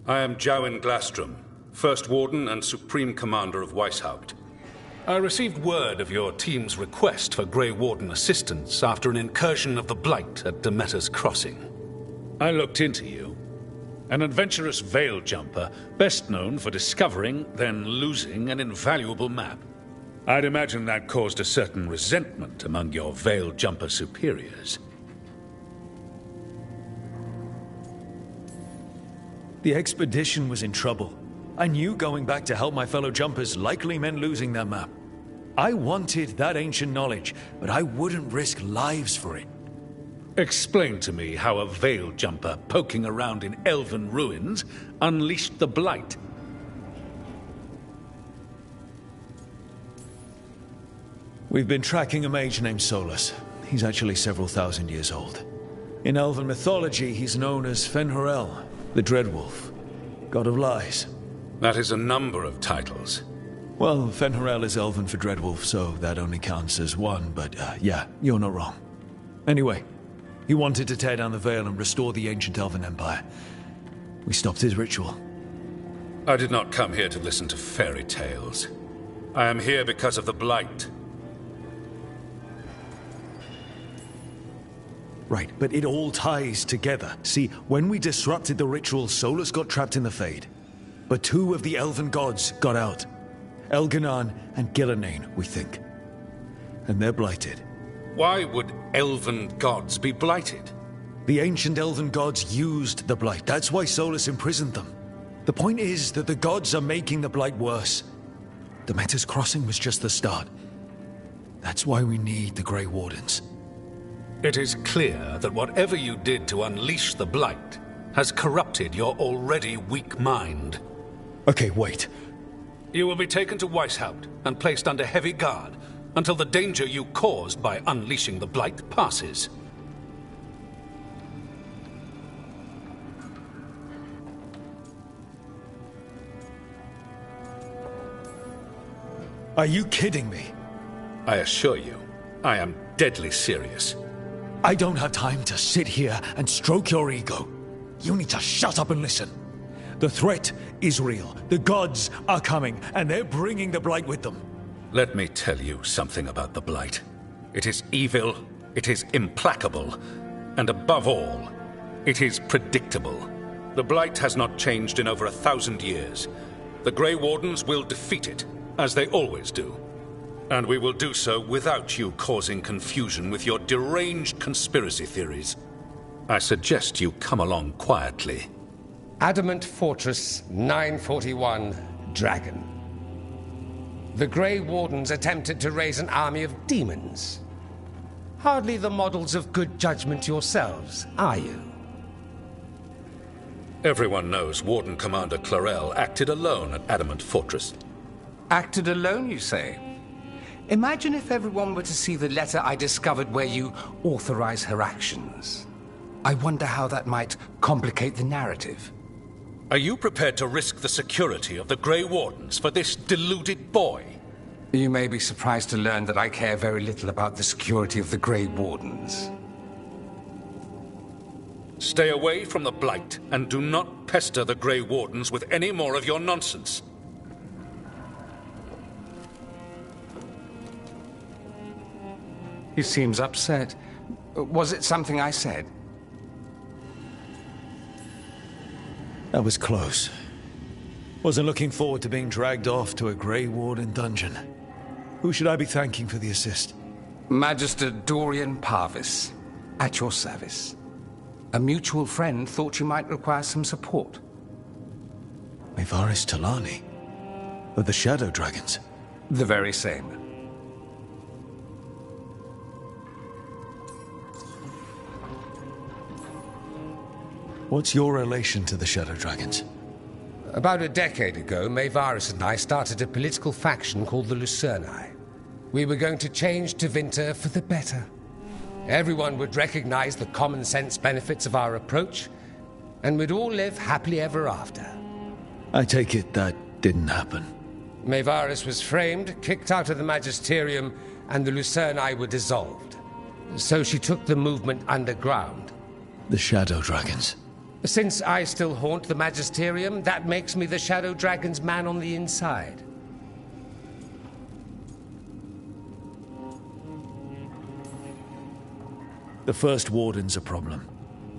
I am Jowin Glastrom, First Warden and Supreme Commander of Weishaupt. I received word of your team's request for Grey Warden assistance after an incursion of the Blight at Demeter's Crossing. I looked into you. An adventurous veil jumper, best known for discovering, then losing an invaluable map. I'd imagine that caused a certain resentment among your veil jumper superiors. The expedition was in trouble. I knew going back to help my fellow jumpers likely meant losing that map. I wanted that ancient knowledge, but I wouldn't risk lives for it. Explain to me how a veil jumper poking around in elven ruins unleashed the Blight. We've been tracking a mage named Solus. He's actually several thousand years old. In elven mythology, he's known as Fen'Harel, the Dreadwolf, god of lies. That is a number of titles. Well, Fen'Harel is elven for Dreadwolf, so that only counts as one, but yeah, you're not wrong. Anyway, he wanted to tear down the Veil and restore the ancient elven empire. We stopped his ritual. I did not come here to listen to fairy tales. I am here because of the Blight. Right, but it all ties together. See, when we disrupted the ritual, Solus got trapped in the Fade. But two of the elven gods got out. Elganan and Gillanane, we think. And they're blighted. Why would elven gods be blighted? The ancient elven gods used the Blight. That's why Solus imprisoned them. The point is that the gods are making the Blight worse. Demeter's Crossing was just the start. That's why we need the Grey Wardens. It is clear that whatever you did to unleash the Blight has corrupted your already weak mind. Okay, wait. You will be taken to Weishaupt and placed under heavy guard until the danger you caused by unleashing the Blight passes. Are you kidding me? I assure you, I am deadly serious. I don't have time to sit here and stroke your ego. You need to shut up and listen. The threat is real. The gods are coming, and they're bringing the Blight with them. Let me tell you something about the Blight. It is evil, it is implacable, and above all, it is predictable. The Blight has not changed in over 1,000 years. The Grey Wardens will defeat it, as they always do. And we will do so without you causing confusion with your deranged conspiracy theories. I suggest you come along quietly. Adamant Fortress 941, Dragon. The Grey Wardens attempted to raise an army of demons. Hardly the models of good judgment yourselves, are you? Everyone knows Warden Commander Clarel acted alone at Adamant Fortress. Acted alone, you say? Imagine if everyone were to see the letter I discovered where you authorize her actions. I wonder how that might complicate the narrative. Are you prepared to risk the security of the Grey Wardens for this deluded boy? You may be surprised to learn that I care very little about the security of the Grey Wardens. Stay away from the Blight and do not pester the Grey Wardens with any more of your nonsense. He seems upset. Was it something I said? That was close. Wasn't looking forward to being dragged off to a Grey Warden dungeon. Who should I be thanking for the assist? Magister Dorian Parvis, at your service. A mutual friend thought you might require some support. Maevaris Talani? Of the Shadow Dragons? The very same. What's your relation to the Shadow Dragons? About a decade ago, Maevaris and I started a political faction called the Lucerni. We were going to change Tevinter for the better. Everyone would recognize the common sense benefits of our approach, and we'd all live happily ever after. I take it that didn't happen. Maevaris was framed, kicked out of the Magisterium, and the Lucerni were dissolved. So she took the movement underground. The Shadow Dragons. Since I still haunt the Magisterium, that makes me the Shadow Dragon's man on the inside. The First Warden's a problem.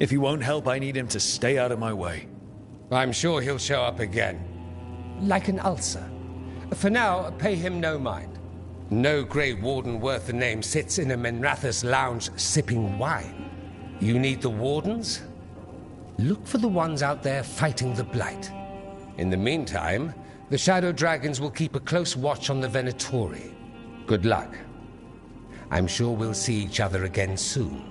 If he won't help, I need him to stay out of my way. I'm sure he'll show up again. Like an ulcer. For now, pay him no mind. No Grey Warden worth the name sits in a Menrathus lounge sipping wine. You need the Wardens? Look for the ones out there fighting the Blight. In the meantime, the Shadow Dragons will keep a close watch on the Venatori. Good luck. I'm sure we'll see each other again soon.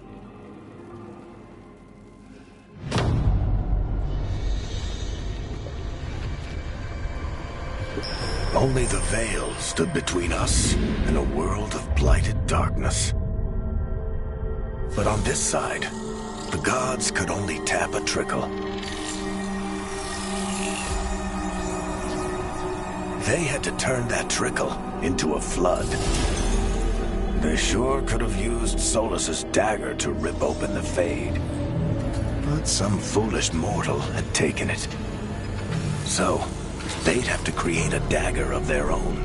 Only the Veil stood between us and a world of blighted darkness. But on this side, the gods could only tap a trickle. They had to turn that trickle into a flood. They sure could have used Solus's dagger to rip open the Fade. But some foolish mortal had taken it. So, they'd have to create a dagger of their own.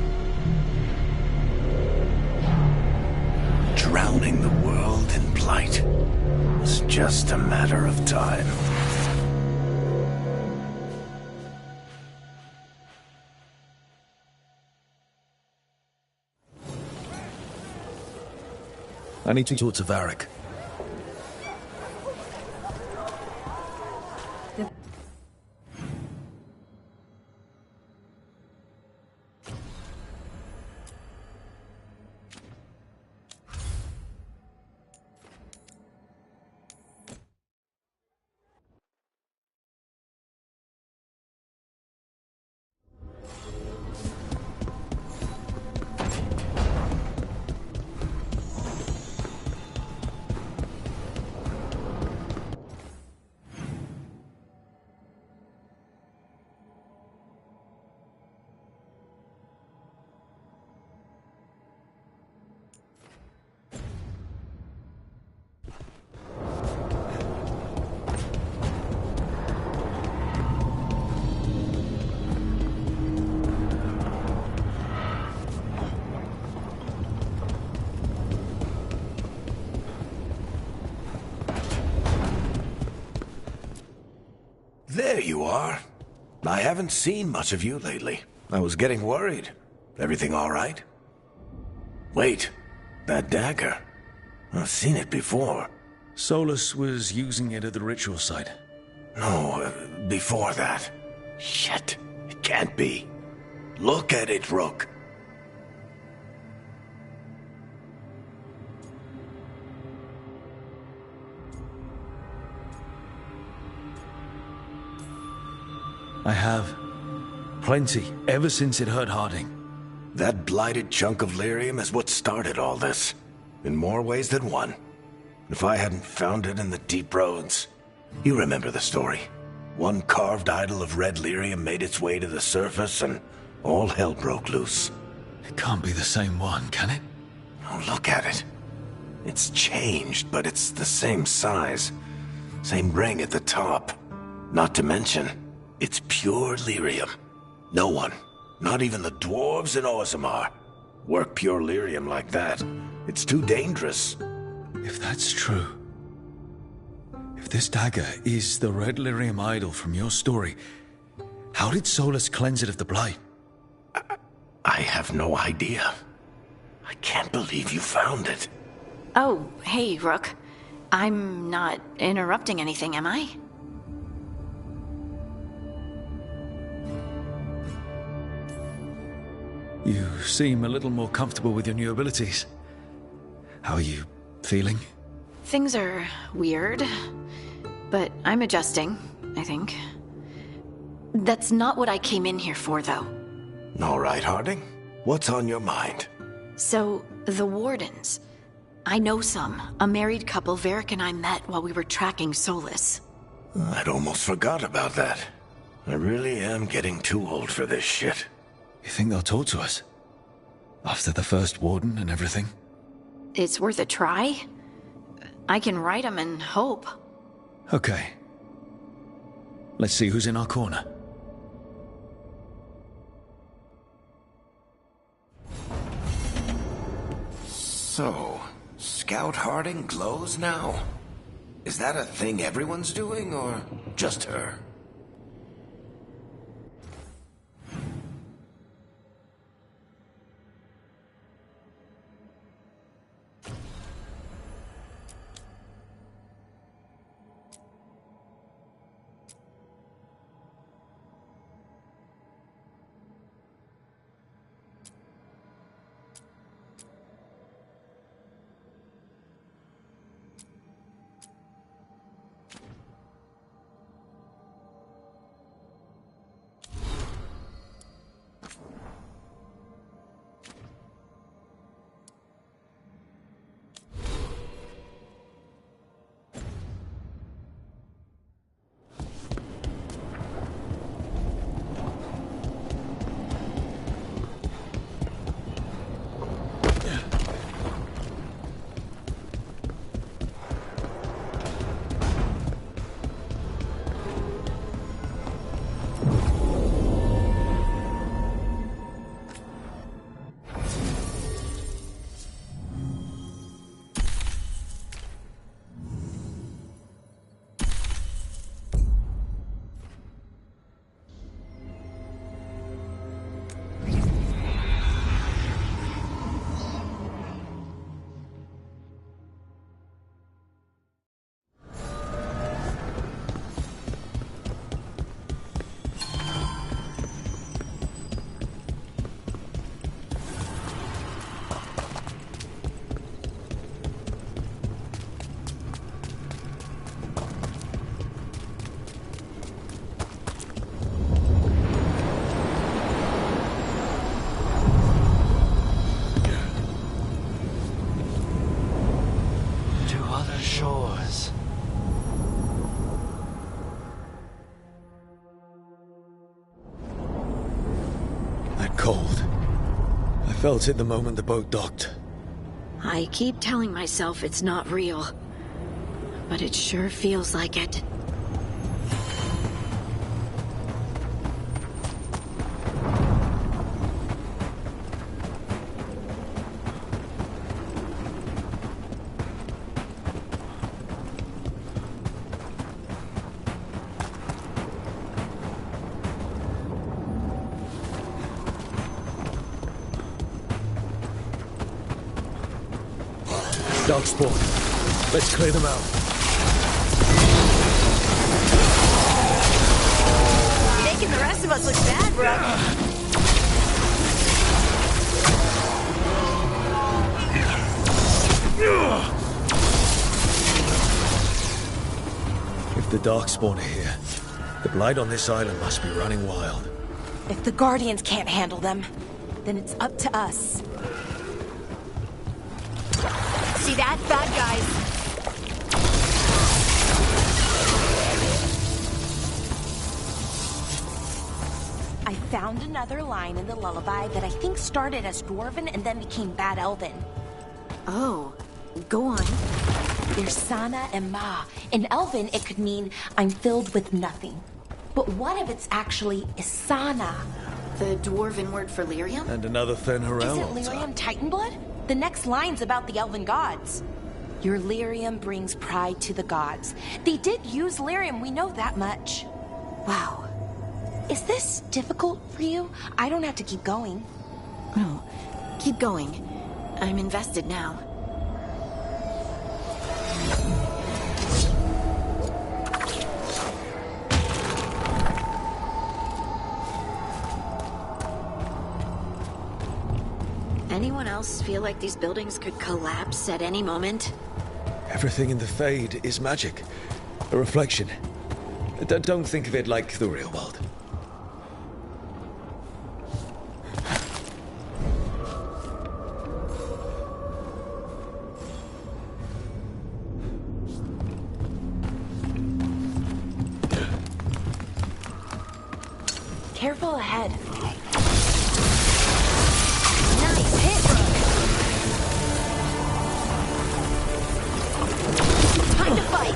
Drowning the world in blight was just a matter of time. I need to talk to Varric. There you are. I haven't seen much of you lately. I was getting worried. Everything all right? Wait, that dagger. I've seen it before. Solus was using it at the ritual site. No, before that. Shit, it can't be. Look at it, Rook. I have. Plenty, ever since it hurt Harding. That blighted chunk of lyrium is what started all this. In more ways than one. If I hadn't found it in the deep roads... You remember the story. One carved idol of red lyrium made its way to the surface and all hell broke loose. It can't be the same one, can it? Oh, look at it. It's changed, but it's the same size. Same ring at the top. Not to mention, it's pure lyrium. No one, not even the dwarves in Orzammar, work pure lyrium like that. It's too dangerous. If that's true... If this dagger is the red lyrium idol from your story, how did Solus cleanse it of the blight? I have no idea. I can't believe you found it. Oh, hey, Rook. I'm not interrupting anything, am I? You seem a little more comfortable with your new abilities. How are you feeling? Things are weird, but I'm adjusting, I think. That's not what I came in here for, though. All right, Harding. What's on your mind? So, the Wardens. I know some. A married couple Varric and I met while we were tracking Solus. I'd almost forgot about that. I really am getting too old for this shit. You think they'll talk to us? After the first Warden and everything? It's worth a try. I can write them and hope. Okay. Let's see who's in our corner. So, Scout Harding glows now? Is that a thing everyone's doing, or just her? Shores. That cold. I felt it the moment the boat docked. I keep telling myself it's not real, but it sure feels like it. Darkspawn. Let's clear them out. Making the rest of us look bad, bro. If the Darkspawn are here, the Blight on this island must be running wild. If the Guardians can't handle them, then it's up to us. See that? Bad guys. I found another line in the lullaby that I think started as Dwarven and then became Bad Elven. Oh, go on. There's Sana and Ma. In Elven, it could mean I'm filled with nothing. But what if it's actually Isana? The dwarven word for lyrium? And another Fen'Harel. Isn't lyrium Titan blood? The next line's about the elven gods. Your lyrium brings pride to the gods. They did use lyrium, we know that much. Wow. Is this difficult for you? I don't have to keep going. No, keep going. I'm invested now. Anyone else feel like these buildings could collapse at any moment? Everything in the Fade is magic. A reflection. Don't think of it like the real world. Careful ahead. Nice hit, bro. Time to fight.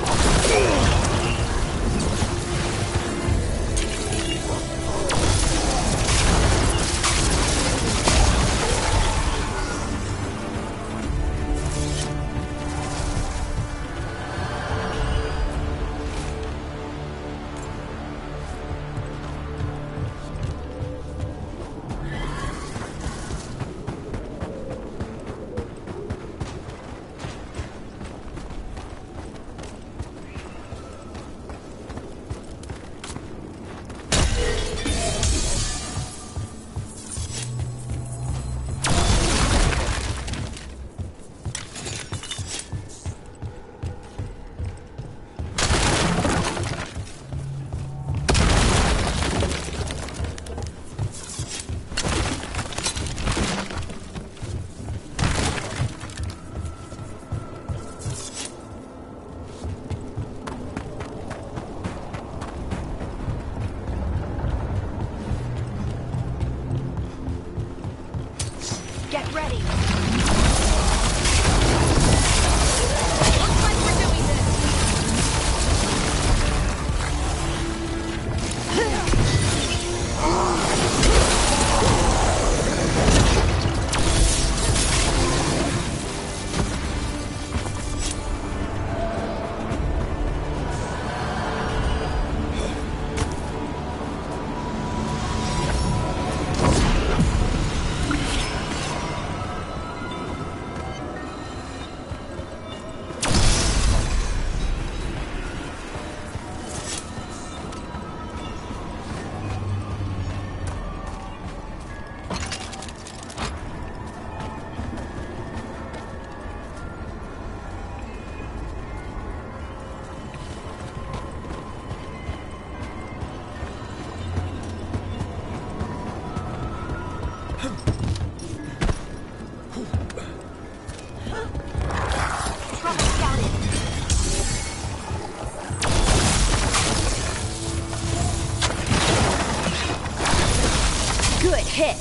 hit.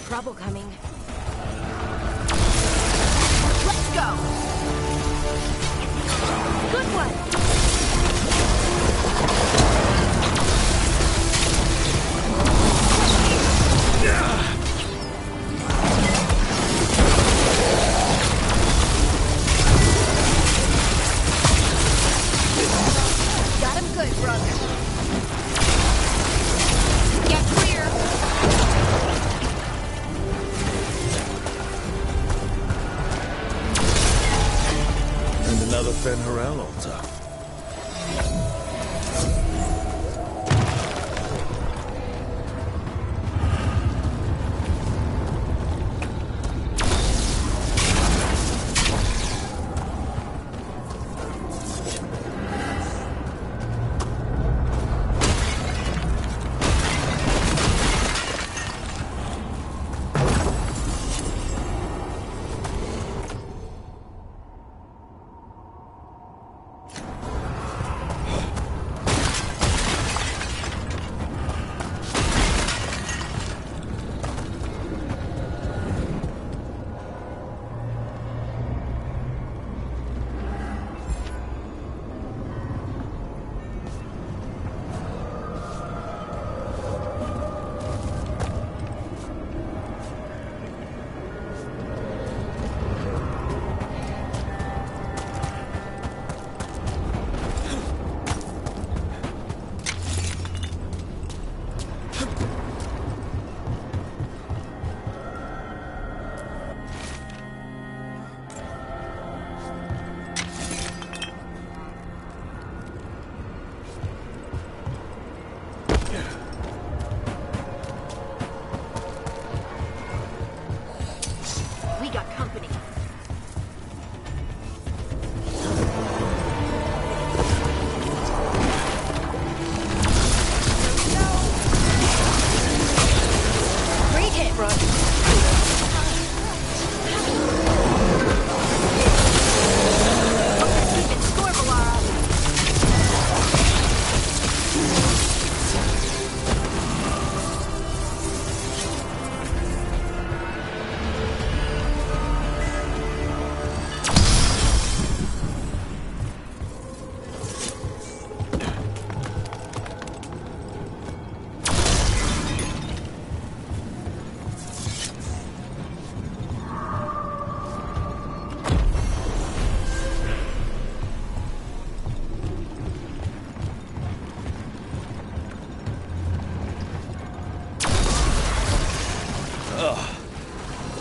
Trouble coming. Let's go! Good one! Got him good, brother. Get clear! Another Fen'Harel altar.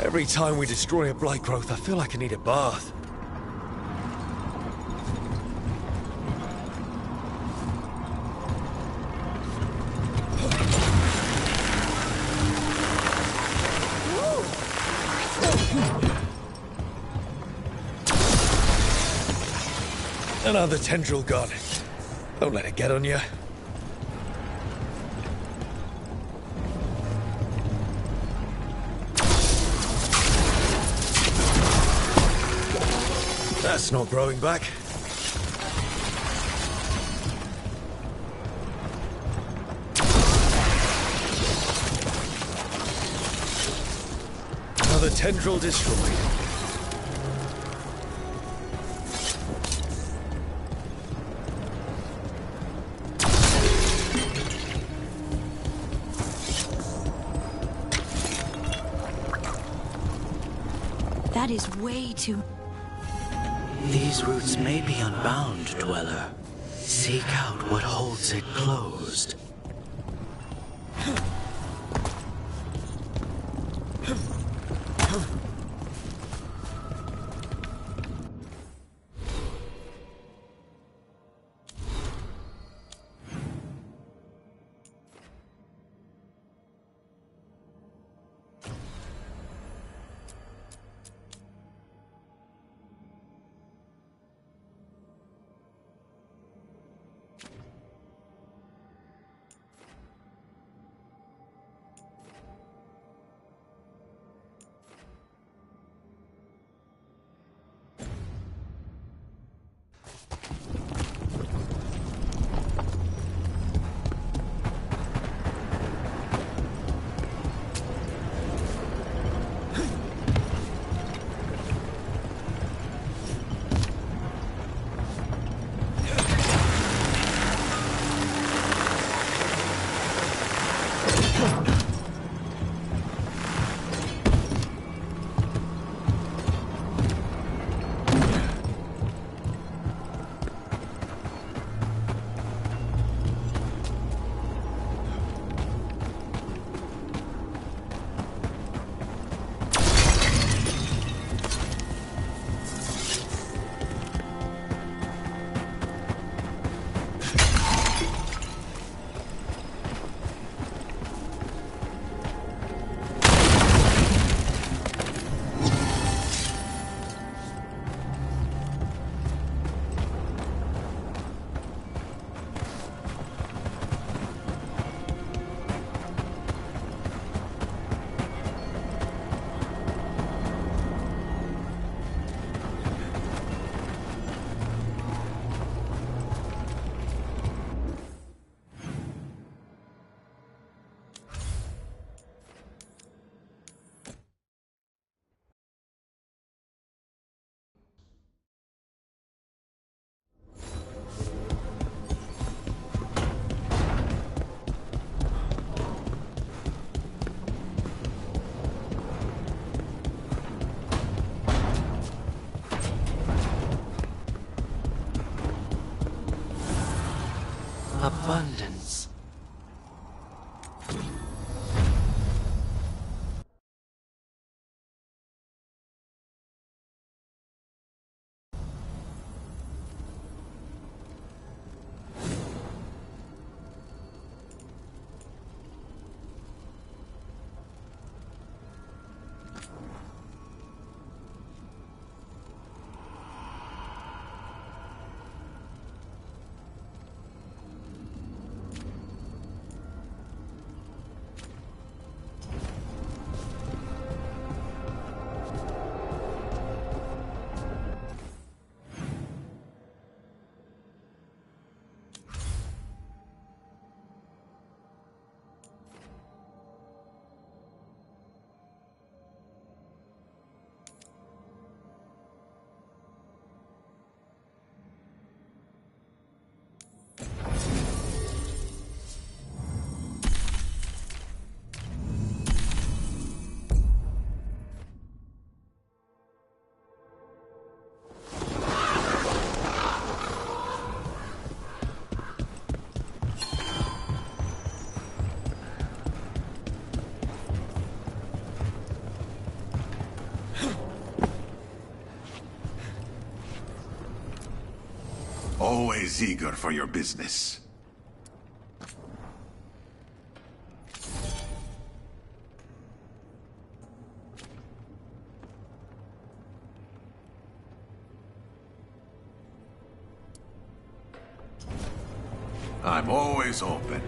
Every time we destroy a blight growth, I feel like I need a bath. Another tendril gone. Don't let it get on you. That's not growing back. Another tendril destroyed. That is way too... These roots may be unbound, Dweller. Seek out what holds it closed. Abundance. Always eager for your business. I'm always open.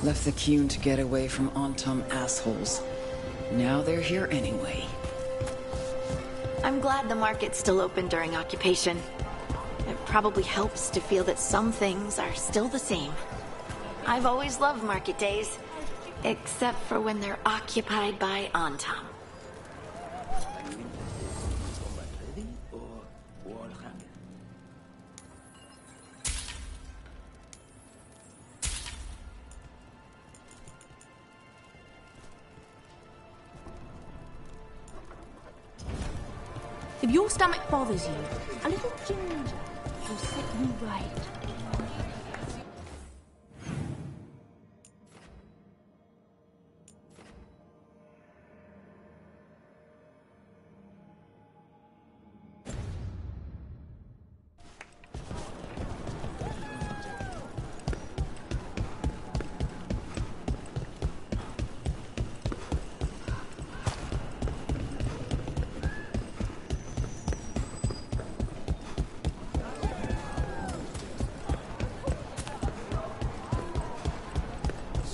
Left the Qun to get away from Ontom assholes. Now they're here anyway. I'm glad the market's still open during occupation. It probably helps to feel that some things are still the same. I've always loved market days, except for when they're occupied by Ontom. If your stomach bothers you, a little ginger will set you right.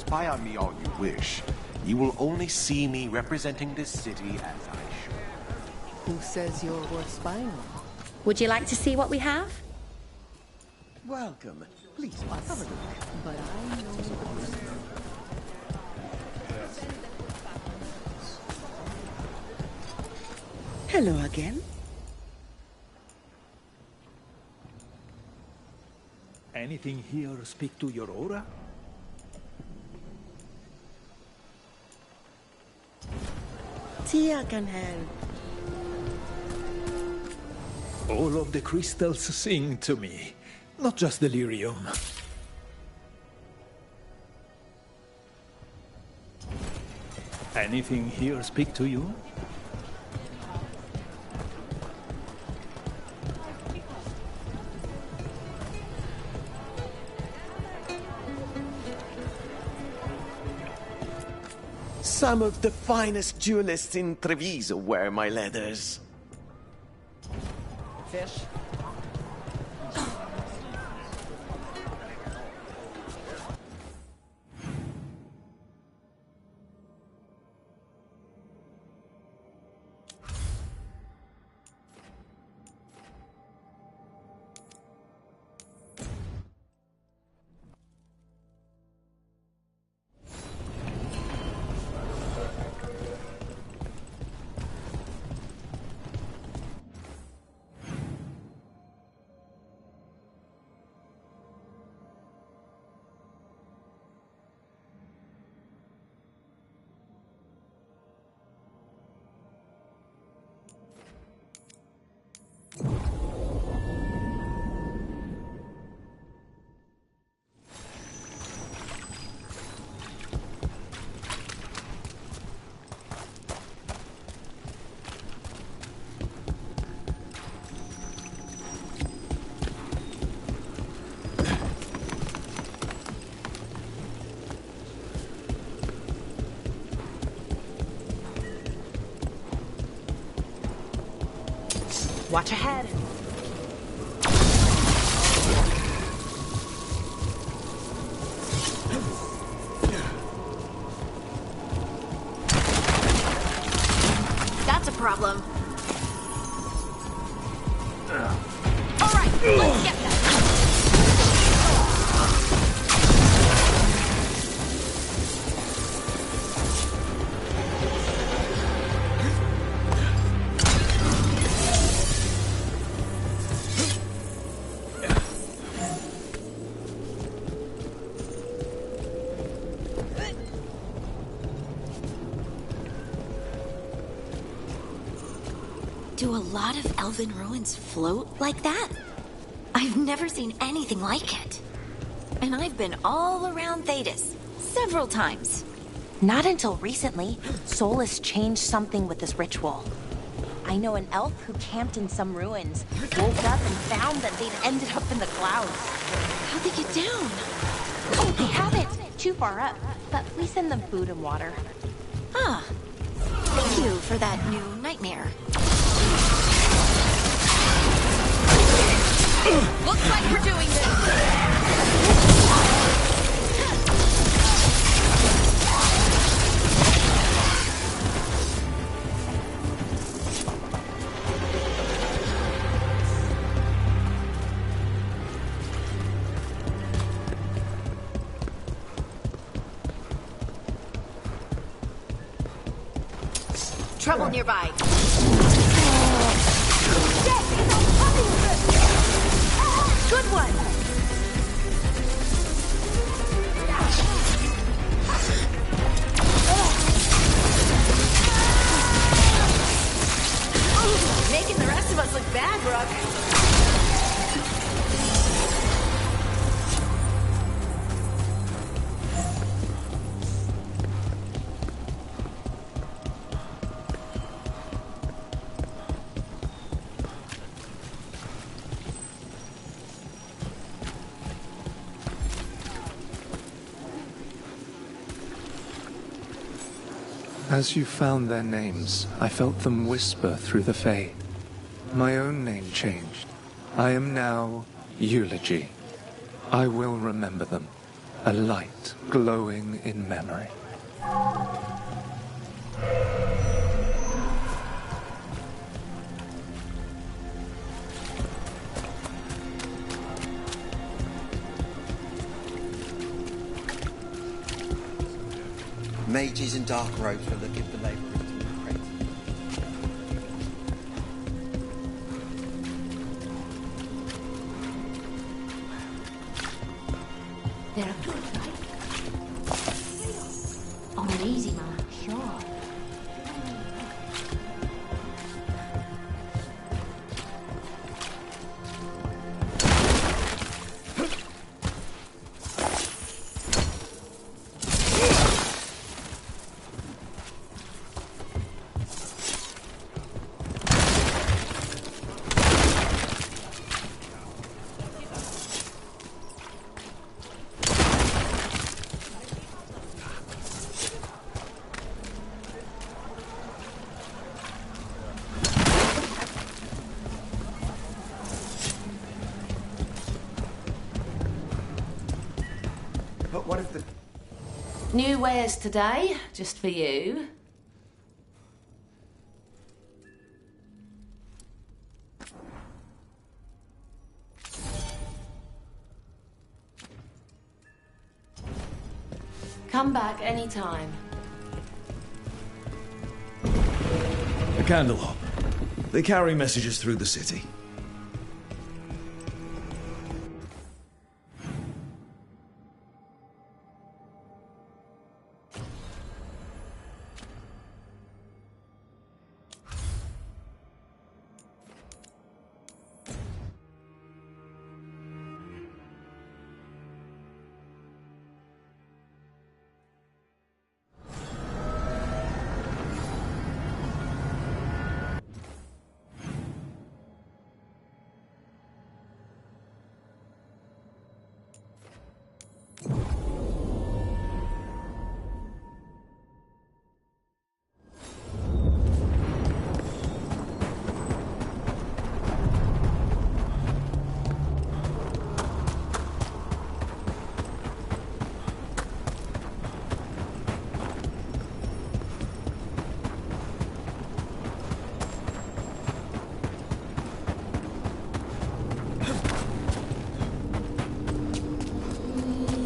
Spy on me all you wish. You will only see me representing this city as I should. Who says you're worth spying on? Would you like to see what we have? Welcome. Please, have a look. But I know... Hello again. Anything here speak to your aura? Tia can help. All of the crystals sing to me, not just delirium. Anything here speak to you? Some of the finest jewelists in Treviso wear my leathers. Fish? Watch ahead. That's a problem. All right, let's get that. Do a lot of elven ruins float like that? I've never seen anything like it. And I've been all around Thetis, several times. Not until recently, Solus changed something with this ritual. I know an elf who camped in some ruins, woke up and found that they'd ended up in the clouds. How'd they get down? Oh, they haven't. Too far up. But we send them food and water. Ah. Thank you for that new nightmare. Looks like we're doing this. trouble nearby. Good one! Making the rest of us look bad, Brooke. As you found their names, I felt them whisper through the fade. My own name changed. I am now Eulogy. I will remember them. A light glowing in memory. Mages in dark robes were looking for labourers to recruit. They're good, right? On an easy man, sure. What if the... New wares today, just for you. Come back anytime. A candelabra. They carry messages through the city.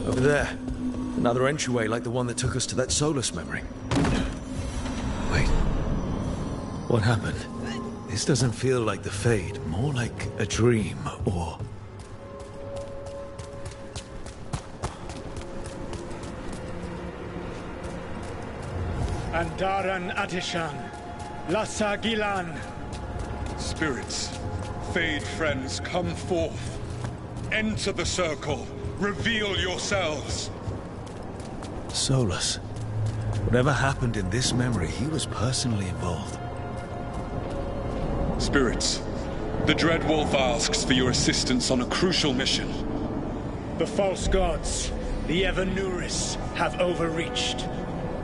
Over there. Another entryway like the one that took us to that Solus memory. Wait. What happened? This doesn't feel like the Fade, more like a dream, or... Andaran Atishan, Lassa Gilan. Spirits, Fade friends, come forth. Enter the circle. Reveal yourselves. Solus. Whatever happened in this memory, he was personally involved. Spirits, the Dread Wolf asks for your assistance on a crucial mission. The false gods, the Evanuris, have overreached.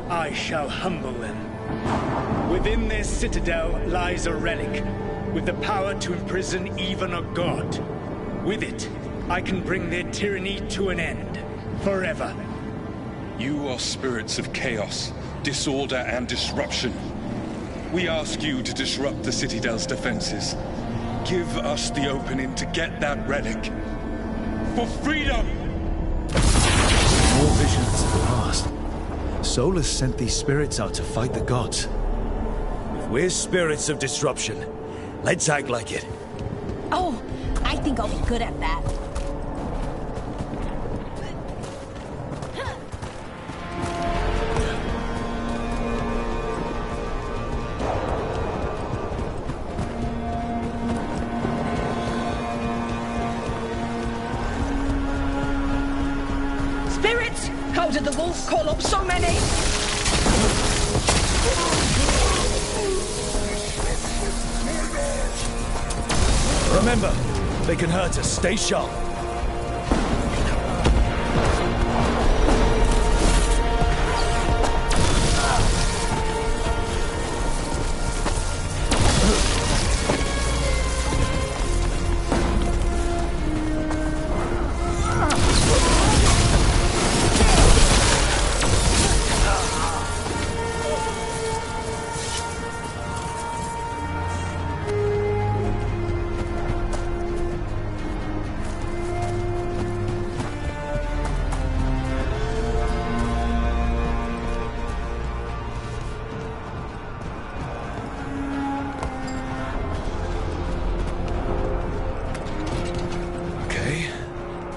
I shall humble them. Within their citadel lies a relic, with the power to imprison even a god. With it, I can bring their tyranny to an end, forever. You are spirits of chaos, disorder, and disruption. We ask you to disrupt the Citadel's defenses. Give us the opening to get that relic. For freedom! More visions of the past. Solus sent these spirits out to fight the gods. We're spirits of disruption. Let's act like it. Oh, I think I'll be good at that. Spirits! How did the wolf call up so many? Remember, they can hurt us. Stay sharp.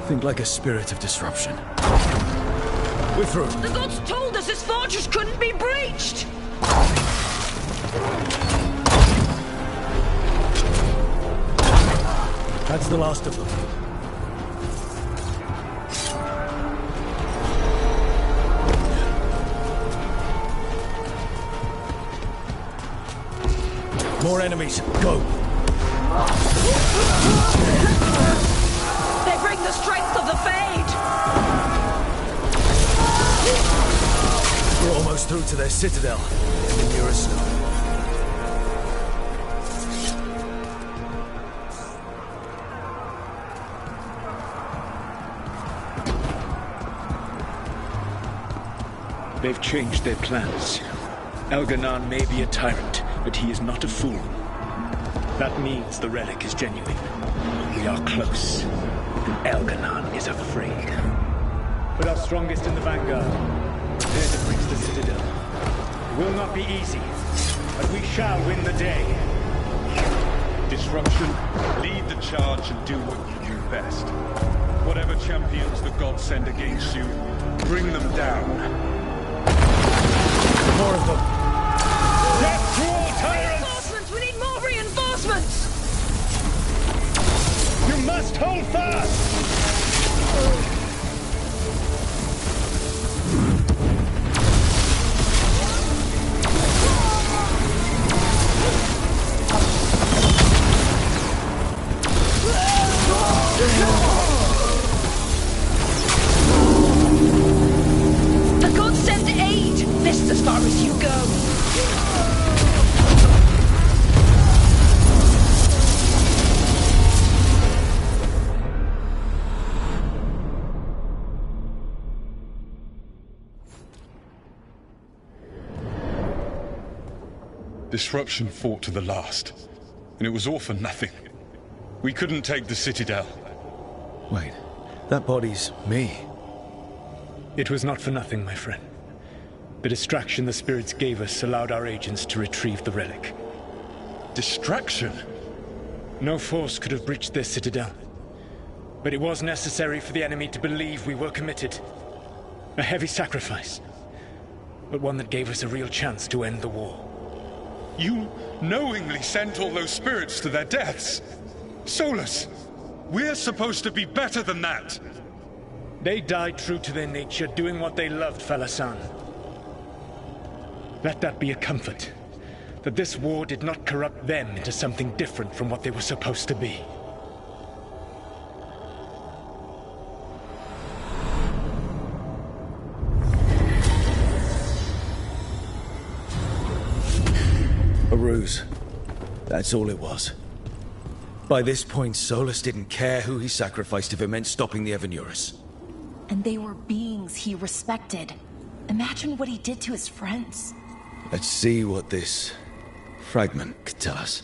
Think like a spirit of disruption. We're through. The gods told us this fortress couldn't be breached! That's the last of them. More enemies. Go! They bring the strength of the Fade! We're almost through to their citadel. The nearest now. They've changed their plans. Elganon may be a tyrant, but he is not a fool. That means the relic is genuine. We are close, and Elganon is afraid. Put our strongest in the vanguard. Prepare to breach the citadel. It will not be easy, but we shall win the day. Disruption, lead the charge and do what you do best. Whatever champions the gods send against you, bring them down. More of them. Death to all tyrants! Reinforcements! We need more reinforcements! You must hold fast! The gods send aid! This is as far as you go! Disruption fought to the last, and it was all for nothing. We couldn't take the citadel. Wait, that body's me. It was not for nothing, my friend. The distraction the spirits gave us allowed our agents to retrieve the relic. Distraction? No force could have breached this citadel. But it was necessary for the enemy to believe we were committed. A heavy sacrifice, but one that gave us a real chance to end the war. You knowingly sent all those spirits to their deaths. Solus, we're supposed to be better than that. They died true to their nature, doing what they loved, Falasan. Let that be a comfort, that this war did not corrupt them into something different from what they were supposed to be. A ruse. That's all it was. By this point, Solus didn't care who he sacrificed if it meant stopping the Evanurus. And they were beings he respected. Imagine what he did to his friends. Let's see what this fragment could tell us.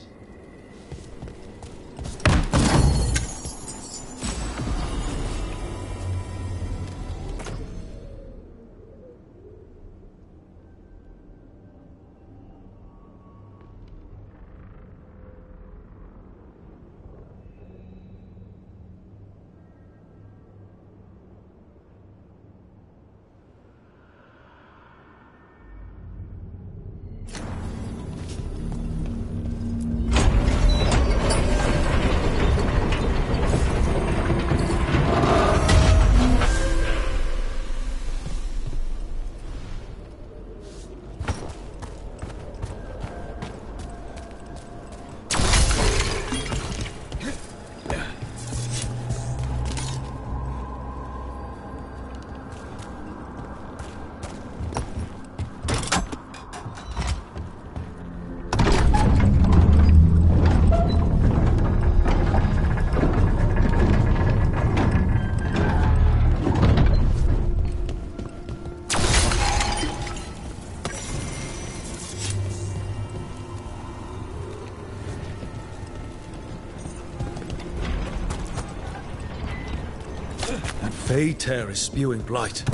Fey Tear is spewing blight.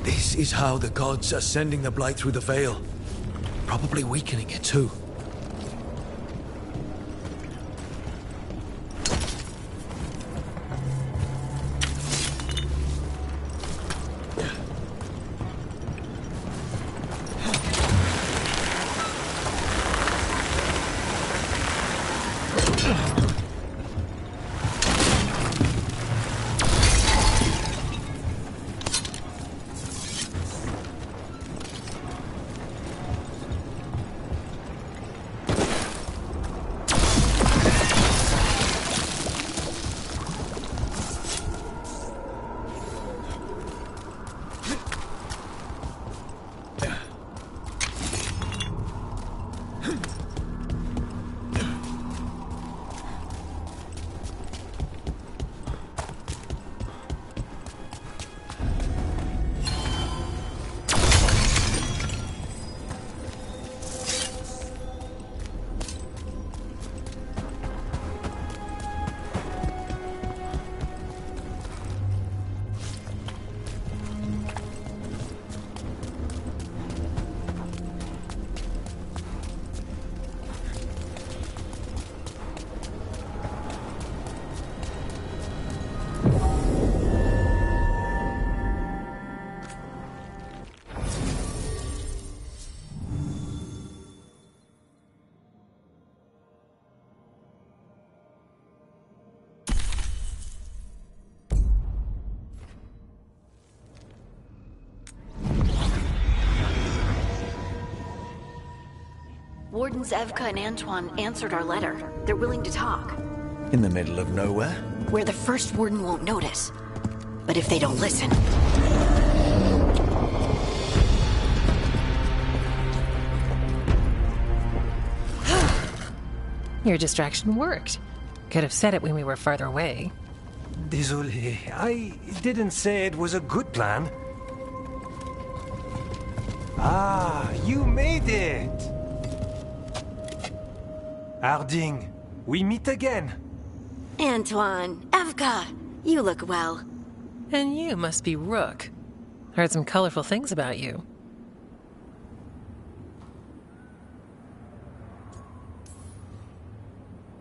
This is how the gods are sending the blight through the Veil. Probably weakening it too. Wardens Evka and Antoine answered our letter. They're willing to talk. In the middle of nowhere? Where the first warden won't notice. But if they don't listen... Your distraction worked. Could have said it when we were farther away. Désolé, I didn't say it was a good plan. Ah, you made it! Harding, we meet again. Antoine, Evka, you look well. And you must be Rook. Heard some colorful things about you.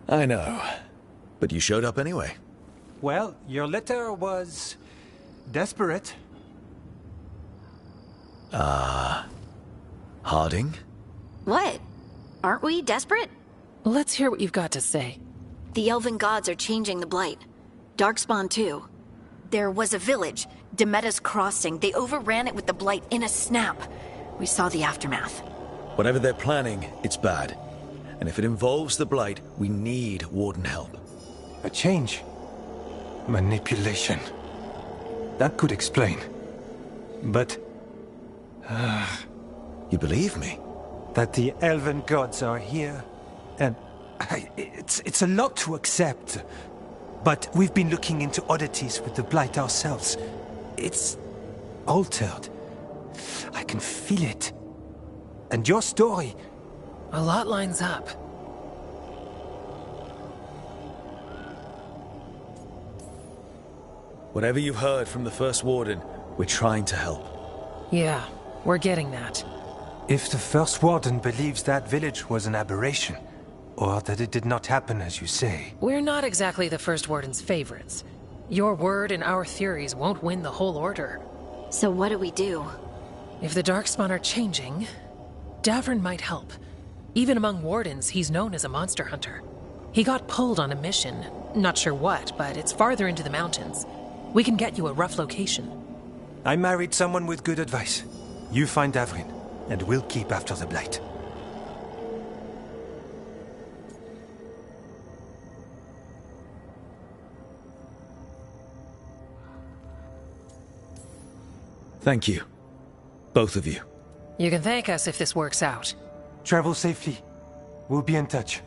I know. But you showed up anyway. Well, your letter was... desperate. Harding? What? Aren't we desperate? Let's hear what you've got to say. The Elven gods are changing the Blight. Darkspawn too. There was a village, Demeta's Crossing. They overran it with the Blight in a snap. We saw the aftermath. Whatever they're planning, it's bad. And if it involves the Blight, we need Warden help. A change. Manipulation. That could explain. But... You believe me? That the Elven gods are here. And it's a lot to accept. But we've been looking into oddities with the Blight ourselves. It's altered. I can feel it. And your story... A lot lines up. Whatever you've heard from the First Warden, we're trying to help. Yeah, we're getting that. If the First Warden believes that village was an aberration, or that it did not happen as you say... We're not exactly the First Warden's favorites. Your word and our theories won't win the whole order. So what do we do? If the Darkspawn are changing, Davrin might help. Even among Wardens, he's known as a monster hunter. He got pulled on a mission. Not sure what, but it's farther into the mountains. We can get you a rough location. I married someone with good advice. You find Davrin, and we'll keep after the Blight. Thank you. Both of you. You can thank us if this works out. Travel safely. We'll be in touch.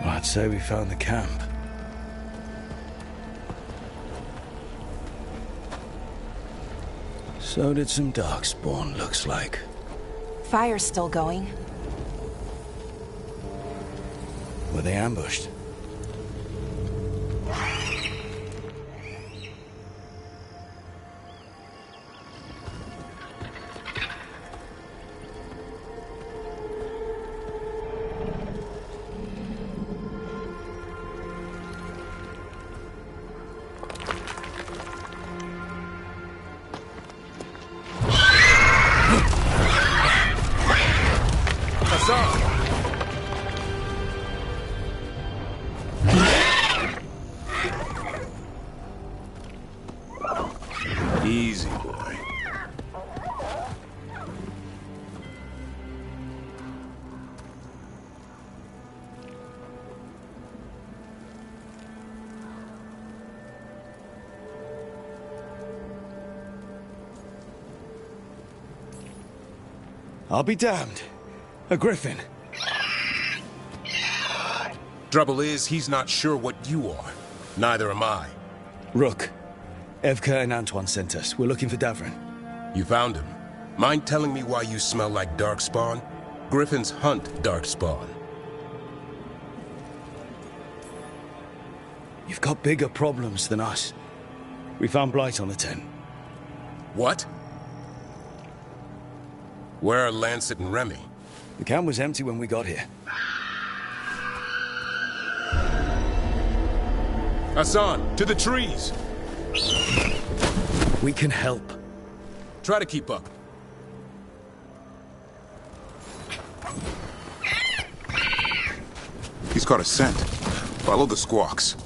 Well, I'd say we found the camp. So did some Darkspawn, looks like. Fire's still going. Were they ambushed? Easy, boy. I'll be damned. A griffin. Trouble is, he's not sure what you are. Neither am I. Rook. Evka and Antoine sent us. We're looking for Davrin. You found him. Mind telling me why you smell like Darkspawn? Griffins hunt Darkspawn. You've got bigger problems than us. We found Blight on the tent. What? Where are Lancet and Remy? The camp was empty when we got here. Hassan, to the trees! We can help. Try to keep up. He's caught a scent. Follow the squawks.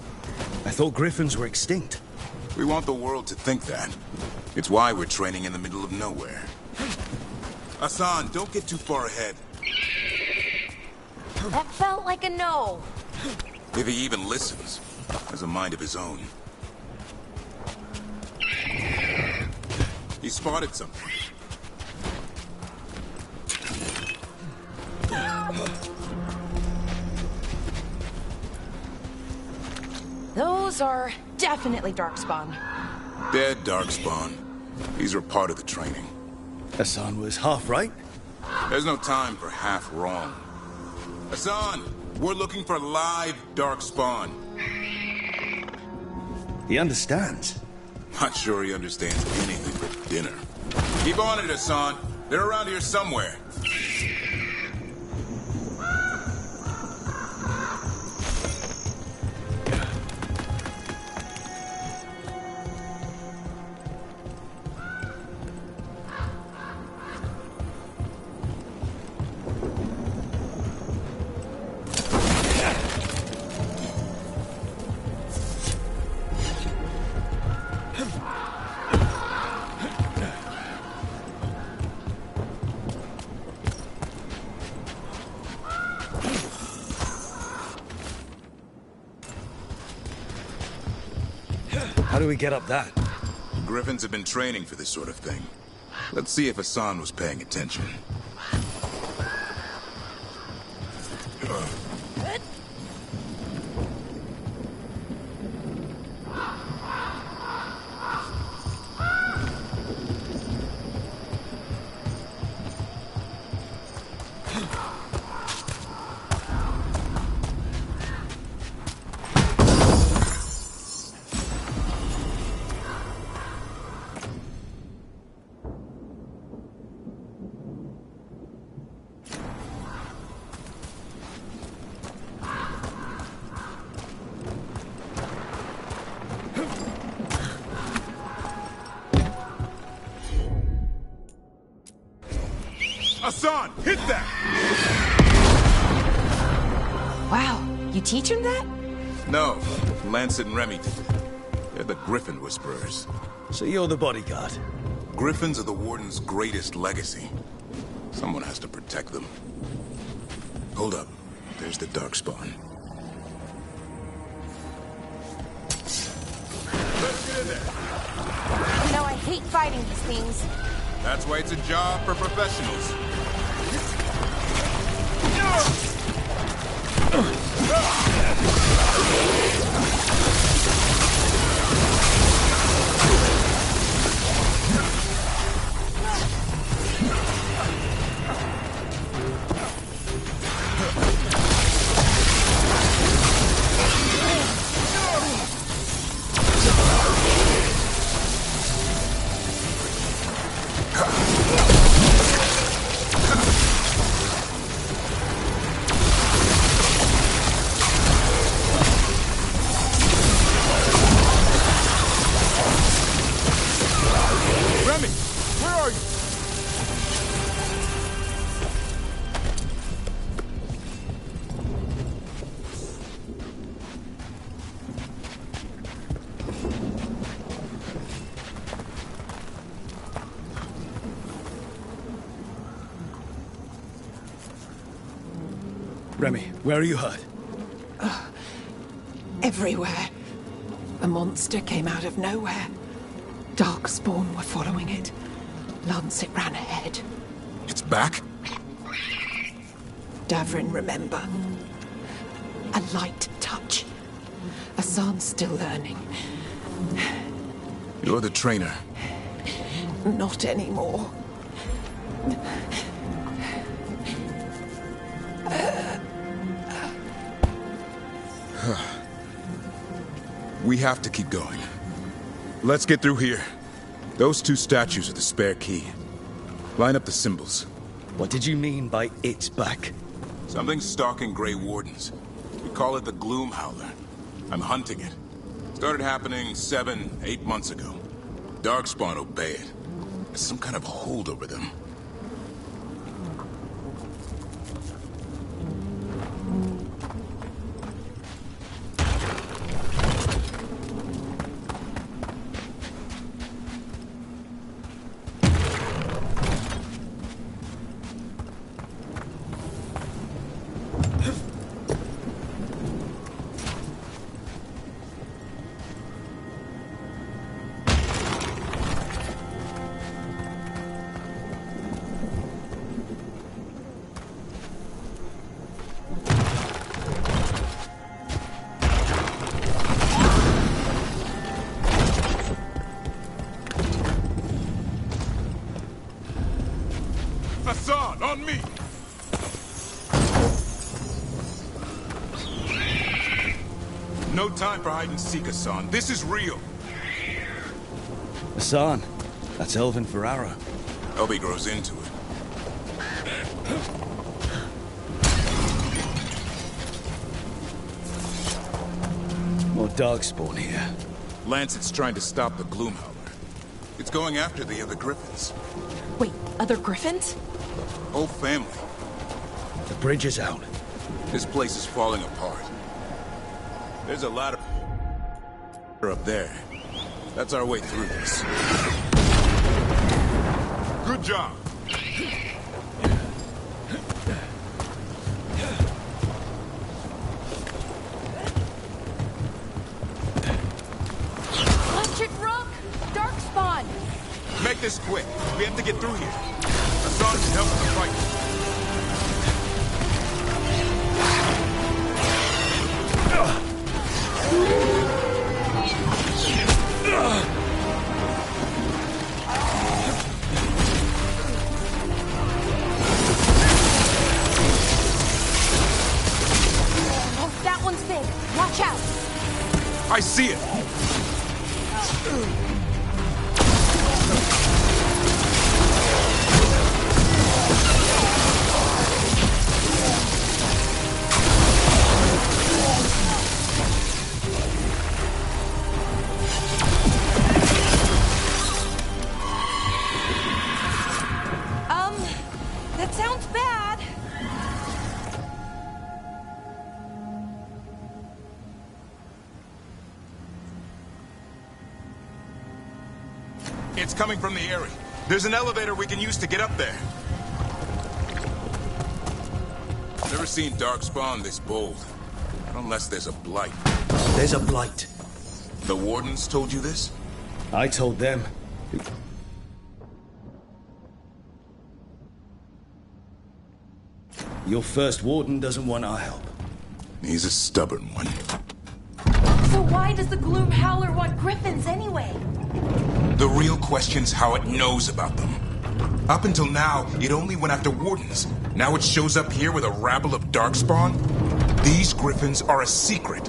I thought griffins were extinct. We want the world to think that. It's why we're training in the middle of nowhere. Hassan, don't get too far ahead. That felt like a no. If he even listens, has a mind of his own. He spotted something. Those are definitely Darkspawn. Dead Darkspawn. These are part of the training. Hassan was half right. There's no time for half wrong. Hassan, we're looking for live Darkspawn. He understands. Not sure he understands anything but dinner. Keep on it, Hassan. They're around here somewhere. How do we get up that? Griffins have been training for this sort of thing. Let's see if Hassan was paying attention. Hassan, hit that! Wow, you teach him that? No, Lancet and Remy did it. They're the Griffin Whisperers. So you're the bodyguard? Griffins are the Warden's greatest legacy. Someone has to protect them. Hold up. There's the Darkspawn. Let's get in there. You know, I hate fighting these things. That's why it's a job for professionals. Remy, where are you hurt? Everywhere. A monster came out of nowhere. Darkspawn were following it. Lancet ran ahead. It's back? Davrin, remember. A light touch. Hassan's still learning. You're the trainer. Not anymore. We have to keep going. Let's get through here. Those two statues are the spare key. Line up the symbols. What did you mean by it's back? Something's stalking Grey Wardens. We call it the Gloom Howler. I'm hunting it. Started happening 7, 8 months ago. Darkspawn obey it. There's some kind of hold over them. Hassan, on me! No time for hide and seek, Hassan. This is real. Hassan, that's Elvin for arrow. Elby grows into it. More Darkspawn here. Lancet's trying to stop the Gloom Howler. It's going after the other Griffins. Wait, other Griffins? Whole family. The bridge is out. This place is falling apart. There's a ladder up there. That's our way through this. Good job. Electric Rook! Darkspawn! Make this quick. We have to get through here. Hassan can help in the fight. Oh, that one's big. Watch out. I see it. That sounds bad. It's coming from the area. There's an elevator we can use to get up there. Never seen Darkspawn this bold. Not unless there's a blight. There's a blight. The Wardens told you this? I told them. Your first warden doesn't want our help. He's a stubborn one. So why does the Gloom Howler want Griffins anyway? The real question's how it knows about them. Up until now, it only went after Wardens. Now it shows up here with a rabble of Darkspawn? These Griffins are a secret.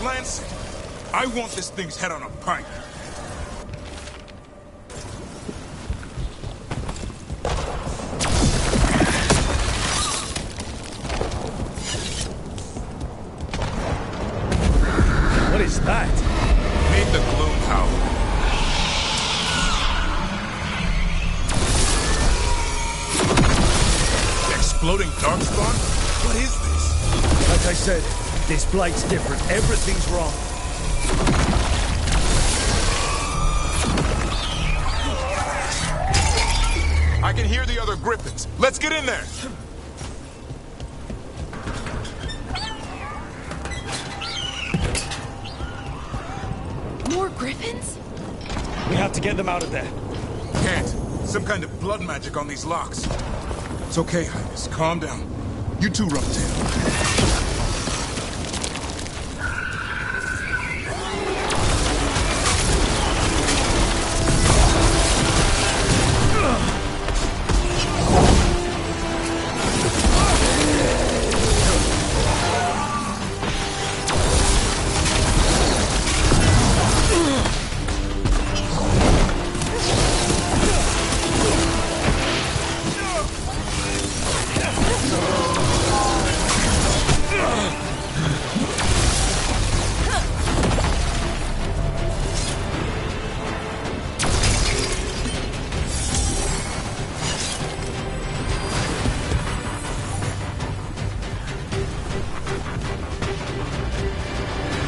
Lancet! I want this thing's head on a pike. What is that? Meet the Gloom Howler. Exploding darkspawn? What is this? Like I said, this blight's different. Everything's wrong. I can hear the other griffins. Let's get in there. More griffins? We have to get them out of there. Can't. Some kind of blood magic on these locks. It's okay, Highness. Calm down. You too, Roughtail.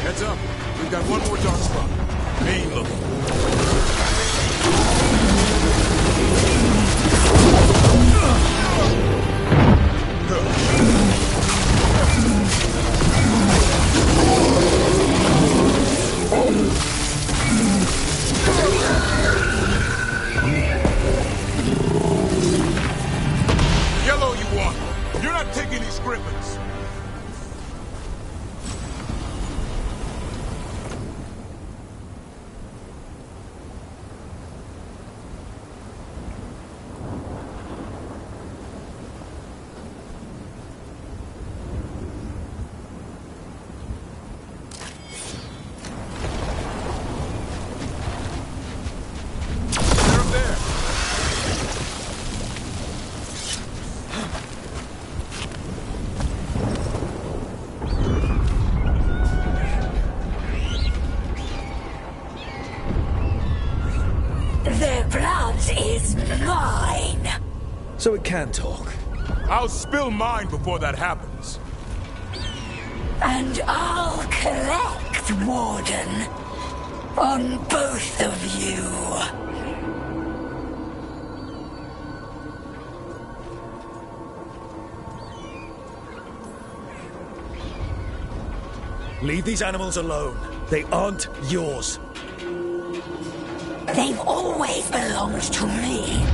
Heads up. We've got one more dark spot. Main looking. Yellow you want. You're not taking these griffins. Their blood is mine. So it can talk. I'll spill mine before that happens. And I'll collect, Warden. On both of you. Leave these animals alone. They aren't yours. They've always belonged to me.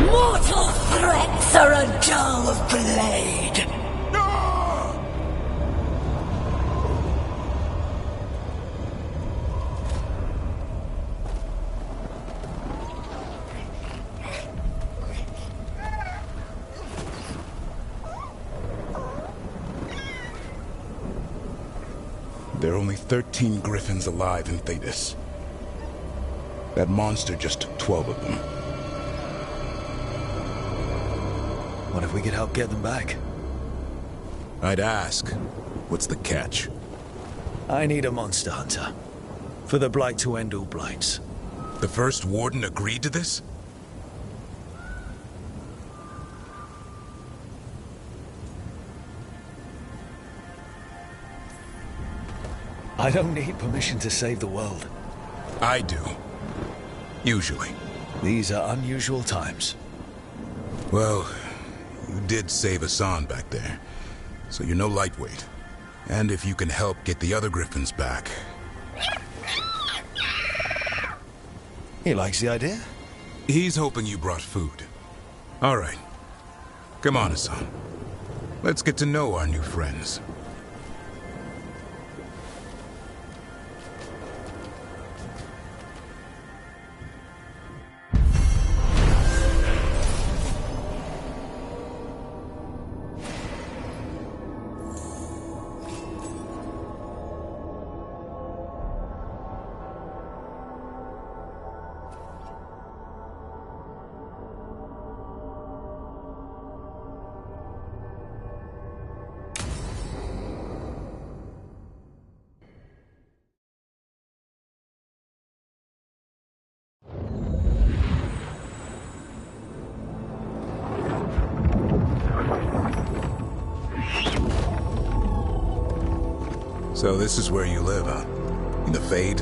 Mortal threats are a dull blade. There are only 13 griffins alive in Thetis. That monster just took 12 of them. What if we could help get them back? I'd ask, what's the catch? I need a monster hunter. For the Blight to end all blights. The first warden agreed to this? I don't need permission to save the world. I do. Usually. These are unusual times. Well, you did save Hassan back there, so you're no lightweight. And if you can help get the other griffins back... He likes the idea? He's hoping you brought food. All right. Come on, Hassan. Let's get to know our new friends. So this is where you live, huh? In the Fade?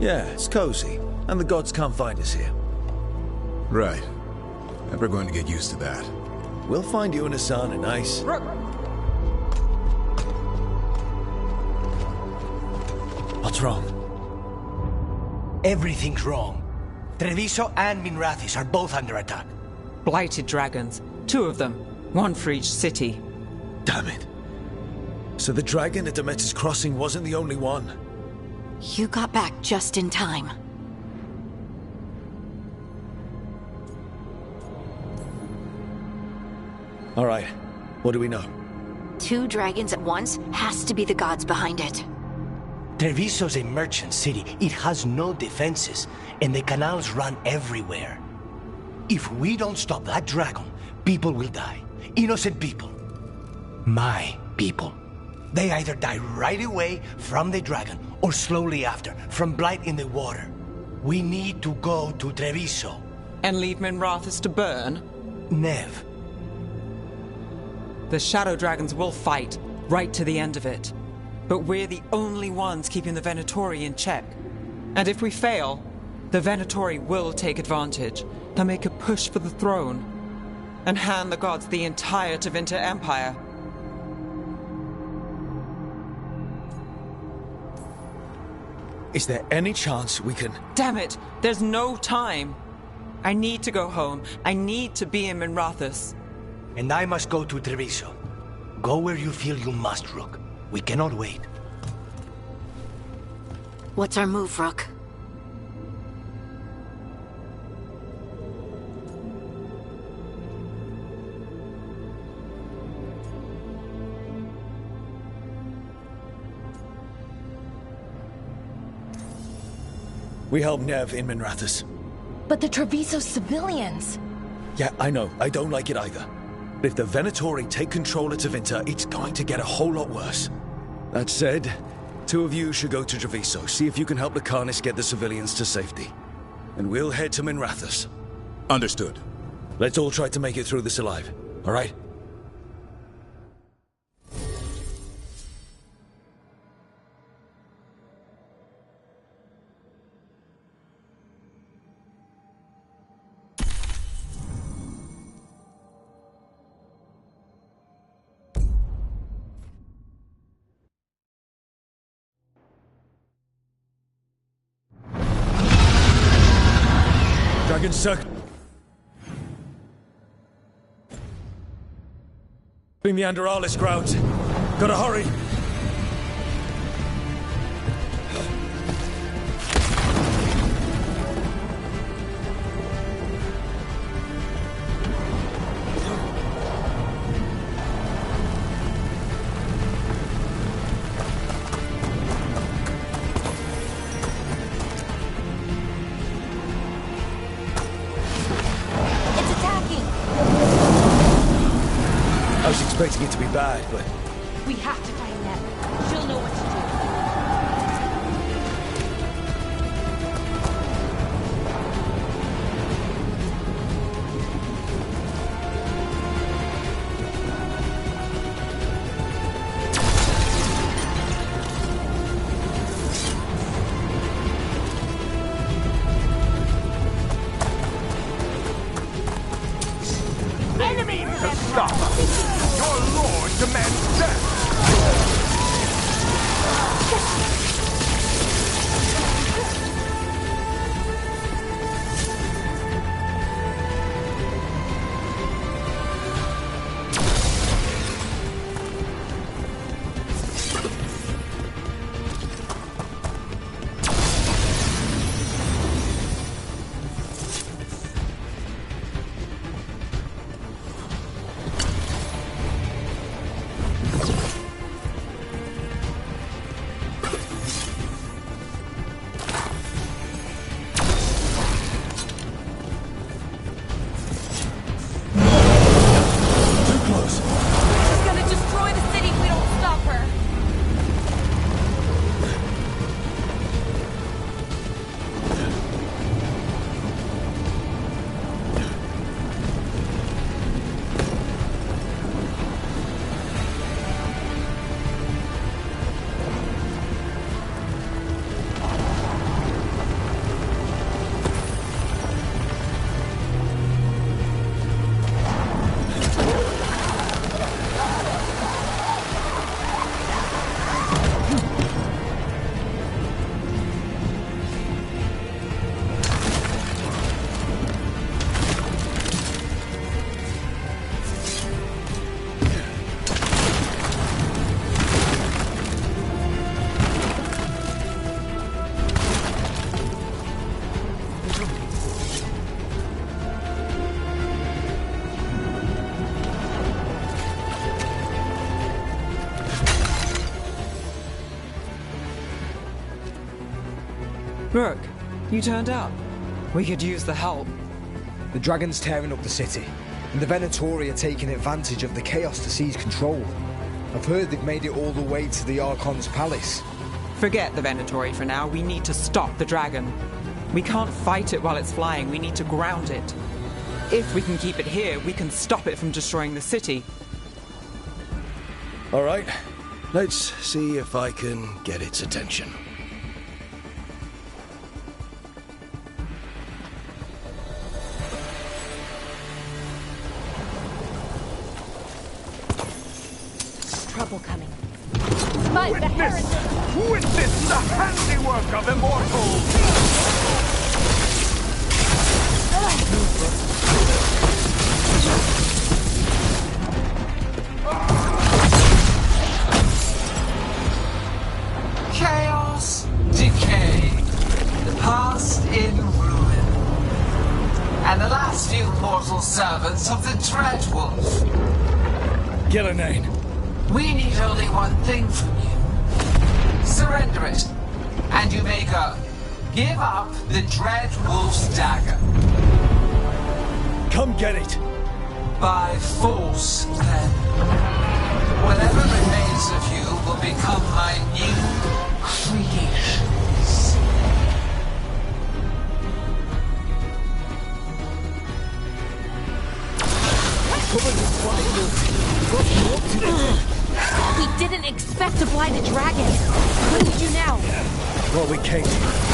Yeah, it's cozy. And the gods can't find us here. Right. Never going to get used to that. We'll find you and Hassan a nice... What's wrong? Everything's wrong. Treviso and Minrathis are both under attack. Blighted dragons. 2 of them. 1 for each city. Damn it. So the dragon at Demeter's Crossing wasn't the only one. You got back just in time. All right. What do we know? 2 dragons at once has to be the gods behind it. Treviso's a merchant city. It has no defenses, and the canals run everywhere. If we don't stop that dragon, people will die. Innocent people. My people. They either die right away from the dragon, or slowly after, from blight in the water. We need to go to Treviso. And leave Minrathis to burn? Nev. The Shadow Dragons will fight, right to the end of it. But we're the only ones keeping the Venatori in check. And if we fail, the Venatori will take advantage. They'll make a push for the throne, and hand the gods the entire Tevinter Empire. Is there any chance we can... Damn it! There's no time! I need to go home. I need to be in Minrathis. And I must go to Treviso. Go where you feel you must, Rook. We cannot wait. What's our move, Rook? We help Nev in Minrathis. But the Treviso civilians... Yeah, I know. I don't like it either. But if the Venatori take control of Tevinter, it's going to get a whole lot worse. That said, 2 of you should go to Treviso, see if you can help the Carnis get the civilians to safety. And we'll head to Minrathis. Understood. Let's all try to make it through this alive, all right? Dragon Circle. Bring the Anderalis crowds. Gotta hurry. I was expecting it to be bad, but... We have to find Nev. She'll know what to do. Enemy! Stop! Your lord demands death! Rook, you turned up. We could use the help. The dragon's tearing up the city, and the Venatori are taking advantage of the chaos to seize control. I've heard they've made it all the way to the Archon's palace. Forget the Venatori for now. We need to stop the dragon. We can't fight it while it's flying. We need to ground it. If we can keep it here, we can stop it from destroying the city. All right, let's see if I can get its attention. Trouble coming. But the heretic! Witness the handiwork of immortals! Chaos, decay, the past in ruin, and the last few mortal servants of the Dreadwolf. Gillenane. We need only one thing from you. Surrender it, and you may go. Give up the Dreadwolf's dagger. Come get it. By force, then. Whatever remains of you will become my new creations. We didn't expect to blind a dragon. What do we do now? What we came to.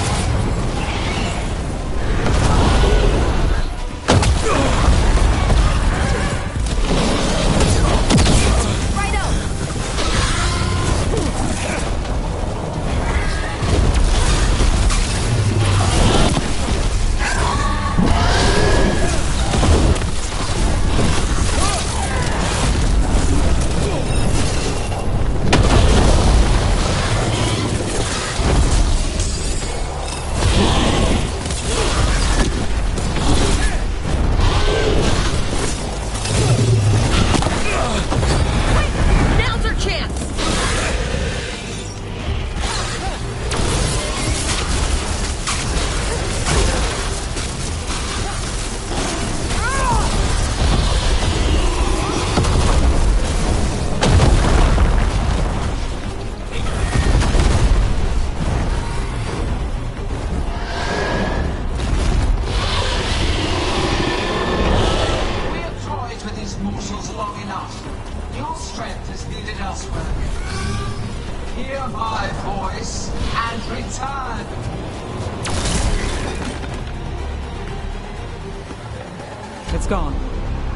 It's gone,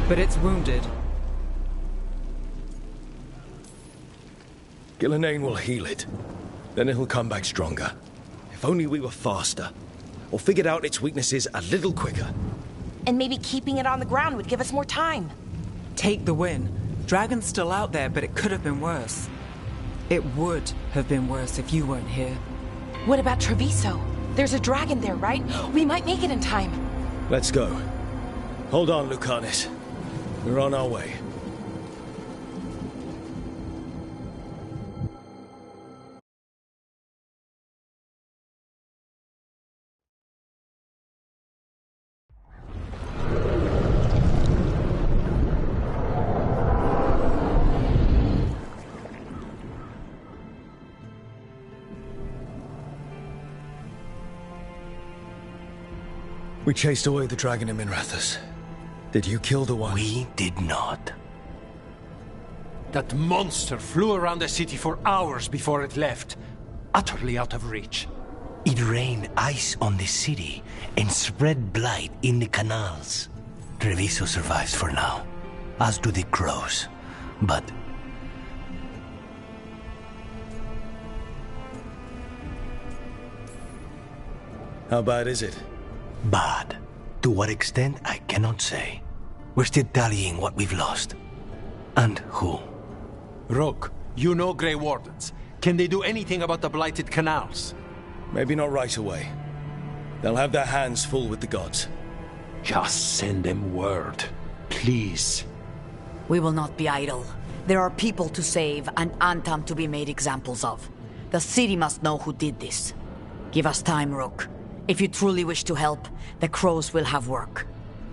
but it's wounded. Gillenane will heal it. Then it'll come back stronger. If only we were faster. Or figured out its weaknesses a little quicker. And maybe keeping it on the ground would give us more time. Take the win. Dragon's still out there, but it could have been worse. It would have been worse if you weren't here. What about Treviso? There's a dragon there, right? We might make it in time. Let's go. Hold on, Lucanus. We're on our way. We chased away the dragon in Minrathous. Did you kill the one? We did not. That monster flew around the city for hours before it left, utterly out of reach. It rained ice on the city and spread blight in the canals. Treviso survives for now, as do the crows. But how bad is it? Bad. To what extent, I cannot say. We're still tallying what we've lost. And who. Rogue, you know Grey Wardens. Can they do anything about the blighted canals? Maybe not right away. They'll have their hands full with the gods. Just send them word, please. We will not be idle. There are people to save and Antam to be made examples of. The city must know who did this. Give us time, Rook. If you truly wish to help, the crows will have work.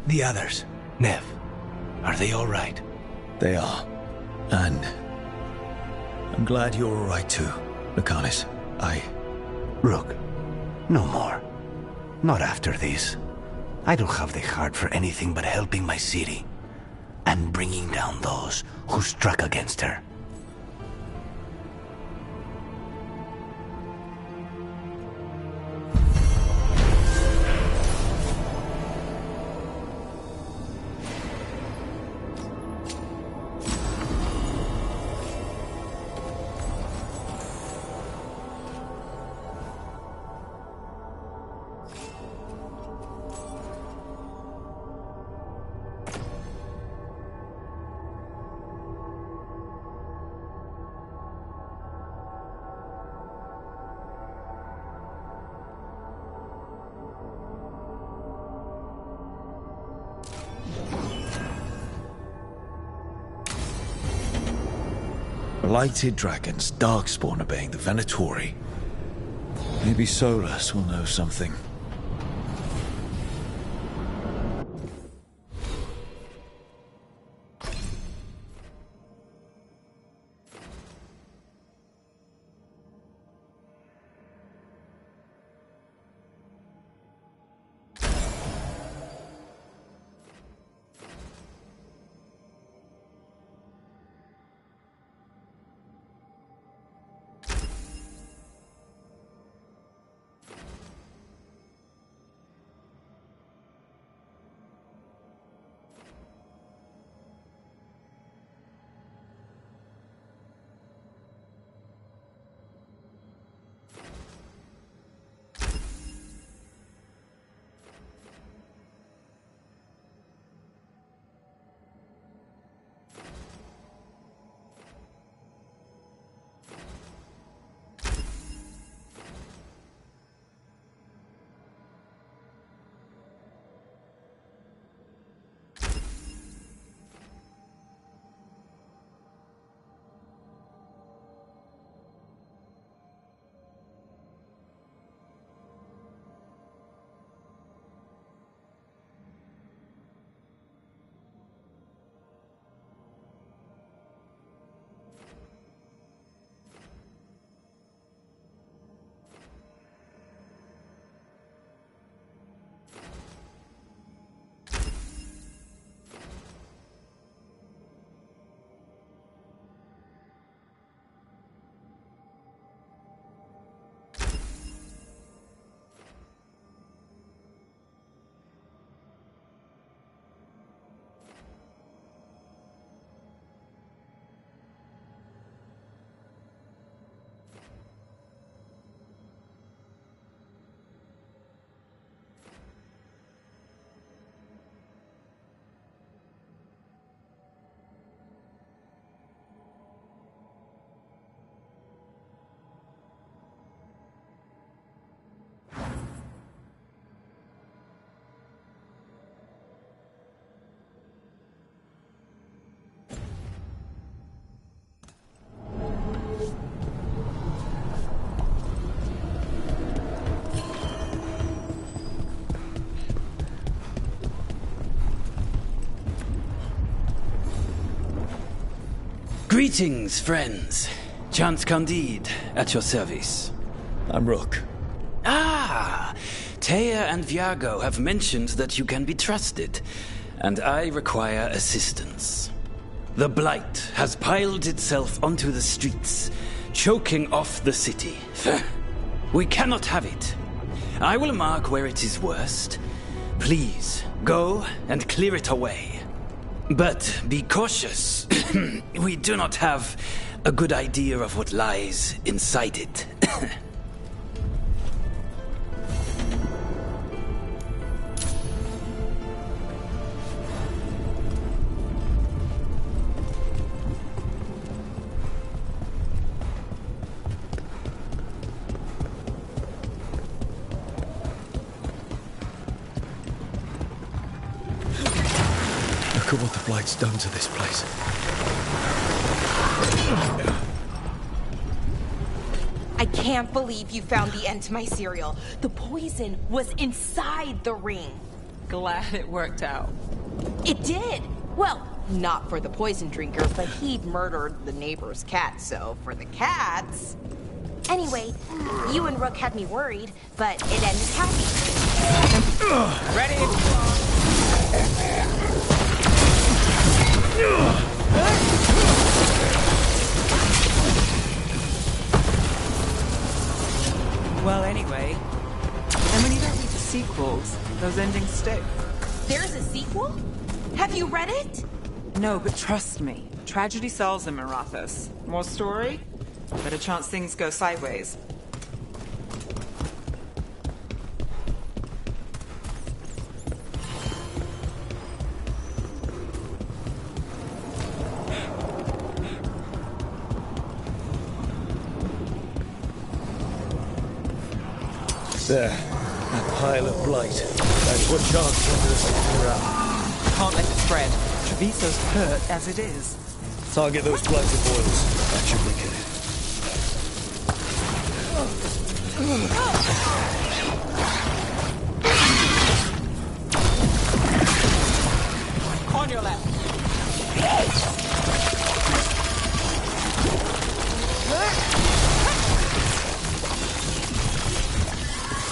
The others, Nev, are they all right? They are. And I'm glad you're all right too, Lucanus. Rook, no more. Not after this. I don't have the heart for anything but helping my city and bringing down those who struck against her. Blighted dragons, darkspawn obeying the Venatori. Maybe Solus will know something. Greetings, friends. Chance Candide, at your service. I'm Rook. Ah! Taya and Viago have mentioned that you can be trusted, and I require assistance. The Blight has piled itself onto the streets, choking off the city. We cannot have it. I will mark where it is worst. Please, go and clear it away. But be cautious. We do not have a good idea of what lies inside it. Look at what the Blight's done to this place. I can't believe you found the end to my cereal. The poison was inside the ring. Glad it worked out. It did. Well, not for the poison drinker, but he'd murdered the neighbor's cat, so for the cats... Anyway, you and Rook had me worried, but it ended happy. Ready? Well, anyway, and when you don't read the sequels, those endings stick. There's a sequel? Have you read it? No, but trust me, tragedy sells in Marathas. More story? Better chance things go sideways. There. That pile of blight. That's what Chance wanted us to clear out. Can't let it spread. Treviso's hurt as it is. Target those blighted boils. That should make it. On your left.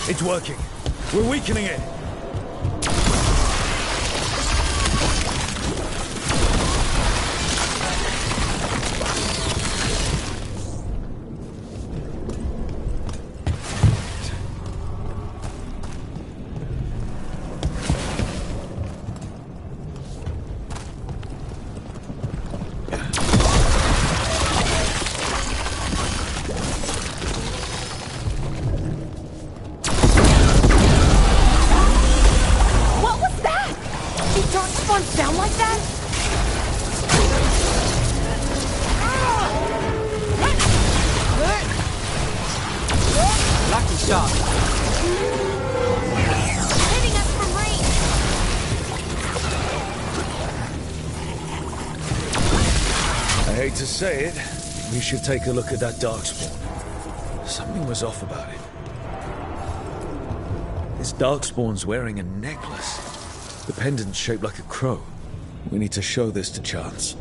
It's working. We're weakening it. Sound like that? Lucky shot. Hitting us from range. I hate to say it, we should take a look at that darkspawn. Something was off about it. This darkspawn's wearing a necklace. The pendant's shaped like a crow. We need to show this to Chance.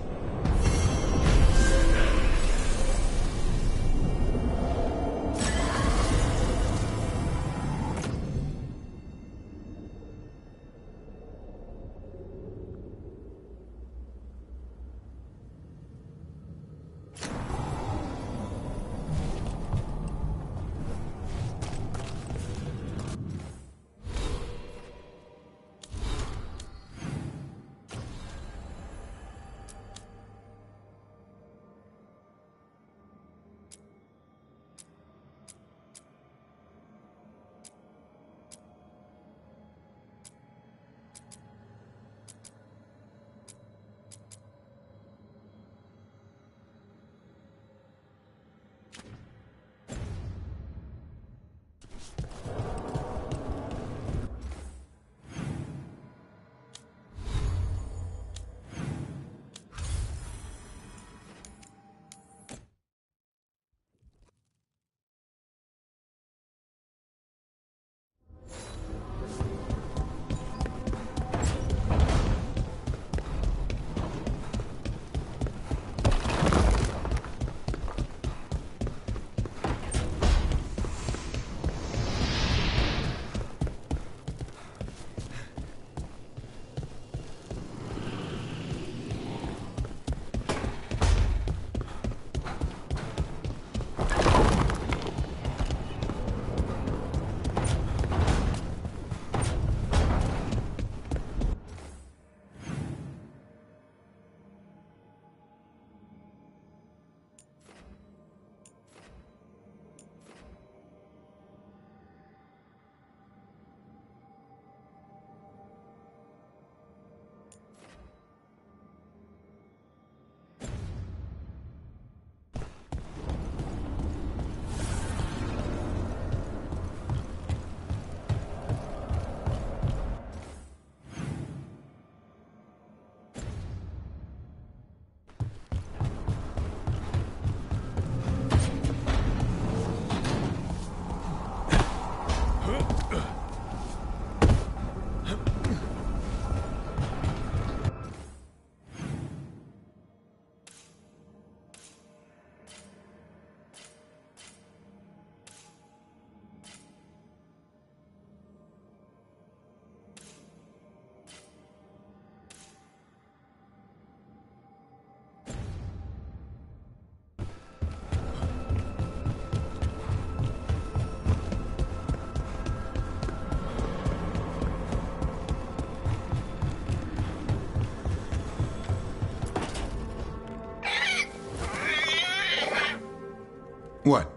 What?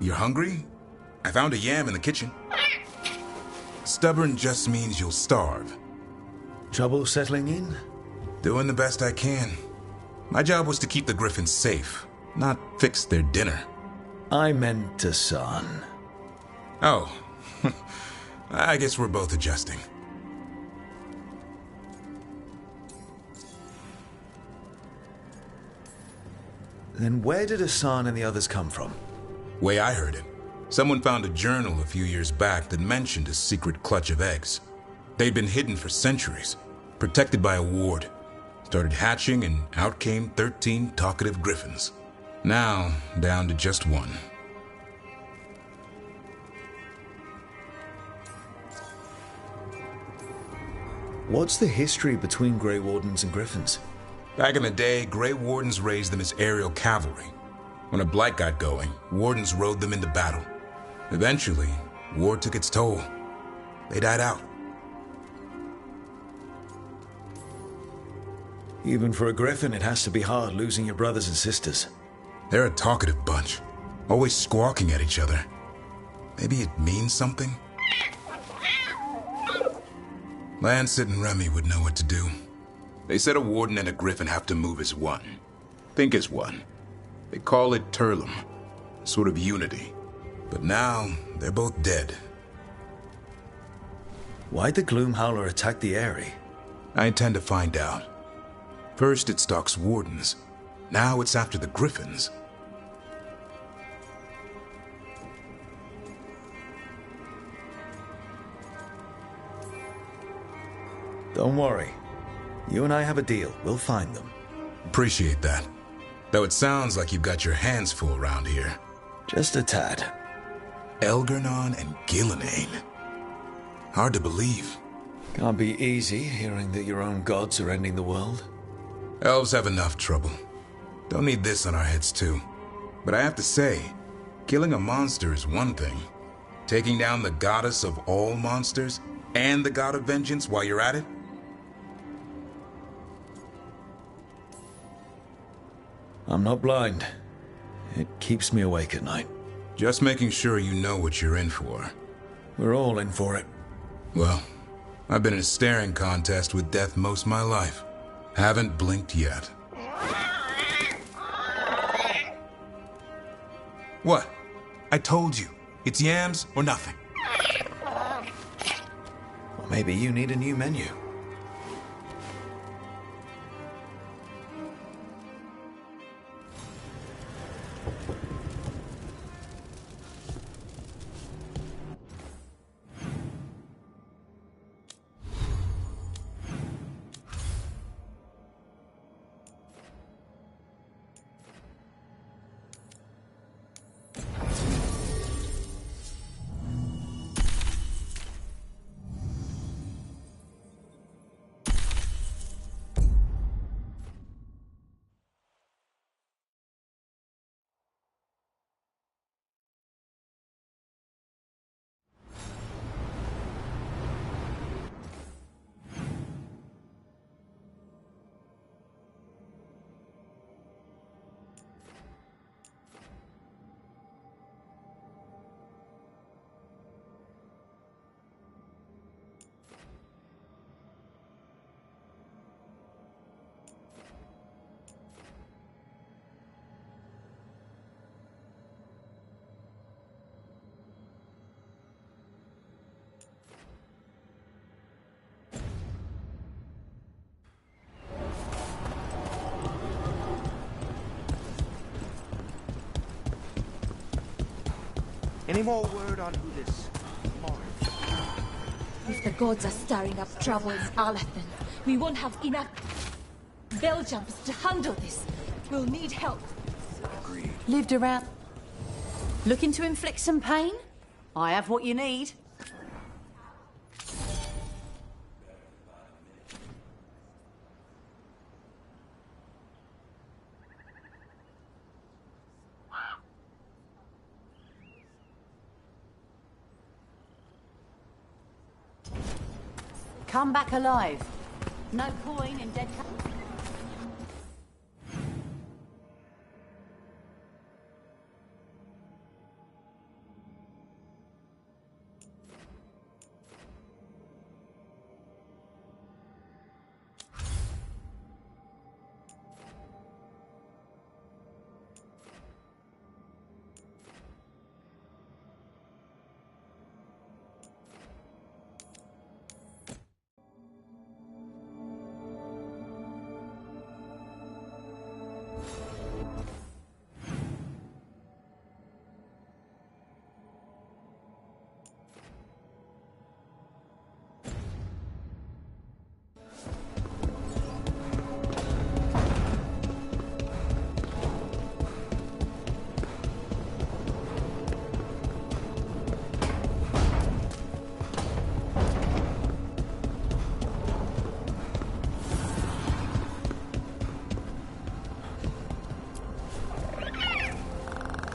You're hungry? I found a yam in the kitchen. Stubborn just means you'll starve. Trouble settling in? Doing the best I can. My job was to keep the Griffins safe, not fix their dinner. I meant a son. Oh. I guess we're both adjusting. Then where did Hassan and the others come from? Way I heard it, someone found a journal a few years back that mentioned a secret clutch of eggs. They'd been hidden for centuries, protected by a ward. Started hatching and out came 13 talkative griffins. Now, down to just one. What's the history between Grey Wardens and Griffins? Back in the day, Grey Wardens raised them as aerial cavalry. When a blight got going, Wardens rode them into battle. Eventually, war took its toll. They died out. Even for a Griffin, it has to be hard losing your brothers and sisters. They're a talkative bunch, always squawking at each other. Maybe it means something? Lancet and Remy would know what to do. They said a Warden and a Griffin have to move as one. Think as one. They call it Turlum, sort of unity. But now, they're both dead. Why'd the Gloomhowler attack the Eyrie? I intend to find out. First it stalks Wardens. Now it's after the Griffins. Don't worry. You and I have a deal. We'll find them. Appreciate that. Though it sounds like you've got your hands full around here. Just a tad. Elgernon and Gillenane. Hard to believe. Can't be easy hearing that your own gods are ending the world. Elves have enough trouble. Don't need this on our heads too. But I have to say, killing a monster is one thing. Taking down the goddess of all monsters and the god of vengeance while you're at it? I'm not blind. It keeps me awake at night. Just making sure you know what you're in for. We're all in for it. Well, I've been in a staring contest with death most of my life. Haven't blinked yet. What? I told you. It's yams or nothing. Well, maybe you need a new menu. Any more word on who this Morris? If the gods are stirring up trouble in Alathan, we won't have enough bell jumpers to handle this. We'll need help. Agreed. Lived around... Looking to inflict some pain? I have what you need. Come back alive. No coin in dead...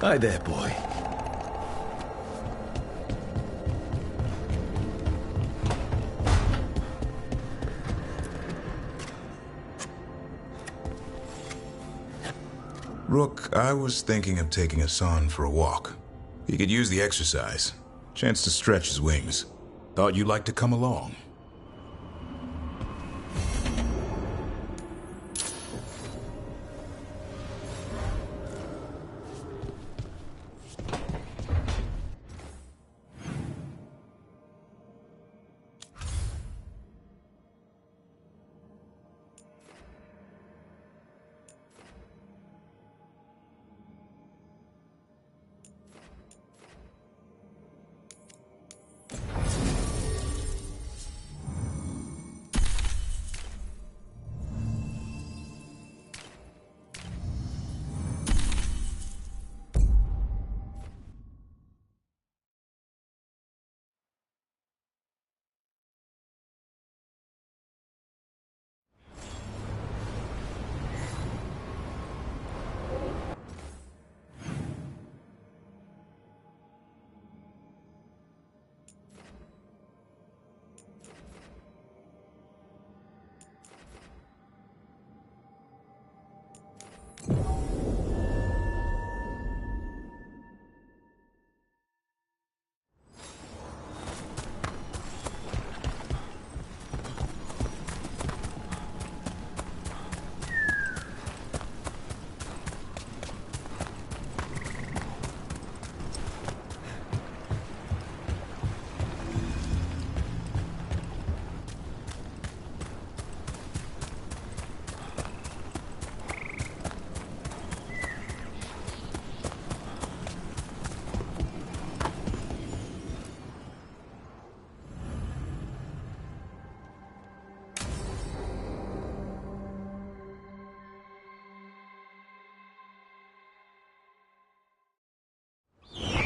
Hi there, boy. Rook, I was thinking of taking Hassan for a walk. He could use the exercise. Chance to stretch his wings. Thought you'd like to come along.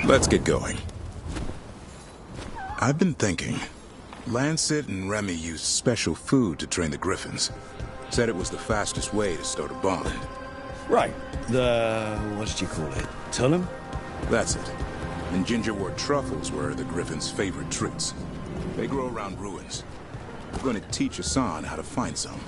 Let's get going. I've been thinking. Lancet and Remy used special food to train the griffins. Said it was the fastest way to start a bond. Right. What did you call it? Tullum? That's it. And gingerwort truffles were the griffins' favorite treats. They grow around ruins. We're going to teach Hassan how to find some.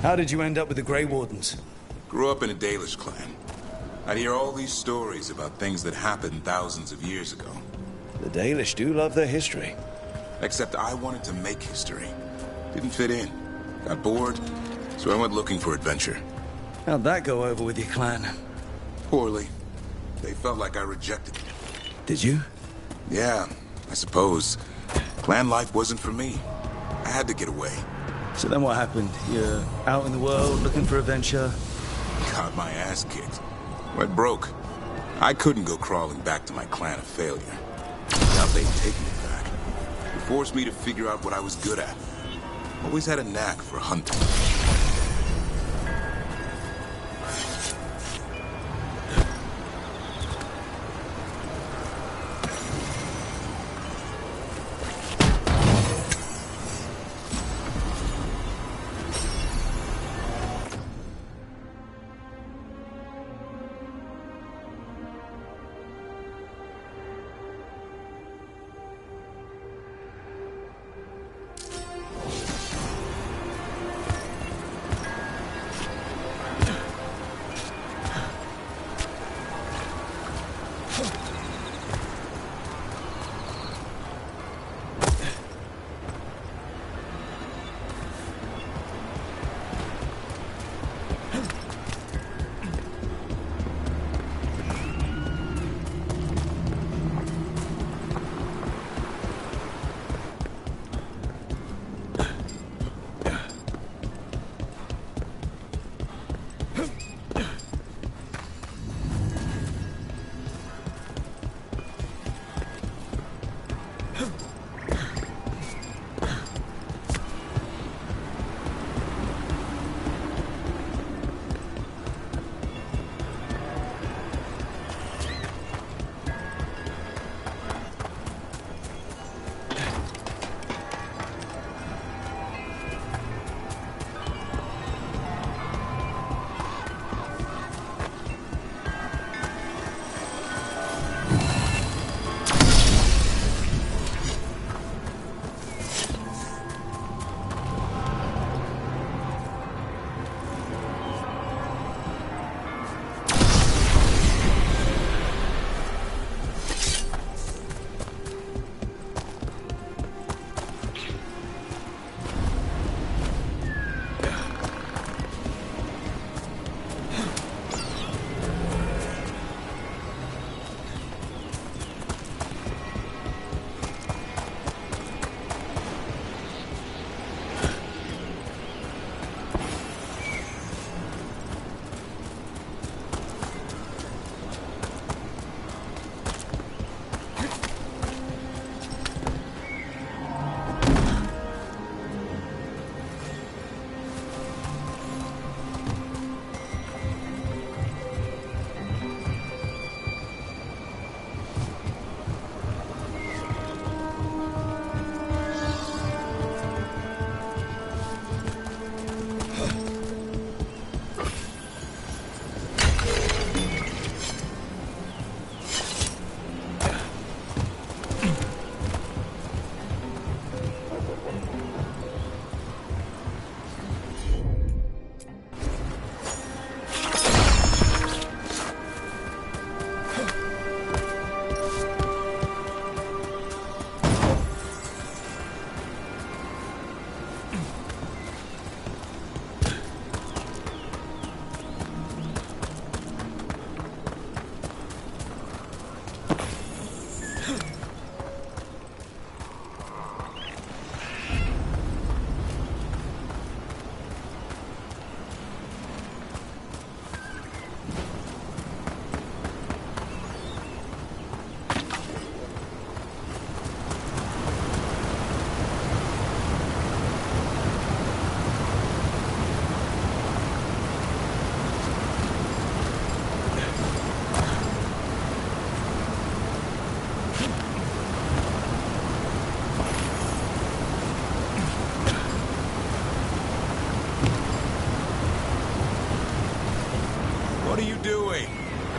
How did you end up with the Grey Wardens? Grew up in a Dalish clan. I'd hear all these stories about things that happened thousands of years ago. The Dalish do love their history. Except I wanted to make history. Didn't fit in. Got bored, so I went looking for adventure. How'd that go over with your clan? Poorly. They felt like I rejected them. Did you? Yeah, I suppose. Clan life wasn't for me. I had to get away. So then what happened? You're out in the world looking for adventure? Got my ass kicked. Went broke. I couldn't go crawling back to my clan a failure. Doubt they'd take me back. It forced me to figure out what I was good at. Always had a knack for hunting.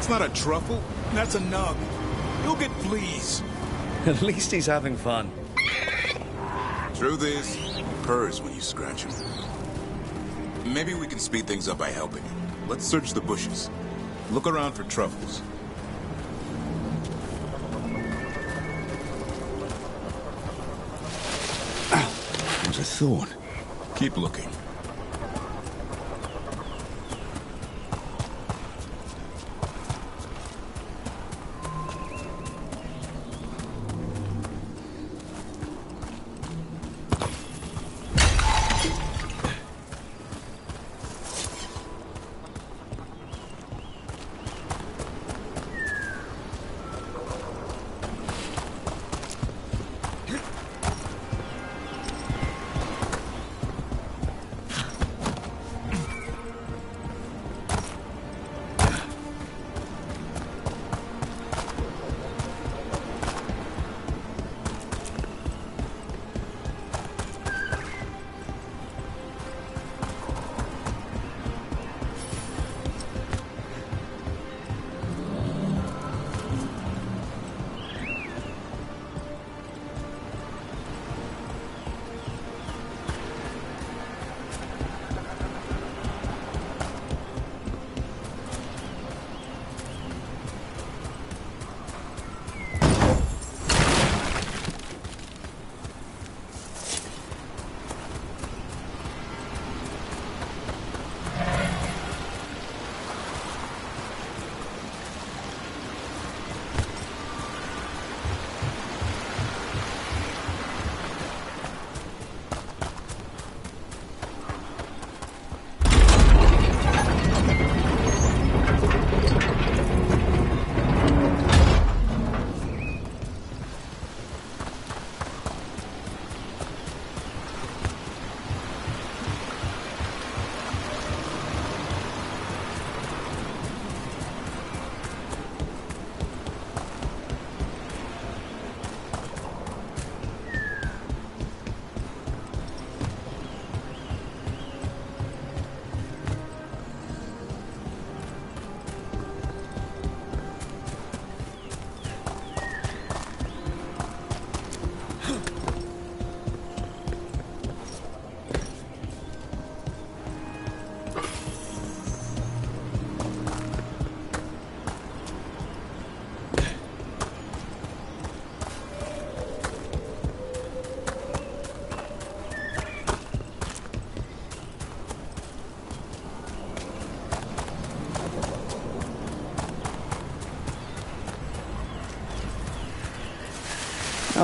That's not a truffle. That's a nug. You'll get fleas. At least he's having fun. Truth is, he purrs when you scratch him. Maybe we can speed things up by helping him. Let's search the bushes. Look around for truffles. There's a thorn. Keep looking.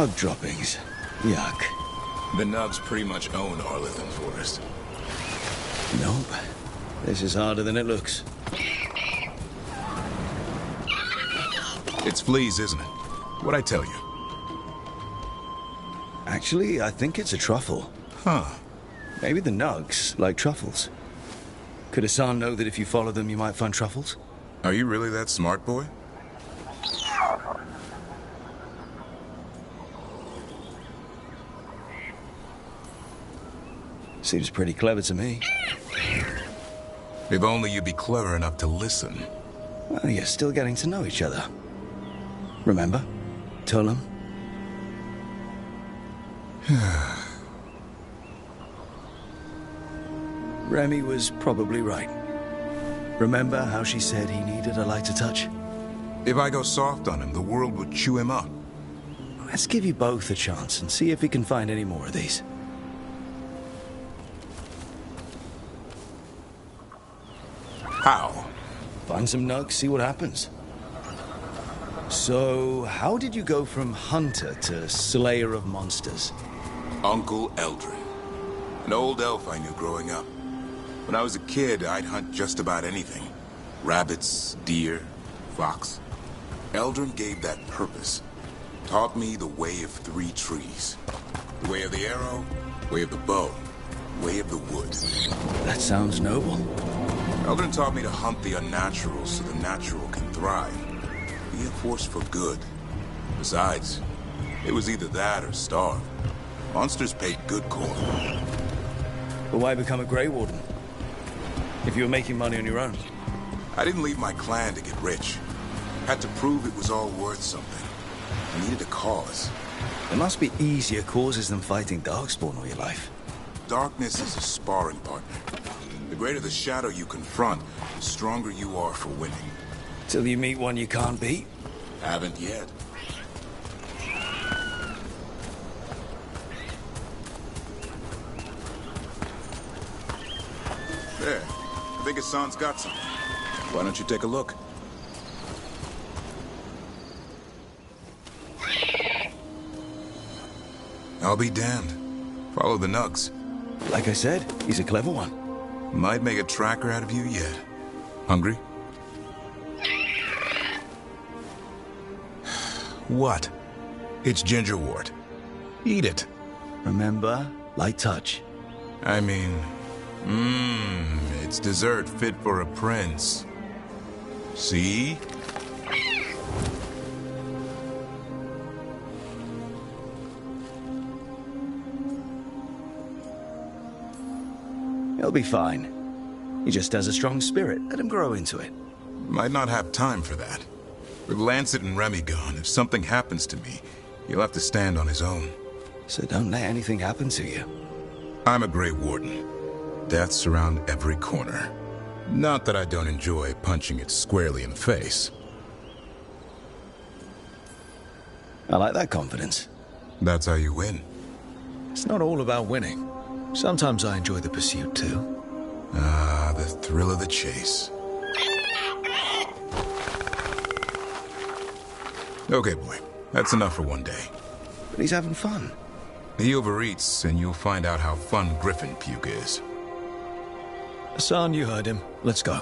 Nug droppings. Yuck. The Nugs pretty much own Arlington Forest. Nope. This is harder than it looks. It's fleas, isn't it? What'd I tell you? Actually, I think it's a truffle. Huh. Maybe the Nugs like truffles. Could Hassan know that if you follow them, you might find truffles? Are you really that smart, boy? Seems pretty clever to me. If only you'd be clever enough to listen. Well, you're still getting to know each other. Remember? Tullum? Remy was probably right. Remember how she said he needed a lighter touch? If I go soft on him, the world would chew him up. Let's give you both a chance and see if we can find any more of these. How? Find some nugs, see what happens. So, how did you go from hunter to slayer of monsters? Uncle Eldrin. An old elf I knew growing up. When I was a kid, I'd hunt just about anything. Rabbits, deer, fox. Eldrin gave that purpose. Taught me the way of 3 trees. The way of the arrow, way of the bow, way of the wood. That sounds noble. Eldrin taught me to hunt the unnatural so the natural can thrive. Be a force for good. Besides, it was either that or starve. Monsters paid good corn. But why become a Grey Warden? If you were making money on your own? I didn't leave my clan to get rich. Had to prove it was all worth something. I needed a cause. There must be easier causes than fighting Darkspawn all your life. Darkness is a sparring partner. The greater the shadow you confront, the stronger you are for winning. Till you meet one you can't beat? Haven't yet. There. I think Hassan's got something. Why don't you take a look? I'll be damned. Follow the nugs. Like I said, he's a clever one. Might make a tracker out of you yet. Hungry? What? It's gingerwort. Eat it. Remember, light touch. I mean, it's dessert fit for a prince. See? He'll be fine. He just has a strong spirit. Let him grow into it. Might not have time for that. With Lancet and Remy gone, if something happens to me, he'll have to stand on his own. So don't let anything happen to you. I'm a Grey Warden. Death's around every corner. Not that I don't enjoy punching it squarely in the face. I like that confidence. That's how you win. It's not all about winning. Sometimes I enjoy the pursuit too. Ah, the thrill of the chase. Okay, boy. That's enough for one day. But he's having fun. He overeats, and you'll find out how fun Griffin puke is. Hassan, you heard him. Let's go.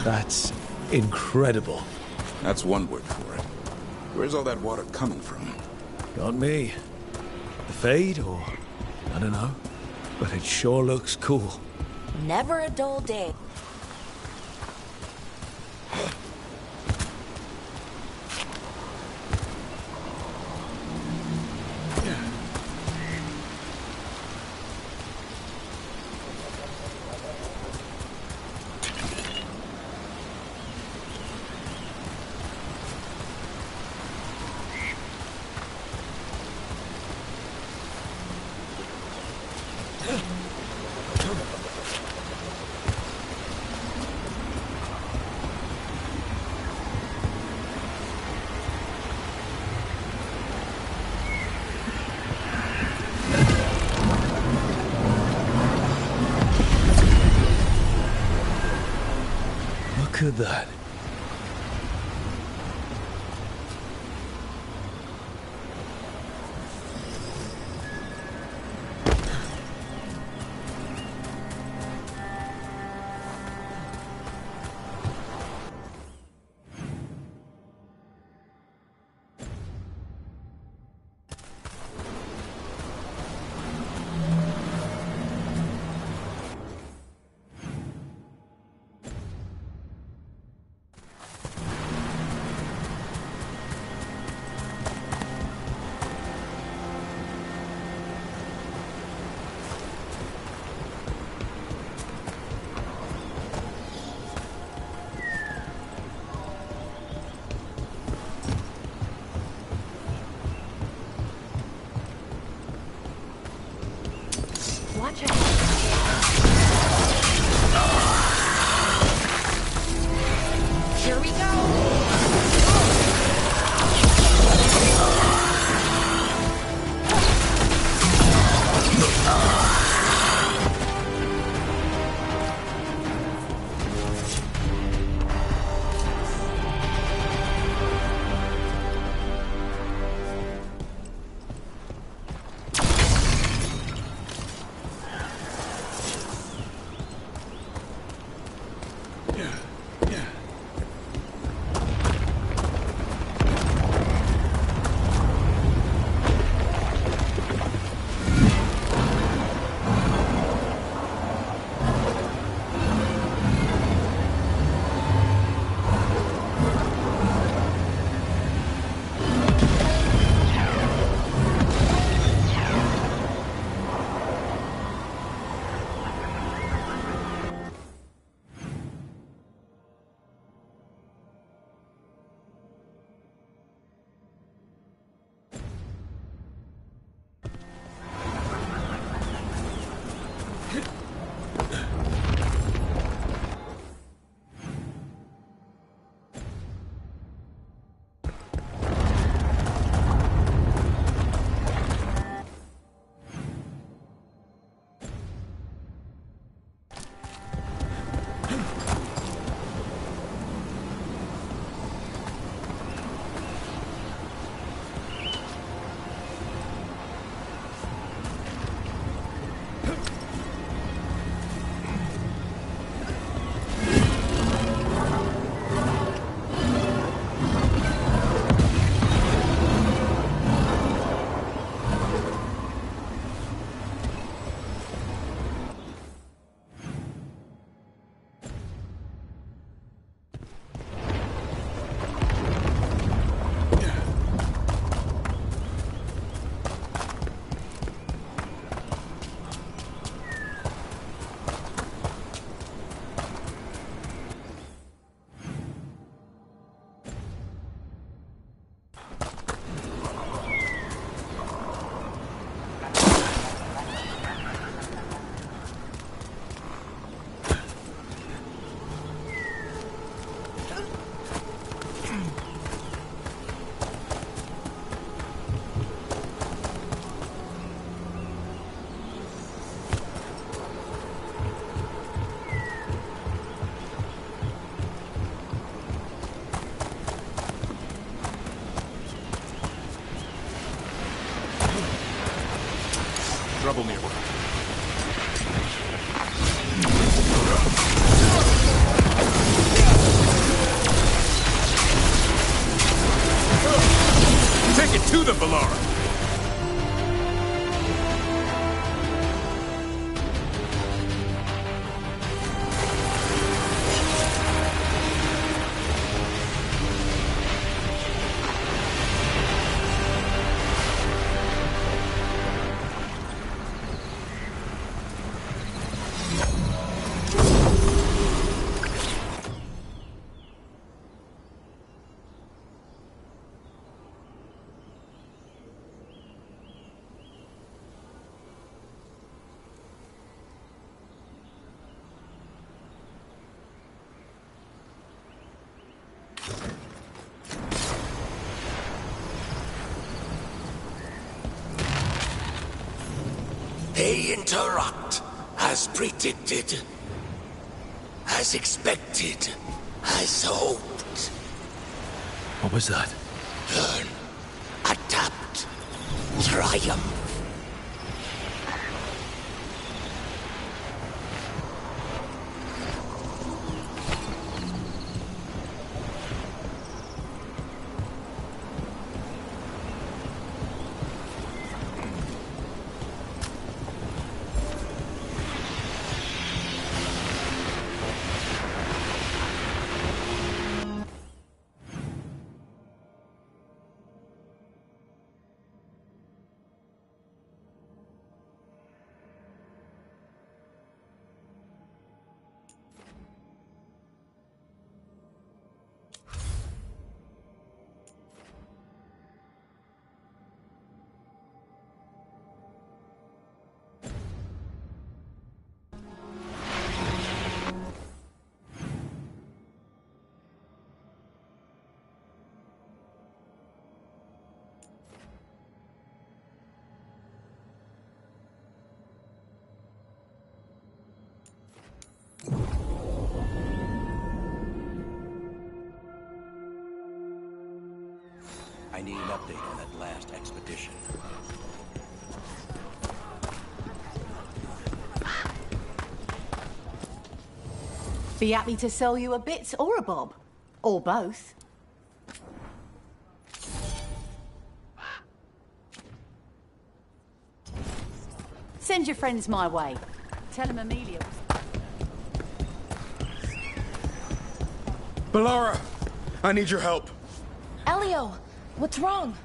That's incredible. That's one word for it. Where's all that water coming from? Not me. The Fade, or... I don't know. But it sure looks cool. Never a dull day. Look at that. Watch out. Here we go. Trouble nearby. Take it to the Valara! They interrupt, as predicted. As expected. as hoped. What was that? Learn, adapt, triumph. I need an update on that last expedition. Be happy to sell you a bit or a bob. Or both. Send your friends my way. Tell them Amelia was... Balara! I need your help. Elio, what's wrong?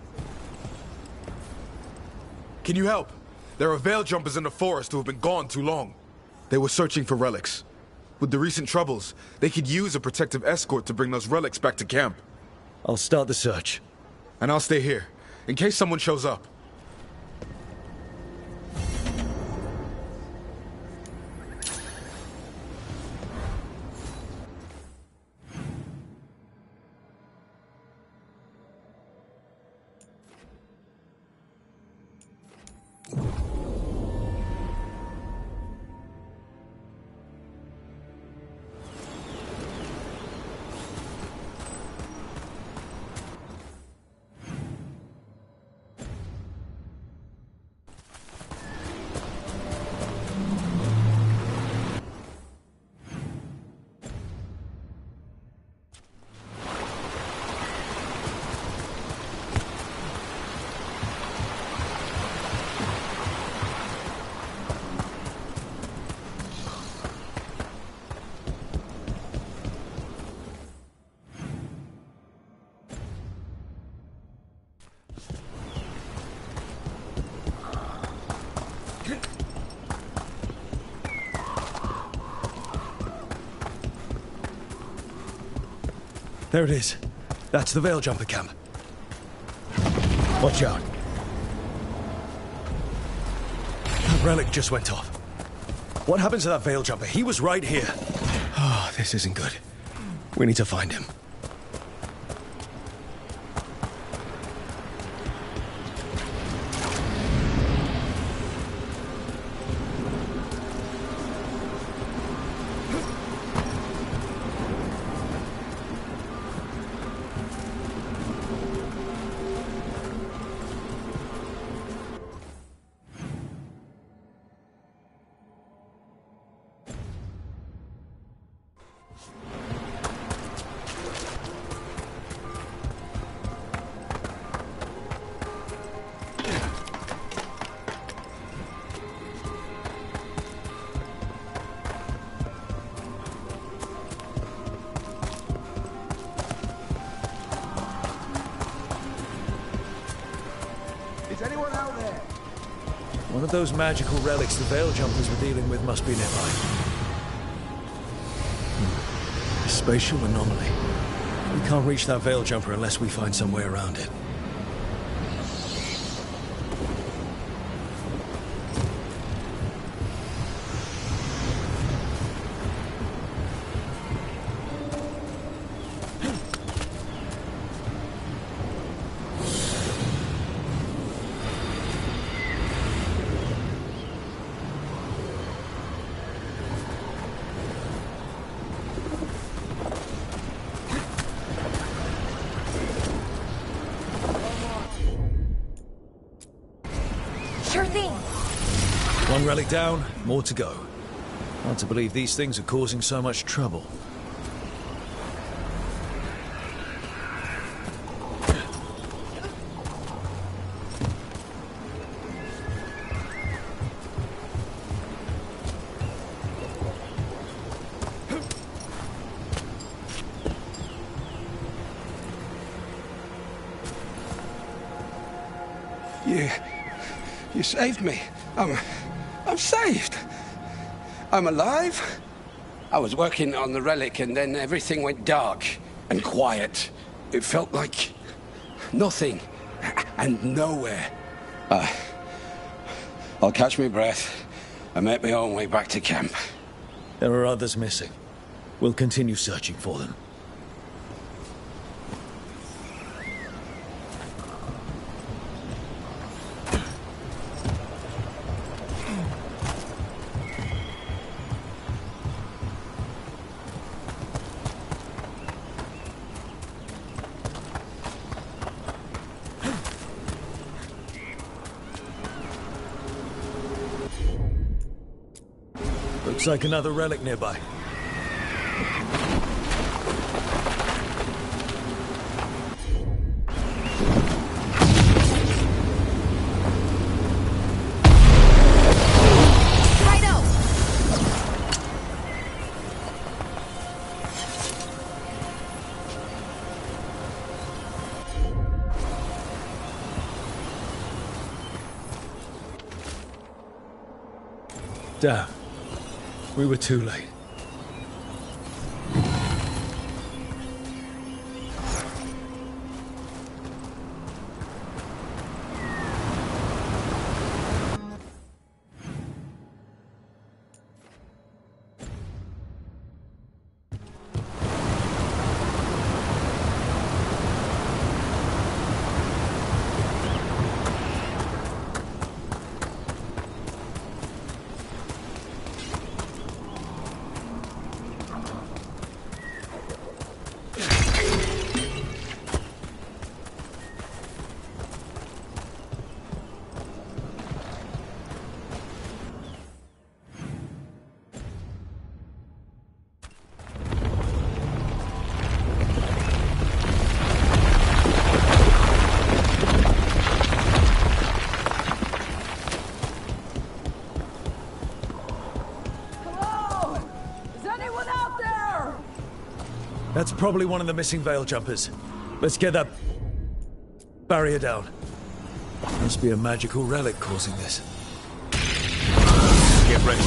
Can you help? There are veil jumpers in the forest who have been gone too long. They were searching for relics. With the recent troubles, they could use a protective escort to bring those relics back to camp. I'll start the search. And I'll stay here, in case someone shows up. There it is. That's the Veil Jumper camp. Watch out. The relic just went off. What happened to that Veil Jumper? He was right here. Oh, this isn't good. We need to find him. One of those magical relics the Veil Jumpers were dealing with must be nearby. A spatial anomaly. We can't reach that Veil Jumper unless we find some way around it. One relic down, more to go. Hard to believe these things are causing so much trouble. You saved me. I'm saved. I'm alive. I was working on the relic and then everything went dark and quiet. It felt like nothing and nowhere. I'll catch my breath and make my own way back to camp. There are others missing. We'll continue searching for them. Looks like another relic nearby. Damn. We were too late. That's probably one of the missing veil jumpers. Let's get that barrier down. Must be a magical relic causing this. Get ready.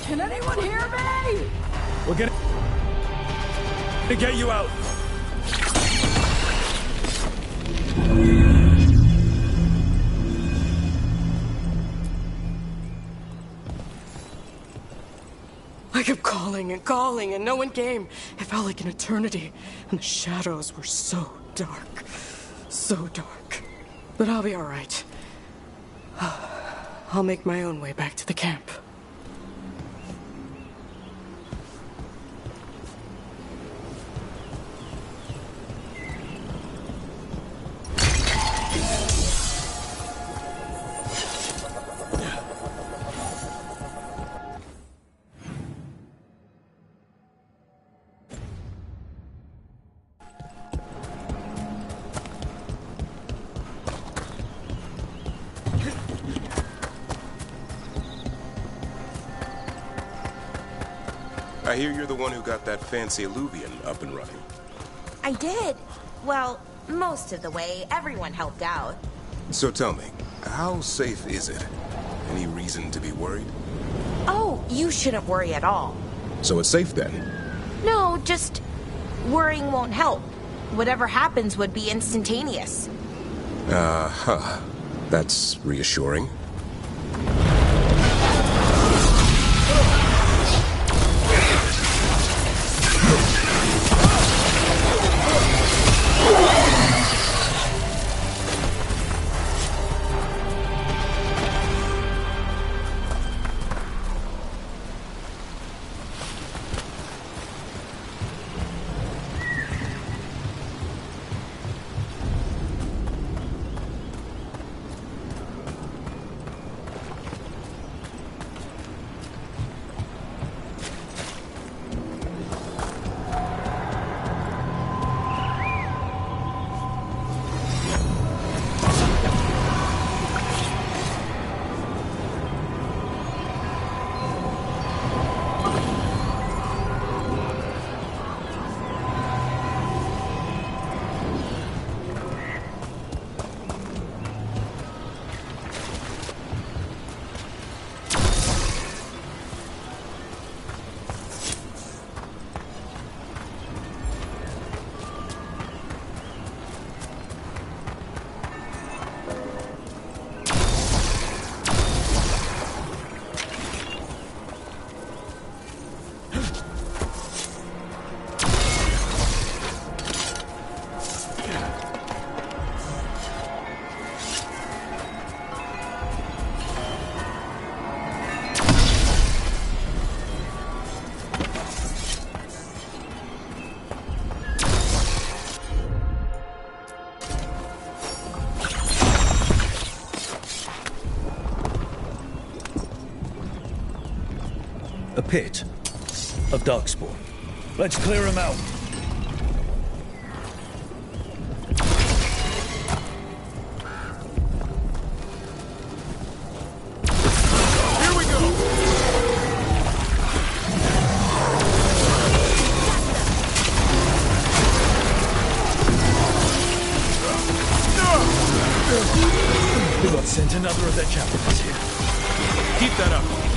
Can anyone hear me? We're gonna get you out. I kept calling and calling and no one came. It felt like an eternity, and the shadows were so dark. So dark. But I'll be all right. I'll make my own way back to the camp. I hear you're the one who got that fancy Illuvian up and running. I did. Well, most of the way. Everyone helped out. So tell me, how safe is it? Any reason to be worried? Oh, you shouldn't worry at all. So it's safe then? No, just worrying won't help. Whatever happens would be instantaneous. Uh-huh. That's reassuring. A pit of darkspawn. Let's clear him out. We got sent another of their chaplains here. Keep that up.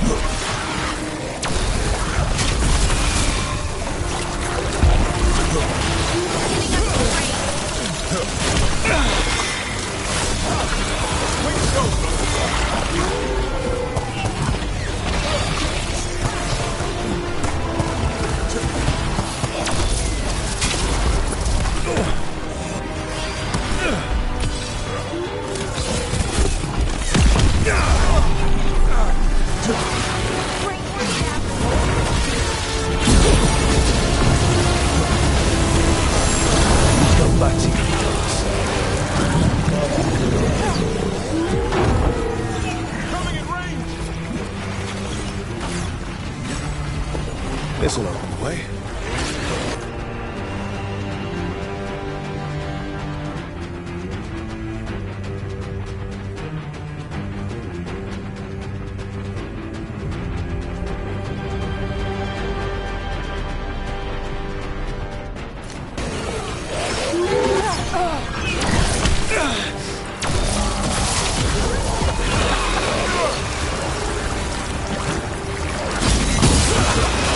This'll open the way.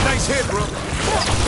Nice hit, bro.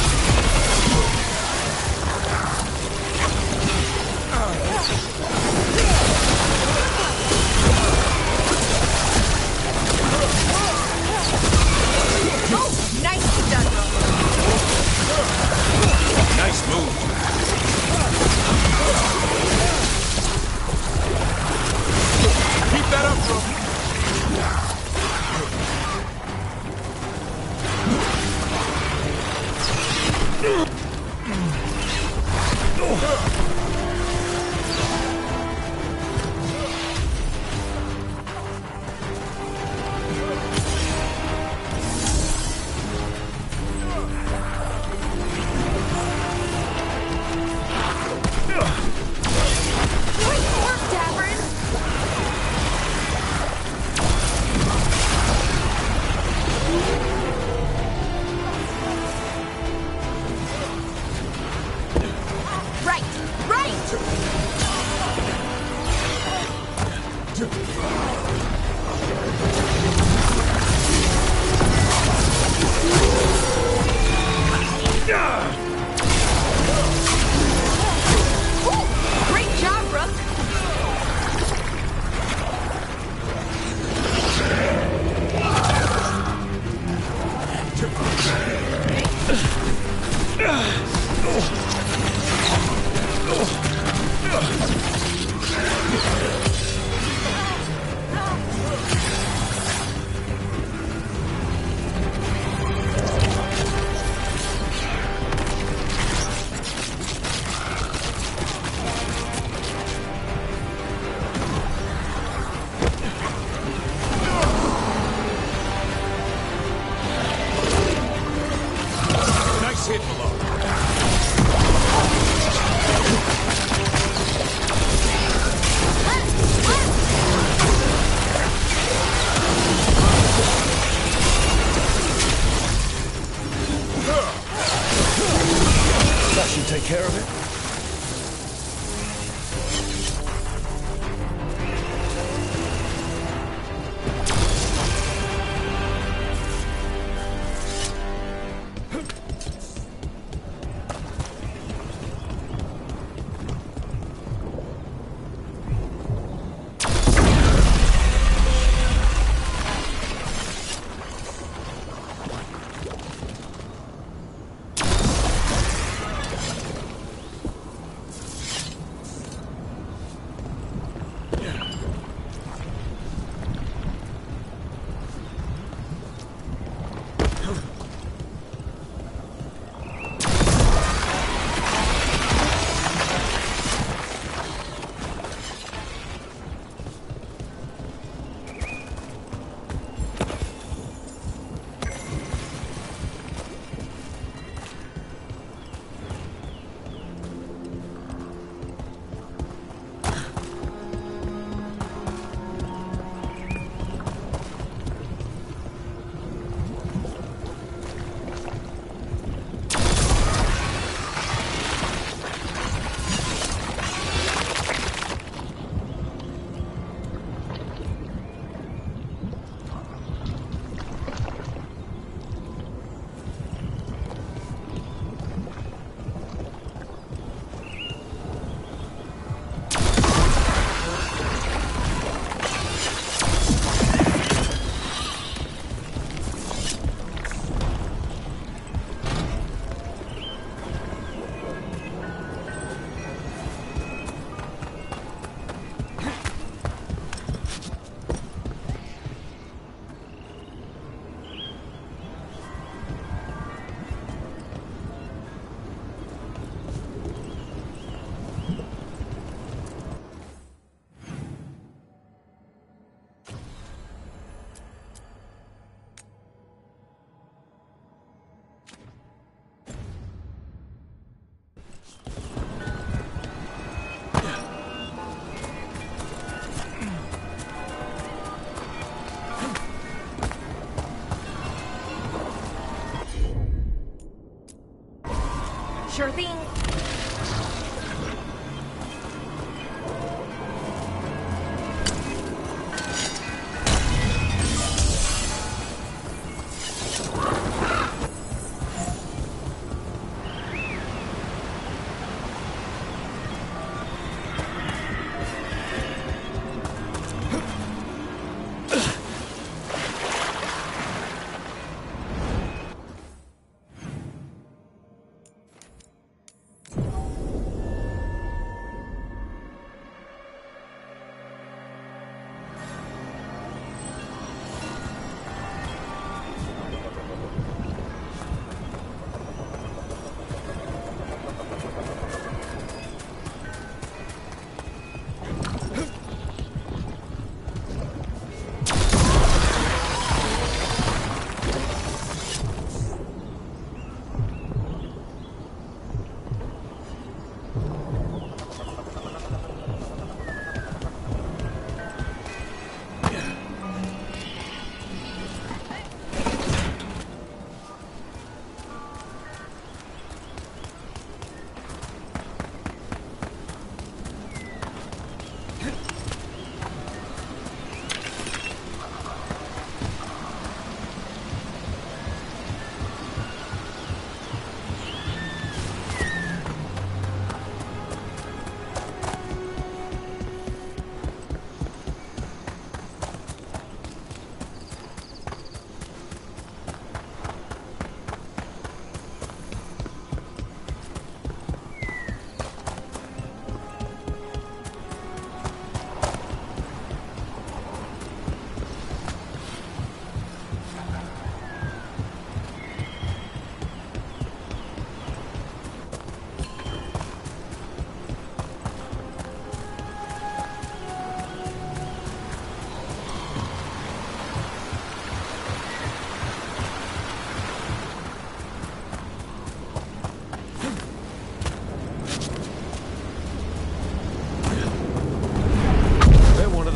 Sure thing.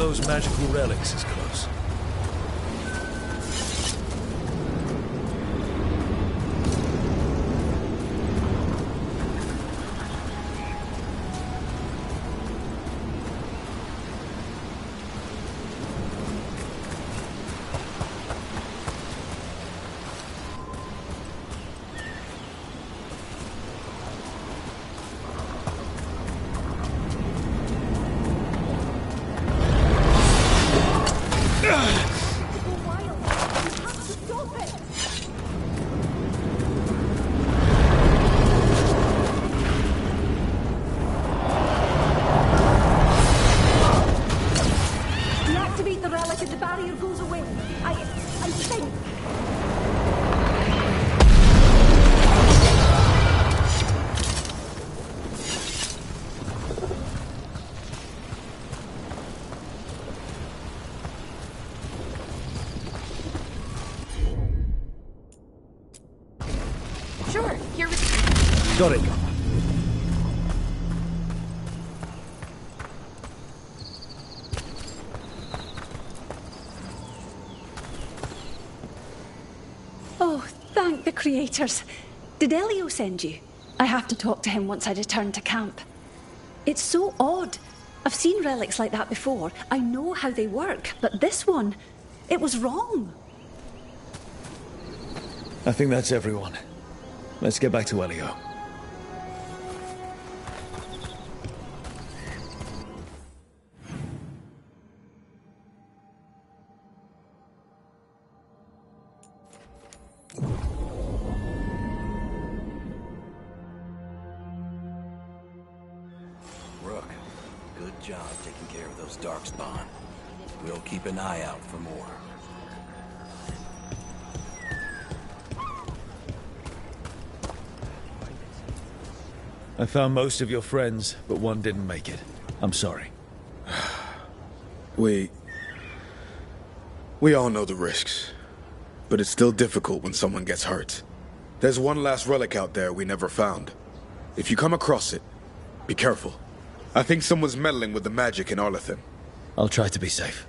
Those magical relics is close. Sure, here we Got it. Oh, thank the creators. Did Elio send you? I have to talk to him once I return to camp. It's so odd. I've seen relics like that before. I know how they work, but this one, it was wrong. I think that's everyone. Let's get back to Elio. Rook, good job taking care of those darkspawn. We'll keep an eye out for more. I found most of your friends, but one didn't make it. I'm sorry. We all know the risks, but it's still difficult when someone gets hurt. There's one last relic out there we never found. If you come across it, be careful. I think someone's meddling with the magic in Arlethan. I'll try to be safe.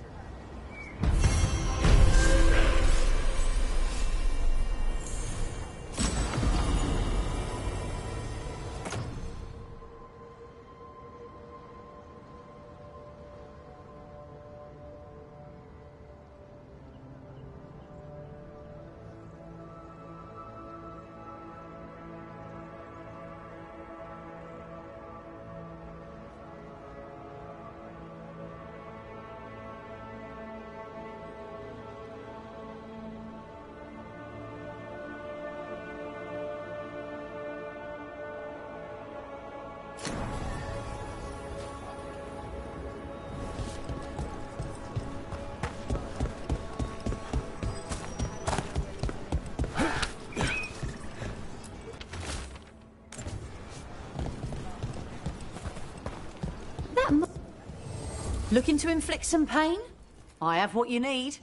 Looking to inflict some pain? I have what you need.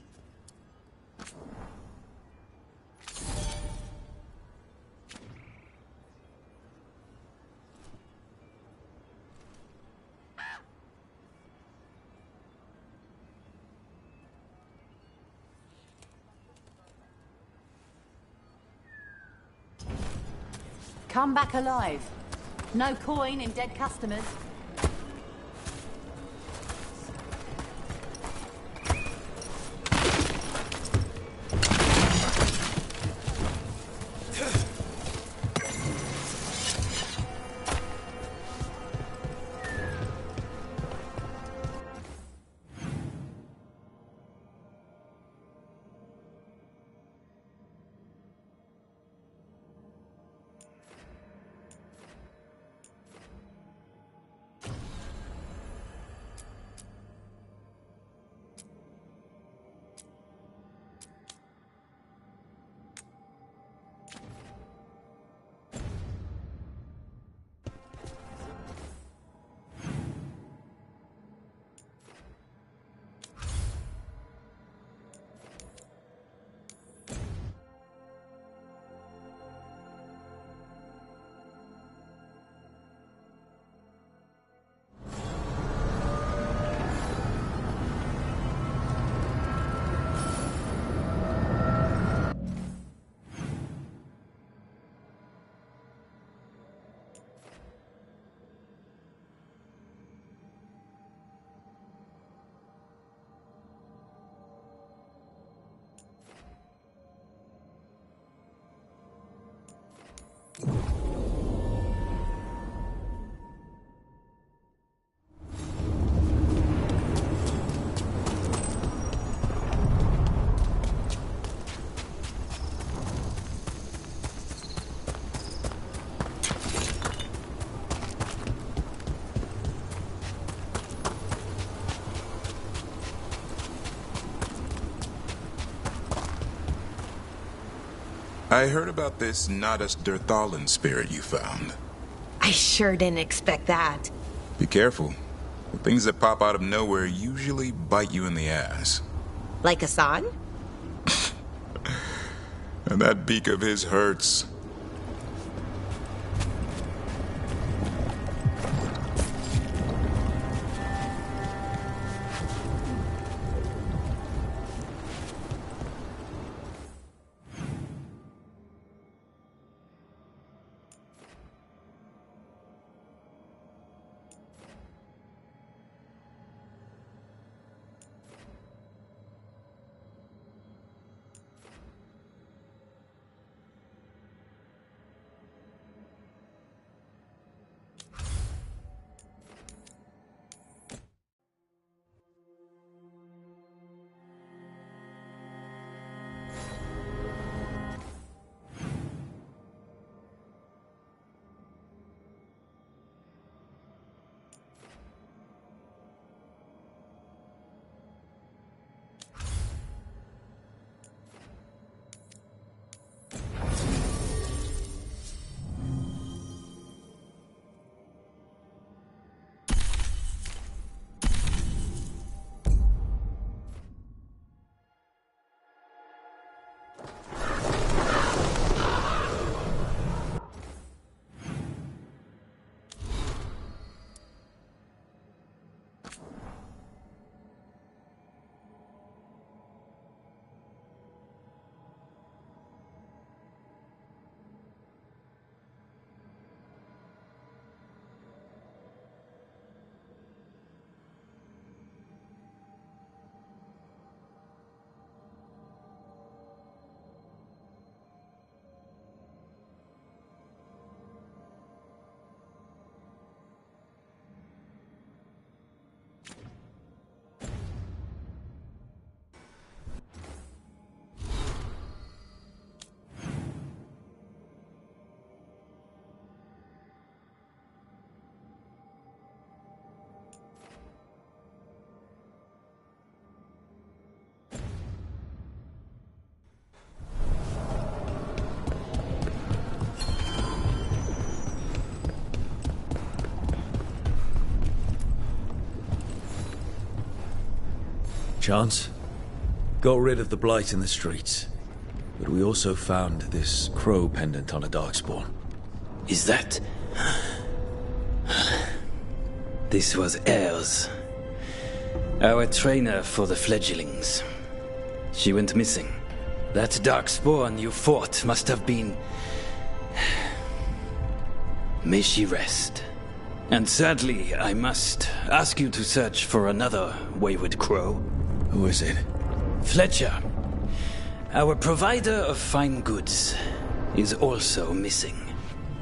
Come back alive. No coin in dead customers. I heard about this Nadas Derthalan spirit you found. I sure didn't expect that. Be careful. The things that pop out of nowhere usually bite you in the ass. Like Hassan? And that beak of his hurts. Chance? Got rid of the blight in the streets. But we also found this crow pendant on a darkspawn. Is that... This was Ayres, our trainer for the fledglings. She went missing. That darkspawn you fought must have been... May she rest. And sadly, I must ask you to search for another wayward crow. Who is it? Fletcher, our provider of fine goods, is also missing.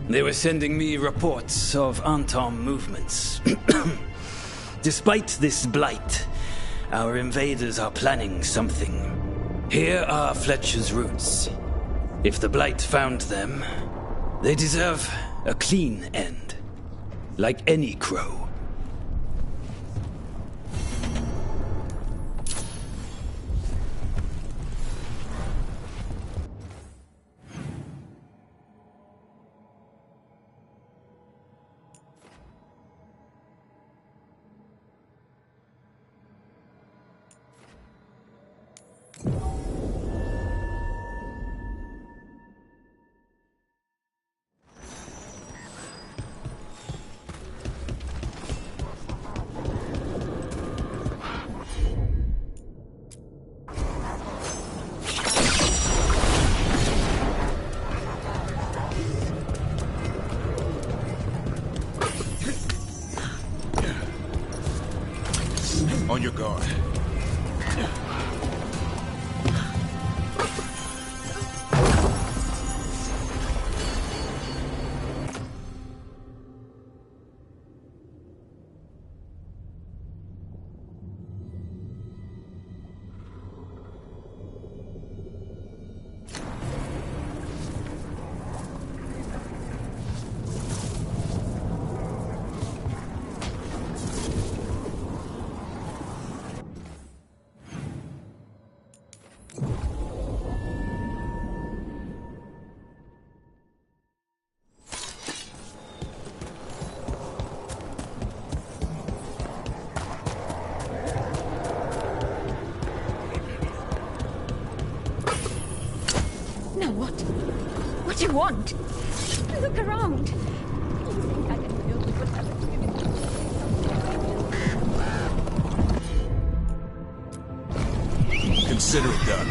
They were sending me reports of Anton movements. Despite this blight, our invaders are planning something. Here are Fletcher's roots. If the blight found them, they deserve a clean end. Like any crow. On your guard. Now what? What do you want? Look around. You think I didn't know whatever to do? Consider it done.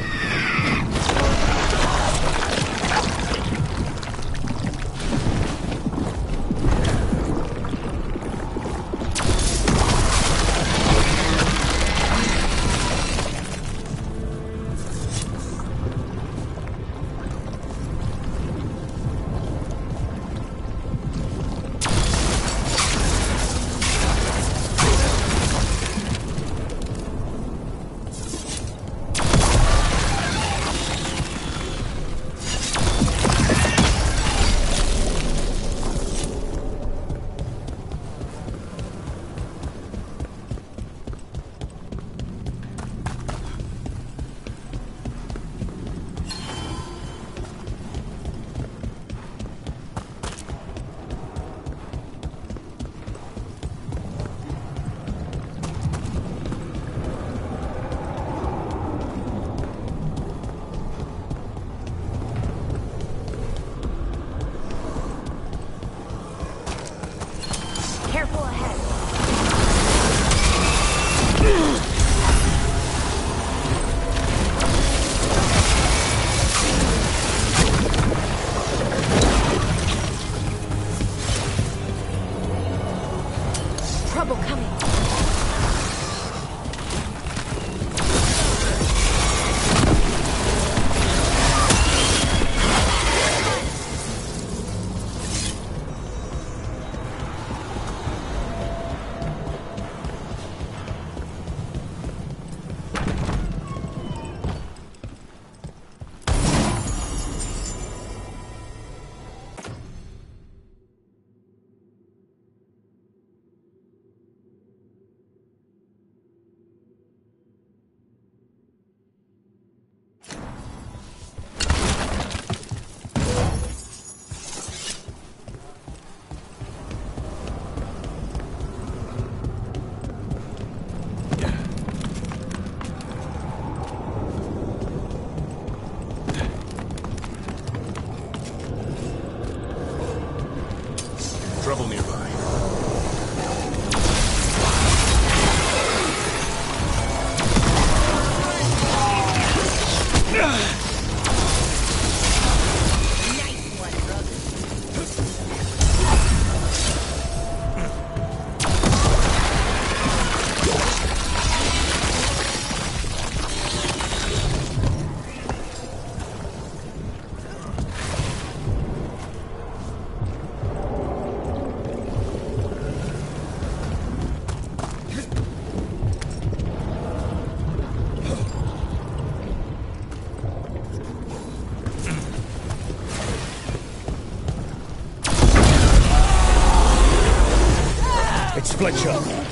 Fletcher!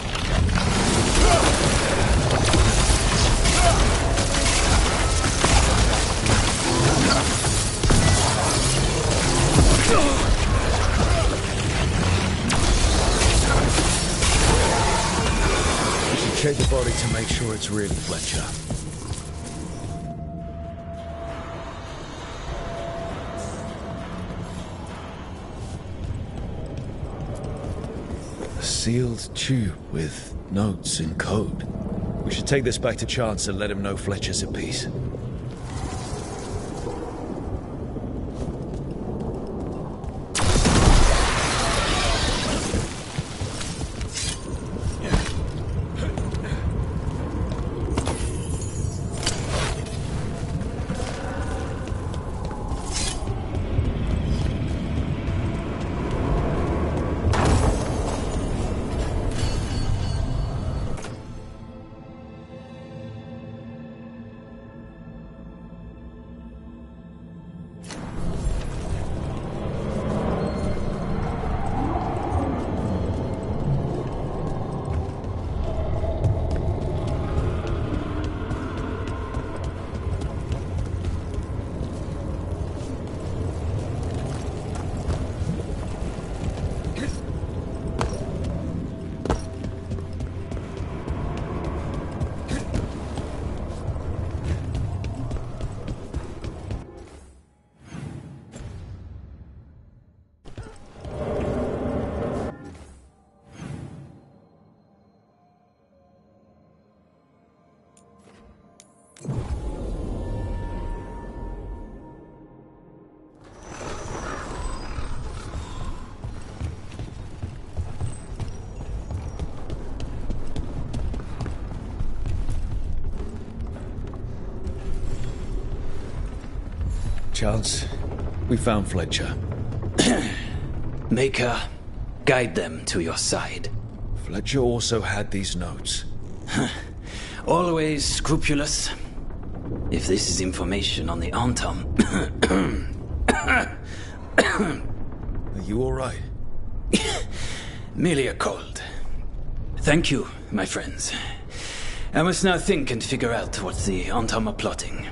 We should check the body to make sure it's really Fletcher. A sealed tube with notes and code. We should take this back to Chance and let him know Fletcher's at peace. Chance, we found Fletcher. Maker, guide them to your side. Fletcher also had these notes. Always scrupulous. If this is information on the Antam... Are you alright? Merely a cold. Thank you, my friends. I must now think and figure out what the Antam are plotting.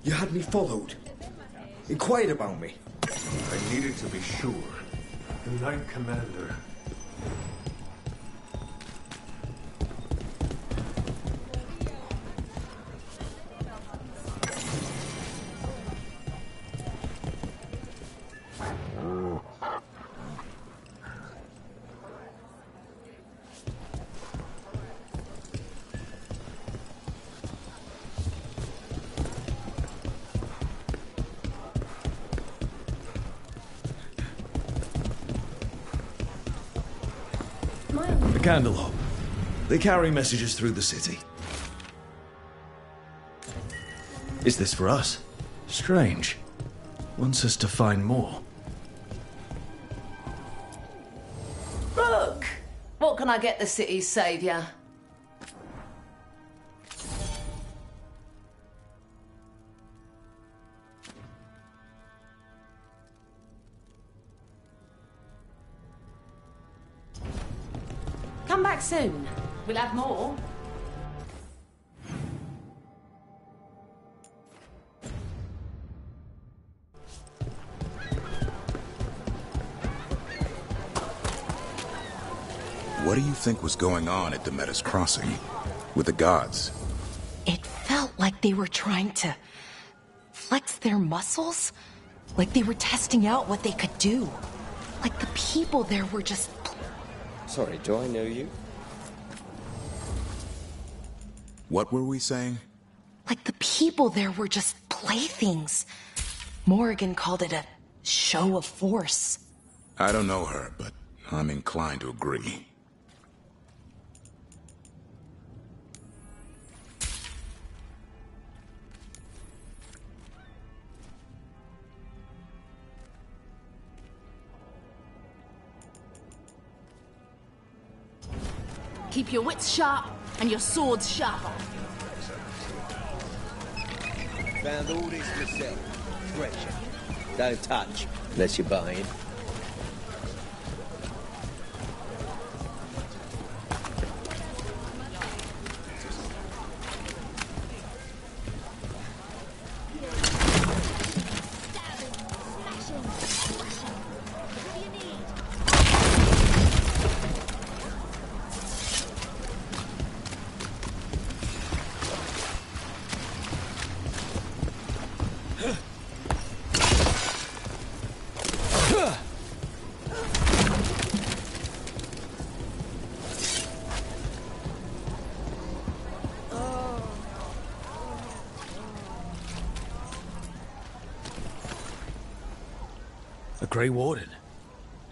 You had me followed. Inquired about me. I needed to be sure. The Knight Commander. The Candlehob. They carry messages through the city. Is this for us? Strange. Wants us to find more. Look! What can I get the city's saviour? Come back soon. We'll have more. What do you think was going on at Demeter's Crossing with the gods? It felt like they were trying to flex their muscles, like they were testing out what they could do. Like the people there were just... Sorry, do I know you? What were we saying? Like the people there were just playthings. Morrigan called it a show of force. I don't know her, but I'm inclined to agree. Keep your wits sharp and your swords sharper. Found all this myself. Treasure. Don't touch, unless you're buying. A Grey Warden.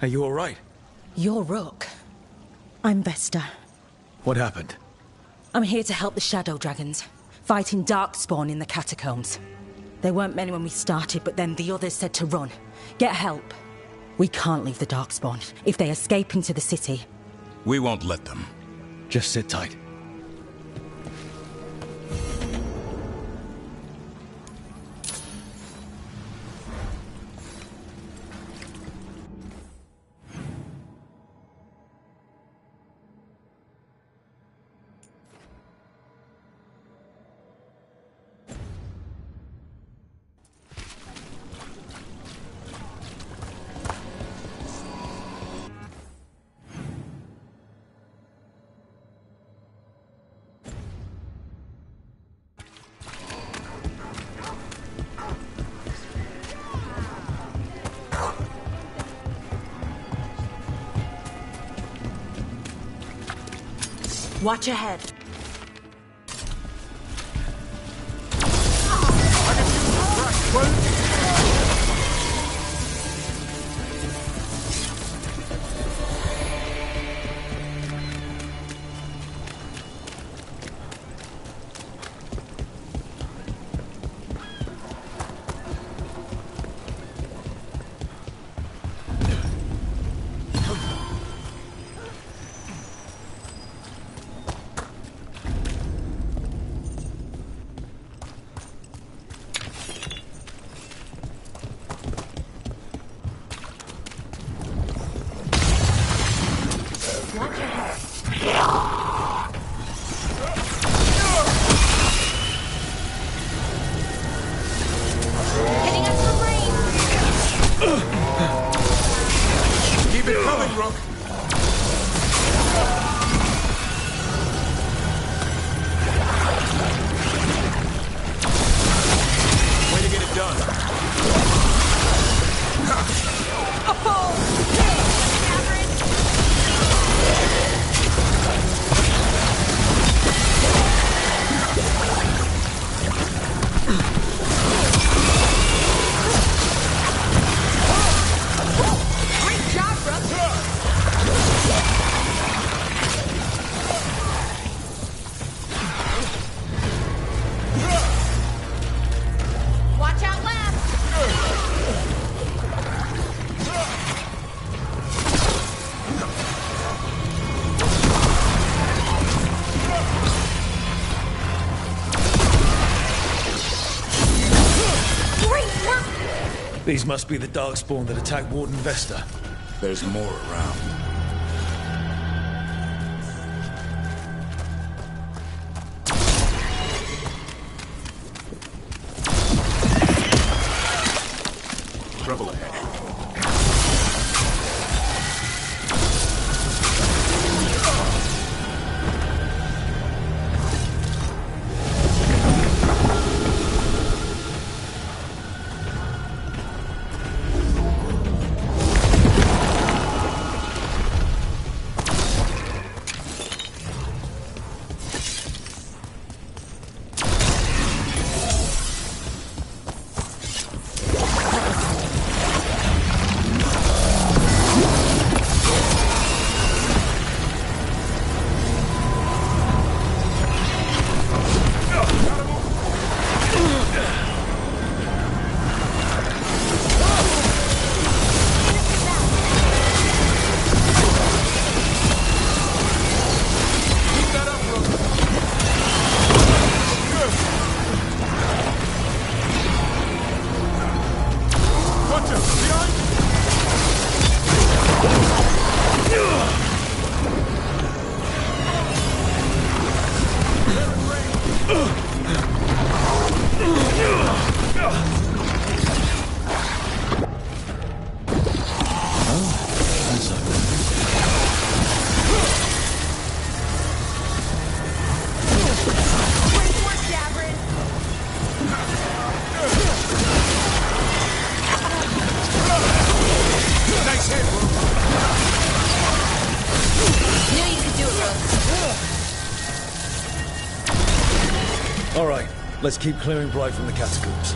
Are you all right? You're Rook. I'm Vesta. What happened? I'm here to help the Shadow Dragons, fighting Darkspawn in the catacombs. There weren't many when we started, but then the others said to run. Get help. We can't leave the Darkspawn. If they escape into the city... We won't let them. Just sit tight. Watch ahead. Keep it coming, Rook. Way to get it done. Watch out left! Great work! These must be the Darkspawn that attacked Warden Vesta. There's more around. Trouble ahead. All right, let's keep clearing Blight from the catacombs.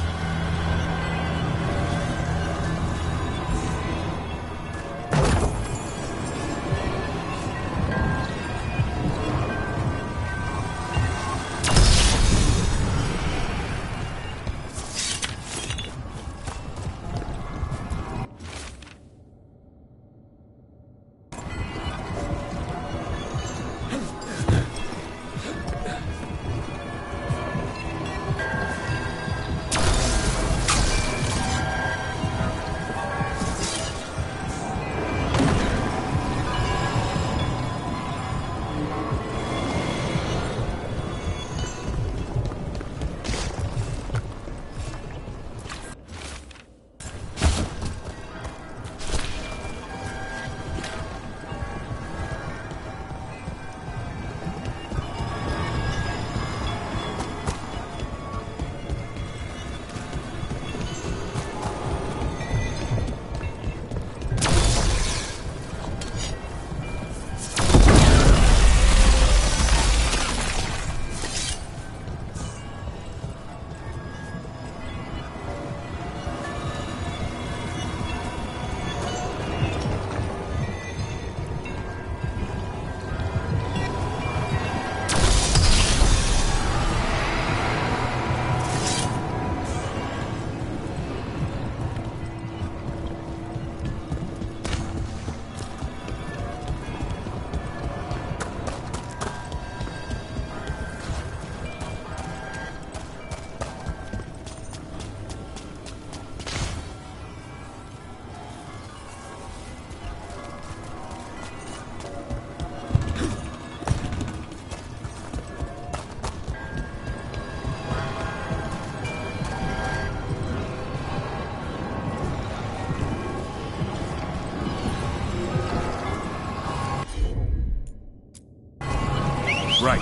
Right.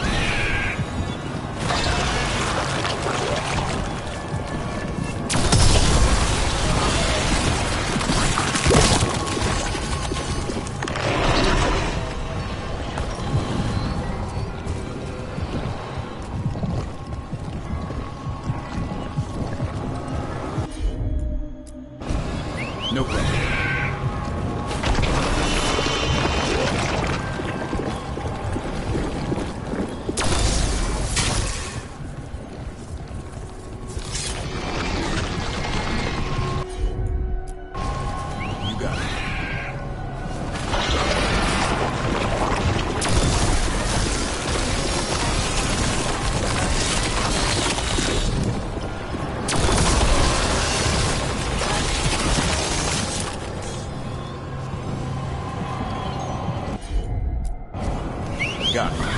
No problem. Got it.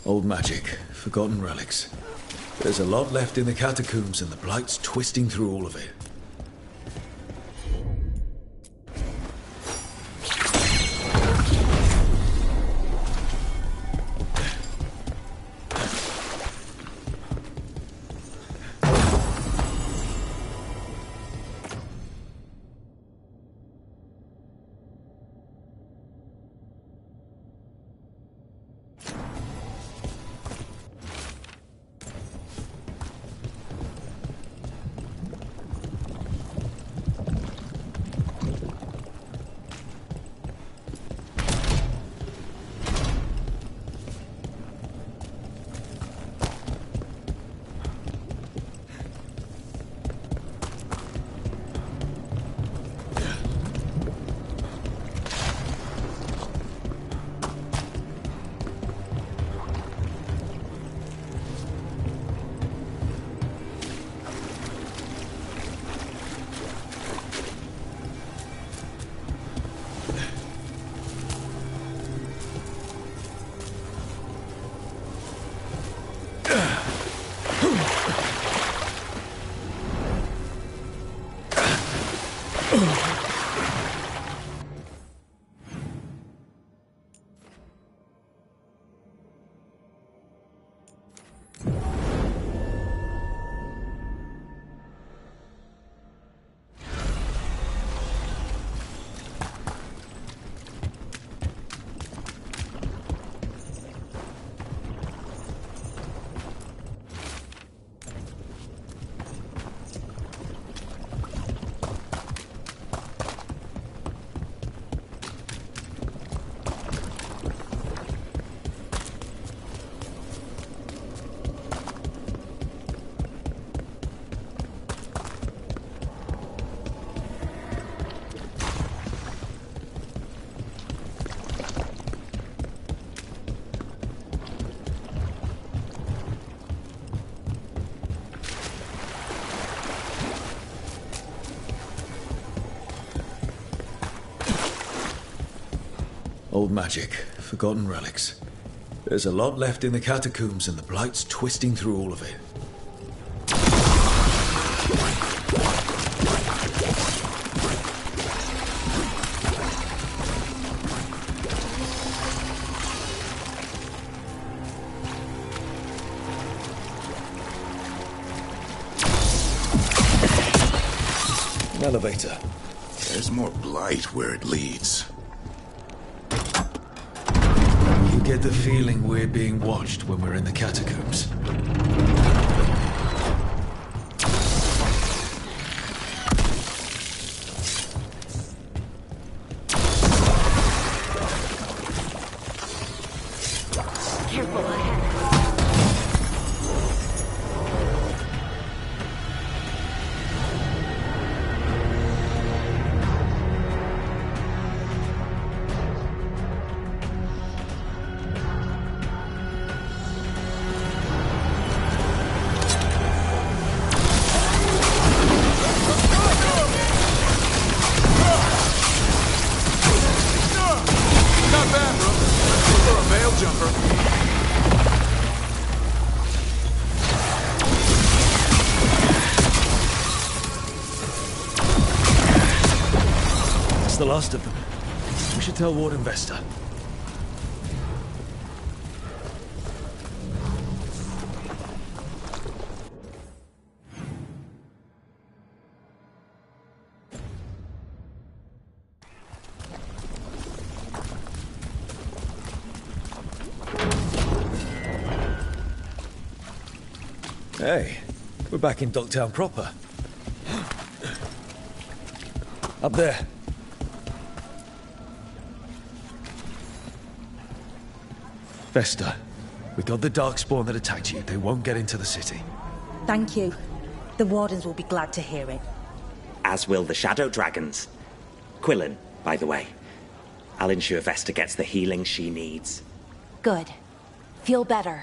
Old magic, forgotten relics. There's a lot left in the catacombs, and the Blight's twisting through all of it. Old magic, forgotten relics. There's a lot left in the catacombs, and the Blight's twisting through all of it. An elevator. There's more blight where it leads. You get the feeling we're being watched when we're in the catacombs. Careful ahead. The last of them. We should tell Warden Vesta. Hey, we're back in Docktown proper. Up there. Vesta, we got the Darkspawn that attacked you. They won't get into the city. Thank you. The Wardens will be glad to hear it. As will the Shadow Dragons. Quillen, by the way. I'll ensure Vesta gets the healing she needs. Good. Feel better.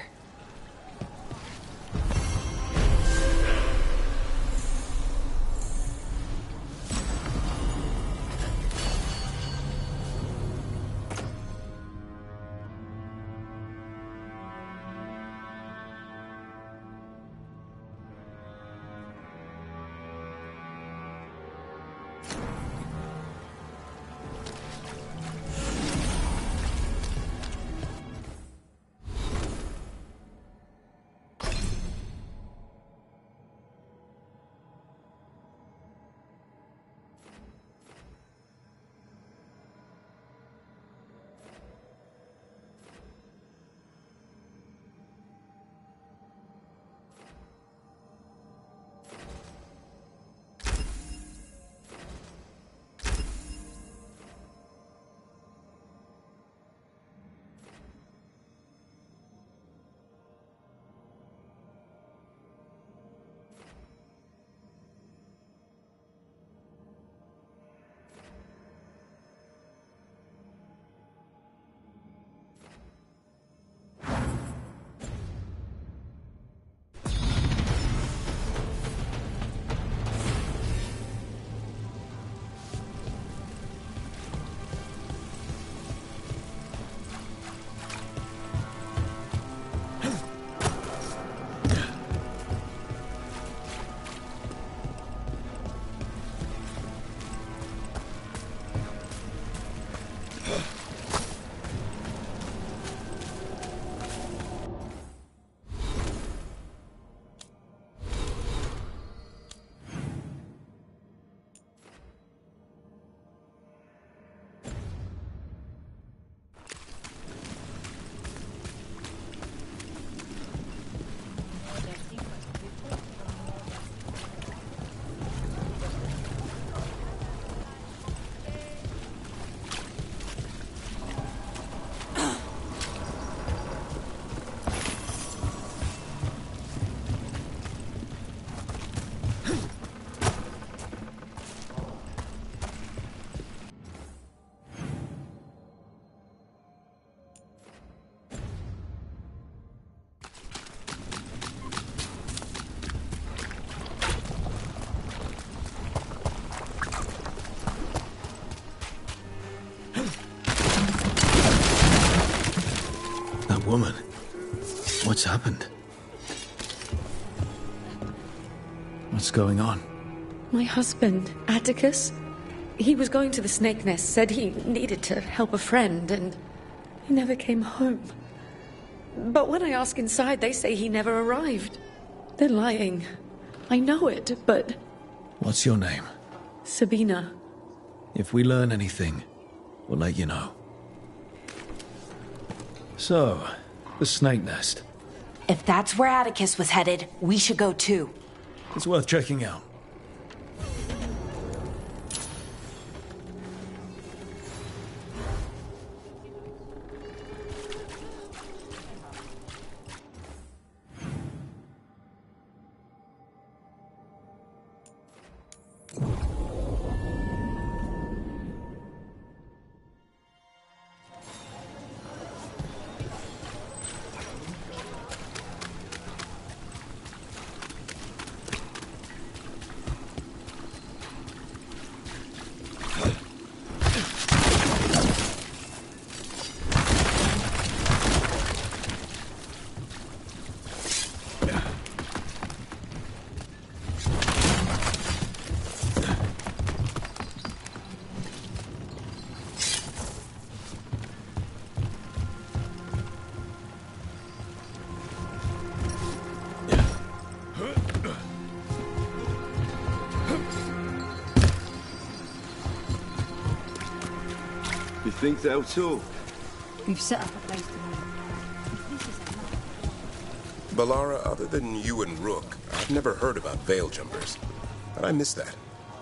Woman, what's happened? What's going on? My husband, Atticus, he was going to the snake nest, said he needed to help a friend, and he never came home. But when I ask inside, they say he never arrived. They're lying. I know it, but... What's your name? Sabina. If we learn anything, we'll let you know. So, the snake nest. If that's where Atticus was headed, we should go too. It's worth checking out. You think so too? We've set up a place to meet. Balara, other than you and Rook, I've never heard about Veil Jumpers. How'd I miss that?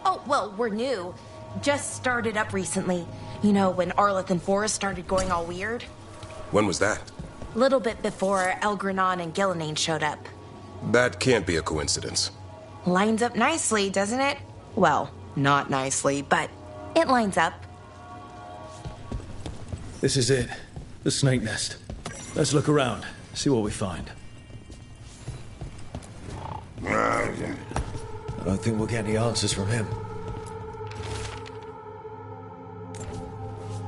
Oh, well, we're new. Just started up recently. You know, when Arleth Forest started going all weird. When was that? Little bit before Elgranon and Gillinane showed up. That can't be a coincidence. Lines up nicely, doesn't it? Well, not nicely, but it lines up. This is it. The snake nest. Let's look around, see what we find. I don't think we'll get any answers from him.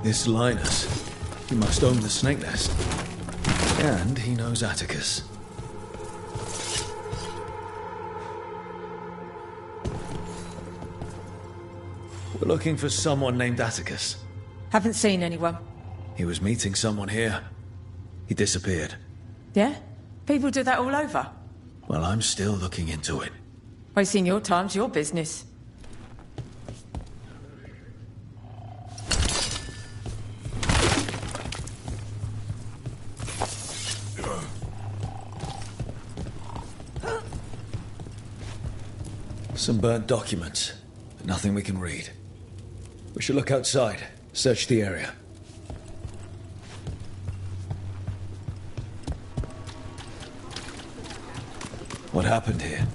This Linus, he must own the snake nest. And he knows Atticus. We're looking for someone named Atticus. Haven't seen anyone. He was meeting someone here. He disappeared. Yeah? People do that all over. Well, I'm still looking into it. Wasting your time's your business. Some burnt documents, but nothing we can read. We should look outside, search the area. What happened here?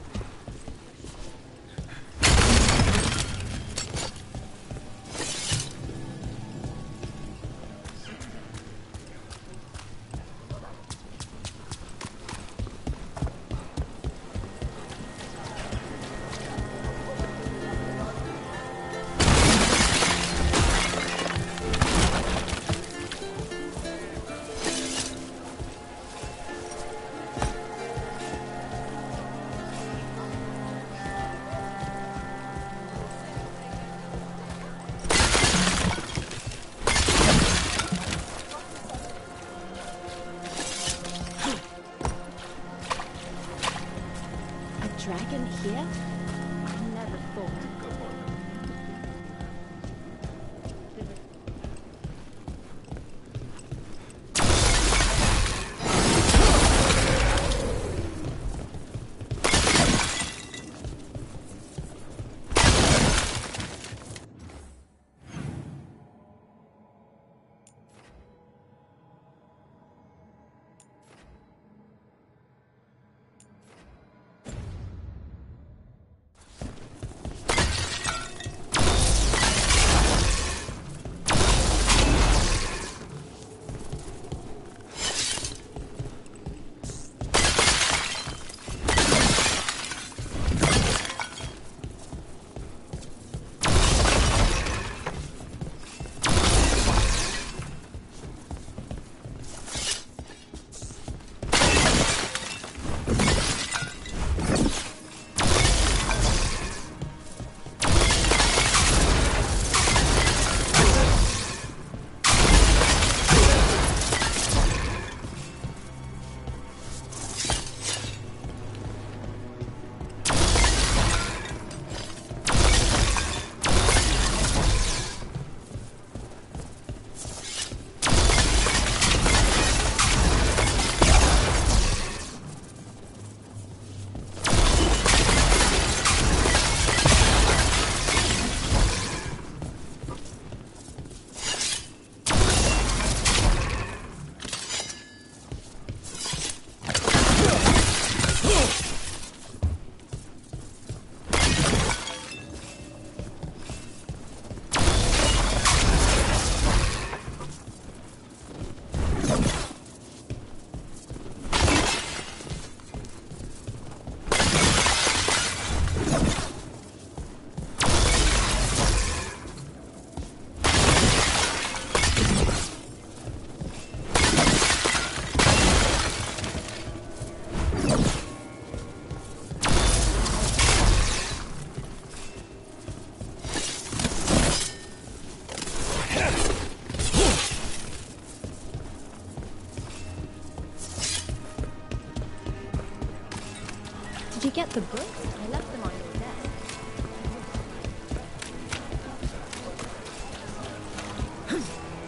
Get the books? I left them on your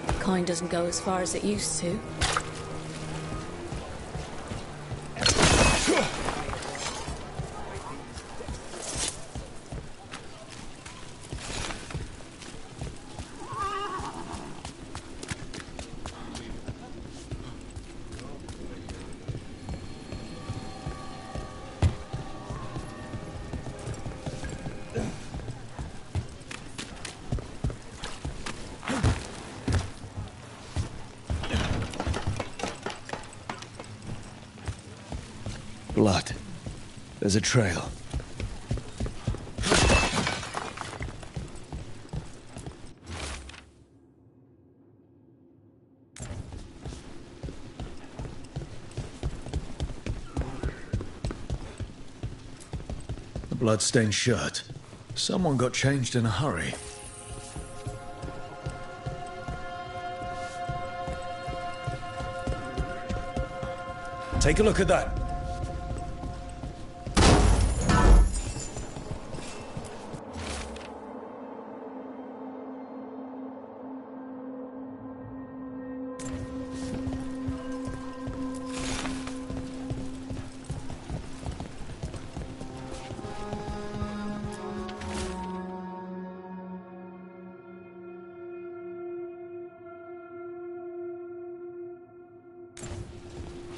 desk. Kind doesn't go as far as it used to. Blood. There's a trail. The blood-stained shirt. Someone got changed in a hurry. Take a look at that.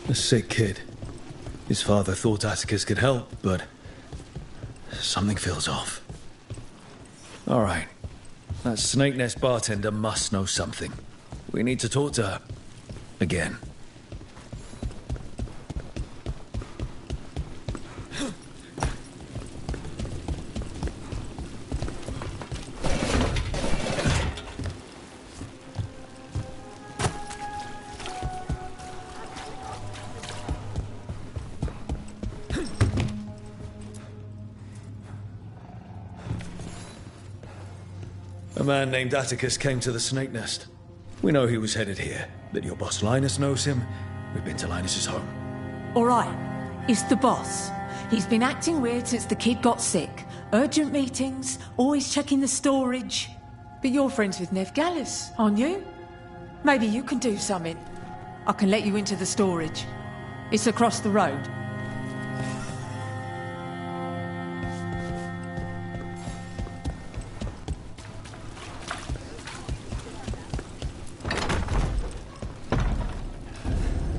A sick kid. His father thought Atticus could help, but something feels off. All right. That Snake Nest bartender must know something. We need to talk to her. Again. A man named Atticus came to the Snake Nest. We know he was headed here, that your boss Linus knows him. We've been to Linus's home. All right, it's the boss. He's been acting weird since the kid got sick. Urgent meetings, always checking the storage. But you're friends with Nev Gallus, aren't you? Maybe you can do something. I can let you into the storage. It's across the road.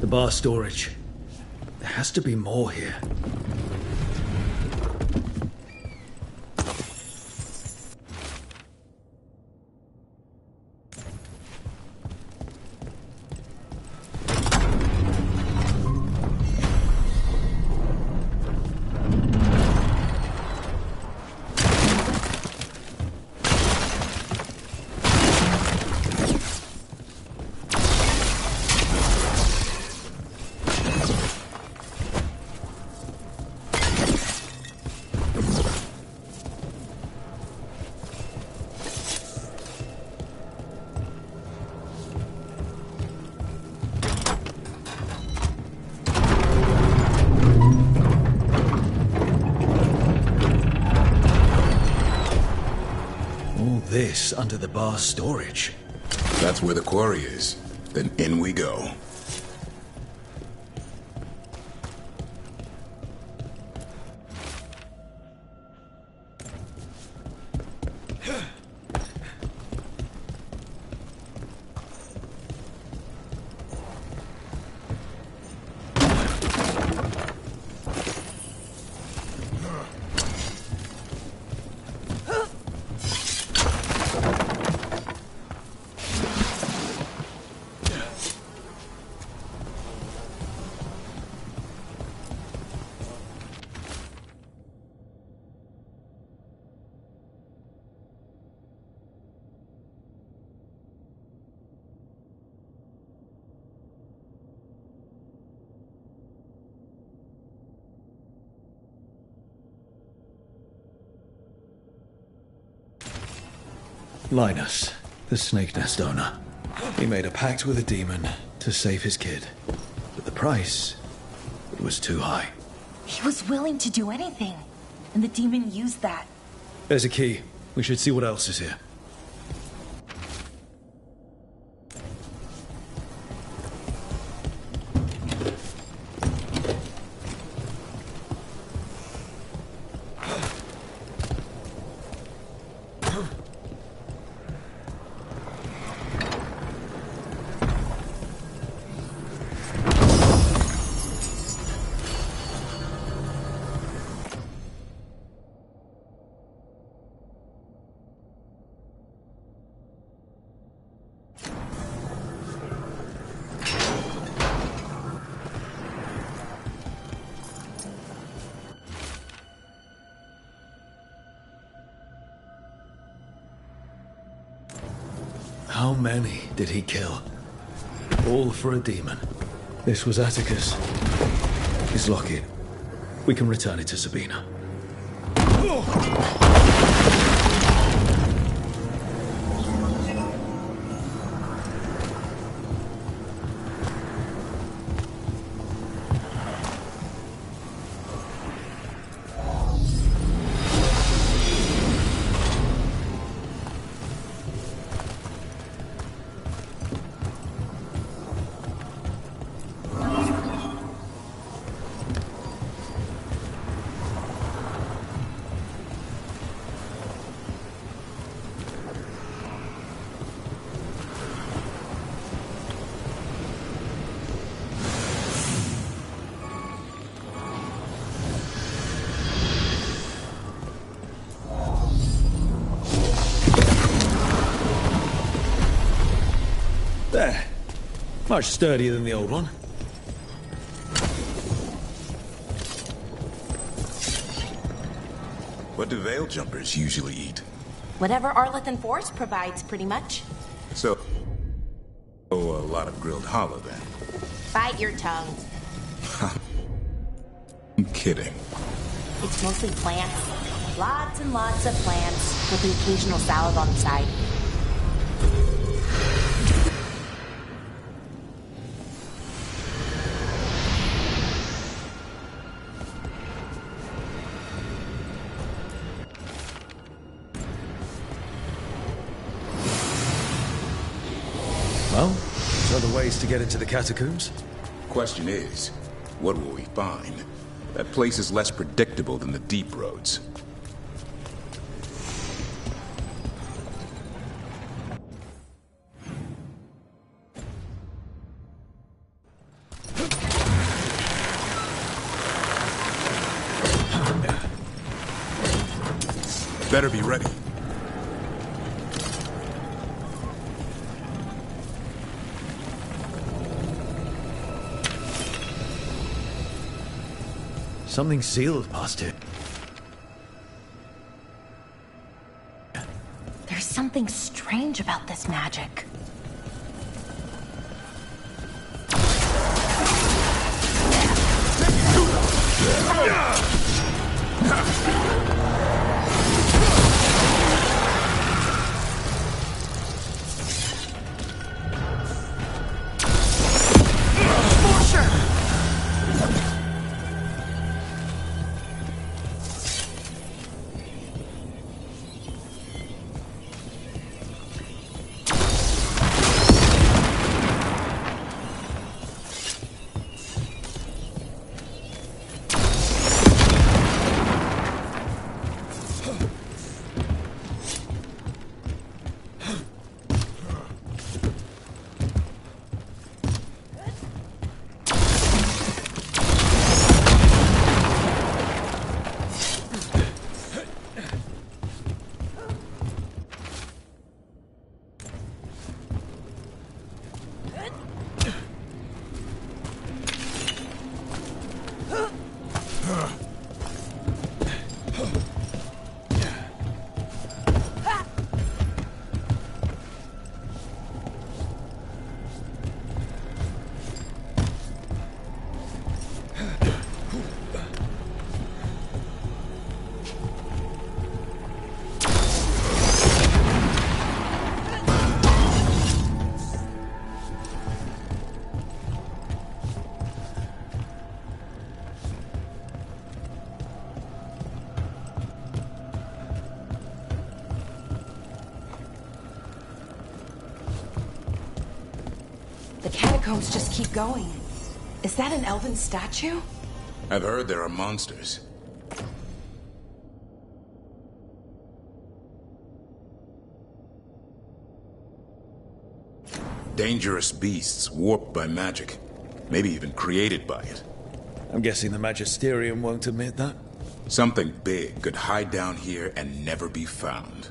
The bar storage. There has to be more here. This under the bar storage. That's where the quarry is. Then in we go. Linus, the Snake Nest owner. He made a pact with a demon to save his kid. But the price, it was too high. He was willing to do anything, and the demon used that. There's a key. We should see what else is here. How many did he kill? All for a demon. This was Atticus. His locket. We can return it to Sabina. There. Much sturdier than the old one. What do veil jumpers usually eat? Whatever Arlethan Force provides, pretty much. So, a lot of grilled hollow then. Bite your tongue. I'm kidding. It's mostly plants. Lots and lots of plants, with an occasional salad on the side. Well, there's other ways to get into the catacombs. Question is, what will we find? That place is less predictable than the deep roads. Better be ready. Something sealed past here. There's something strange about this magic. The catacombs just keep going. Is that an elven statue? I've heard there are monsters. Dangerous beasts warped by magic. Maybe even created by it. I'm guessing the Magisterium won't admit that? Something big could hide down here and never be found.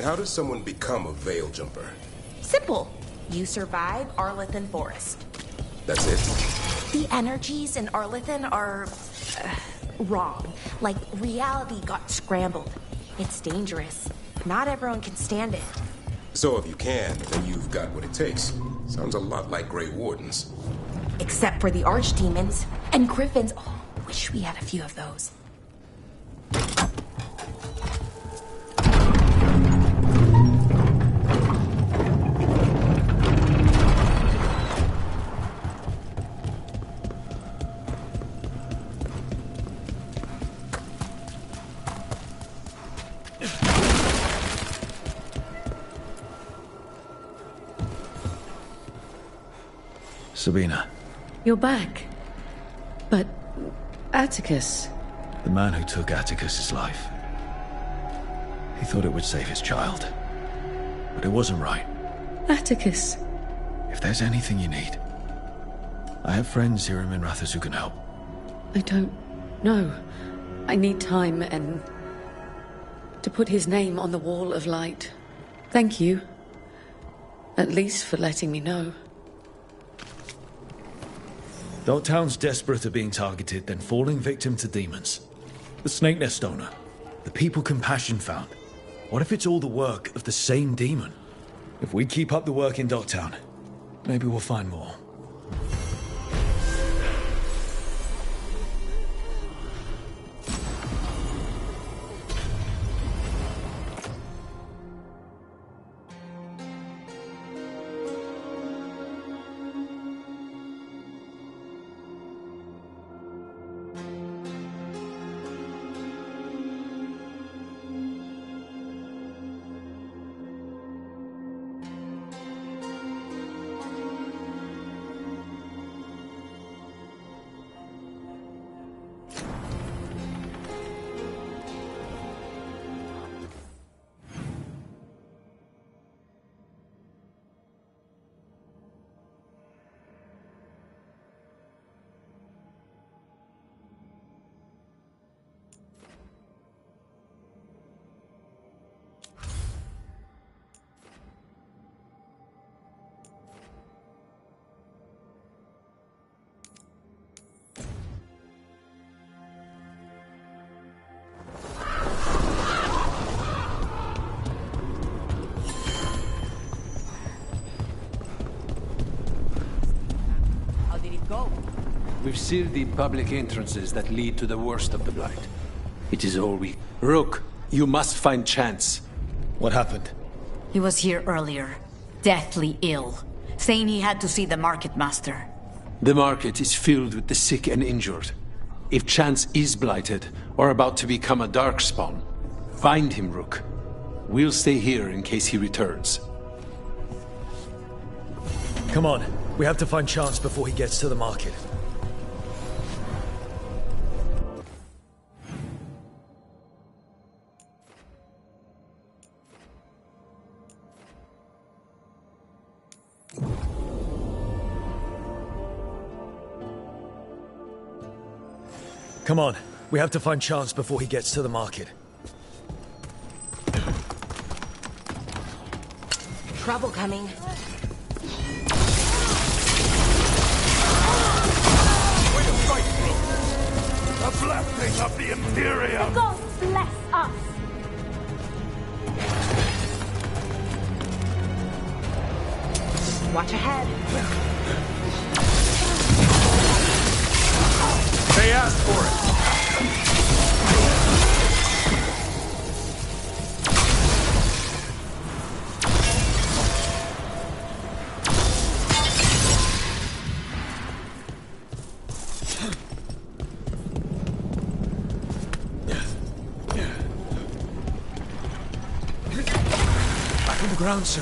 How does someone become a Veil Jumper? Simple. You survive Arlethan Forest. That's it? The energies in Arlethan are... wrong. Like, reality got scrambled. It's dangerous. Not everyone can stand it. So if you can, then you've got what it takes. Sounds a lot like Grey Wardens. Except for the Archdemons. And Griffins. Oh, wish we had a few of those. Sabina. You're back. But Atticus... The man who took Atticus's life. He thought it would save his child. But it wasn't right. Atticus. If there's anything you need, I have friends here in Minrathous who can help. I don't know. I need time and... to put his name on the Wall of Light. Thank you. At least for letting me know. Dogtown's desperate at being targeted, then falling victim to demons. The Snake Nest owner. The people Compassion found. What if it's all the work of the same demon? If we keep up the work in Dogtown, maybe we'll find more. We've sealed the public entrances that lead to the worst of the Blight. It is all we... Rook, you must find Chance. What happened? He was here earlier, deathly ill, saying he had to see the market master. The market is filled with the sick and injured. If Chance is blighted, or about to become a darkspawn, find him, Rook. We'll stay here in case he returns. Come on, we have to find Chance before he gets to the market. Come on, we have to find Chance before he gets to the market. Trouble coming. A blessing of the Imperium! The gods bless us! Watch ahead. They asked for it! Back on the ground, sir.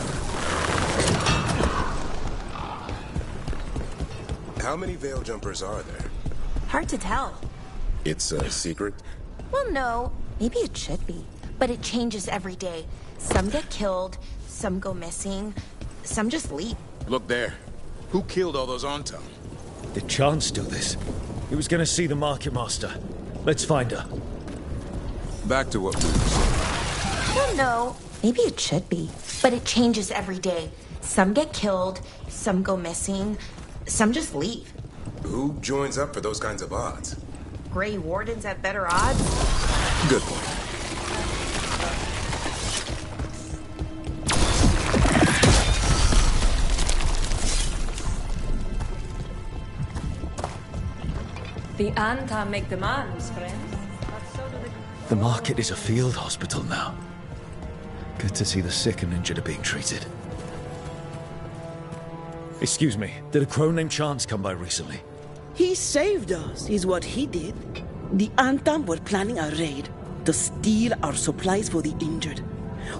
How many veil jumpers are there? Hard to tell. It's a secret? Well, no. Maybe it should be. But it changes every day. Some get killed, some go missing, some just leave. Look there. Who killed all those on town? Did Chance do this? He was gonna see the market master. Let's find her. Back to what we were saying. Well, no. Maybe it should be. But it changes every day. Some get killed, some go missing, some just leave. Who joins up for those kinds of odds? Grey Wardens at better odds? Good point. The Anta make demands, friends. The market is a field hospital now. Good to see the sick and injured are being treated. Excuse me, did a crow named Chance come by recently? He saved us, is what he did. The Antam were planning a raid to steal our supplies for the injured.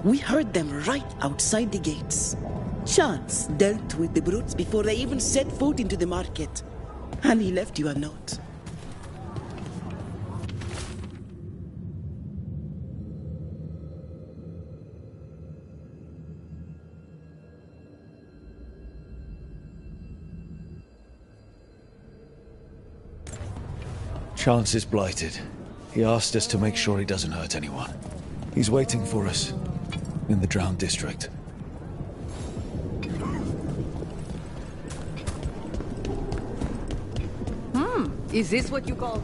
We heard them right outside the gates. Chance dealt with the brutes before they even set foot into the market. And he left you a note. Chance is blighted. He asked us to make sure he doesn't hurt anyone. He's waiting for us in the Drowned District. Is this what you call...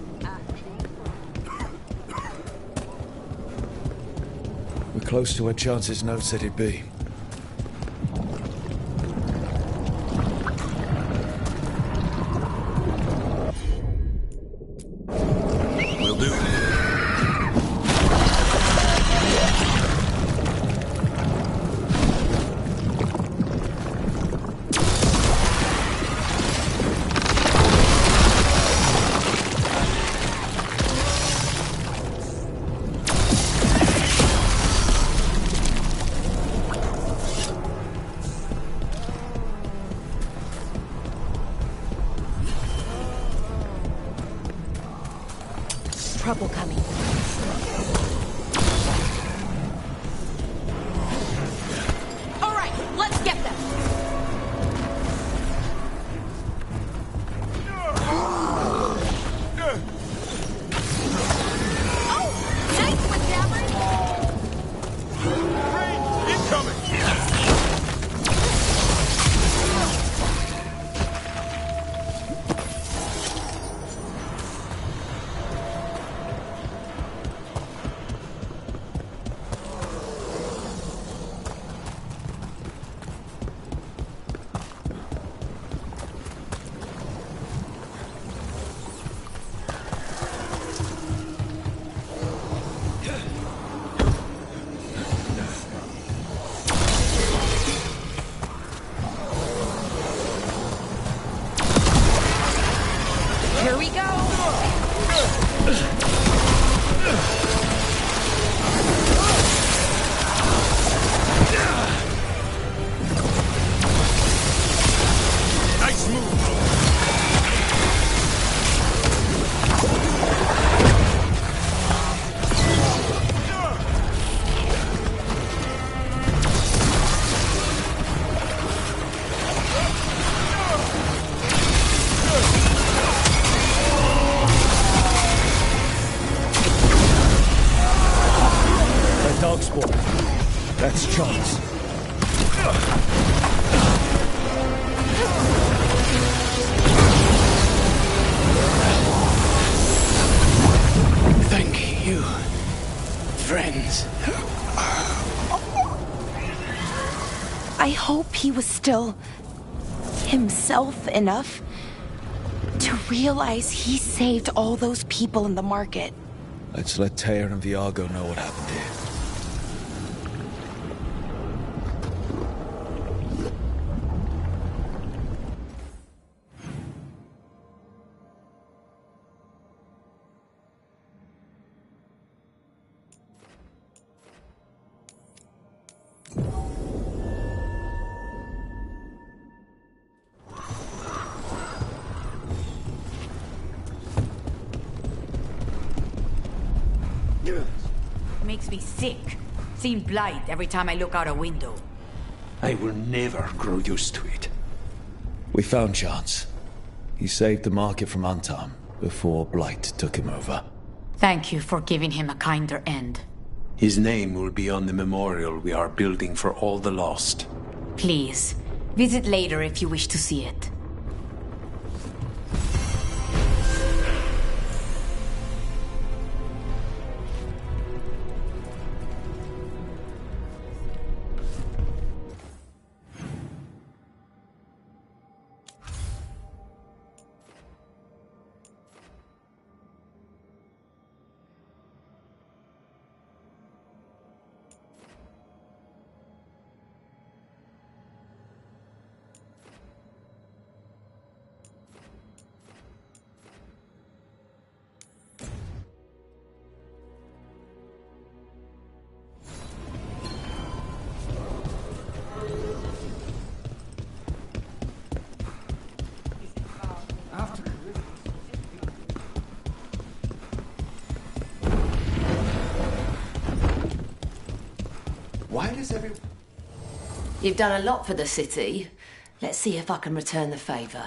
We're close to where Chance's note said he'd be. Trouble coming. All right, let's get them. Oh, nice one, Dabbers. Incoming! That's chance. Thank you, friends. I hope he was still himself enough to realize he saved all those people in the market. Let's let Teir and Viago know what happened here. Makes me sick. Seeing blight every time I look out a window. I will never grow used to it. We found Chance. He saved the market from Antam before Blight took him over. Thank you for giving him a kinder end. His name will be on the memorial we are building for all the lost. Please, visit later if you wish to see it. Why does everyone... You've done a lot for the city. Let's see if I can return the favor.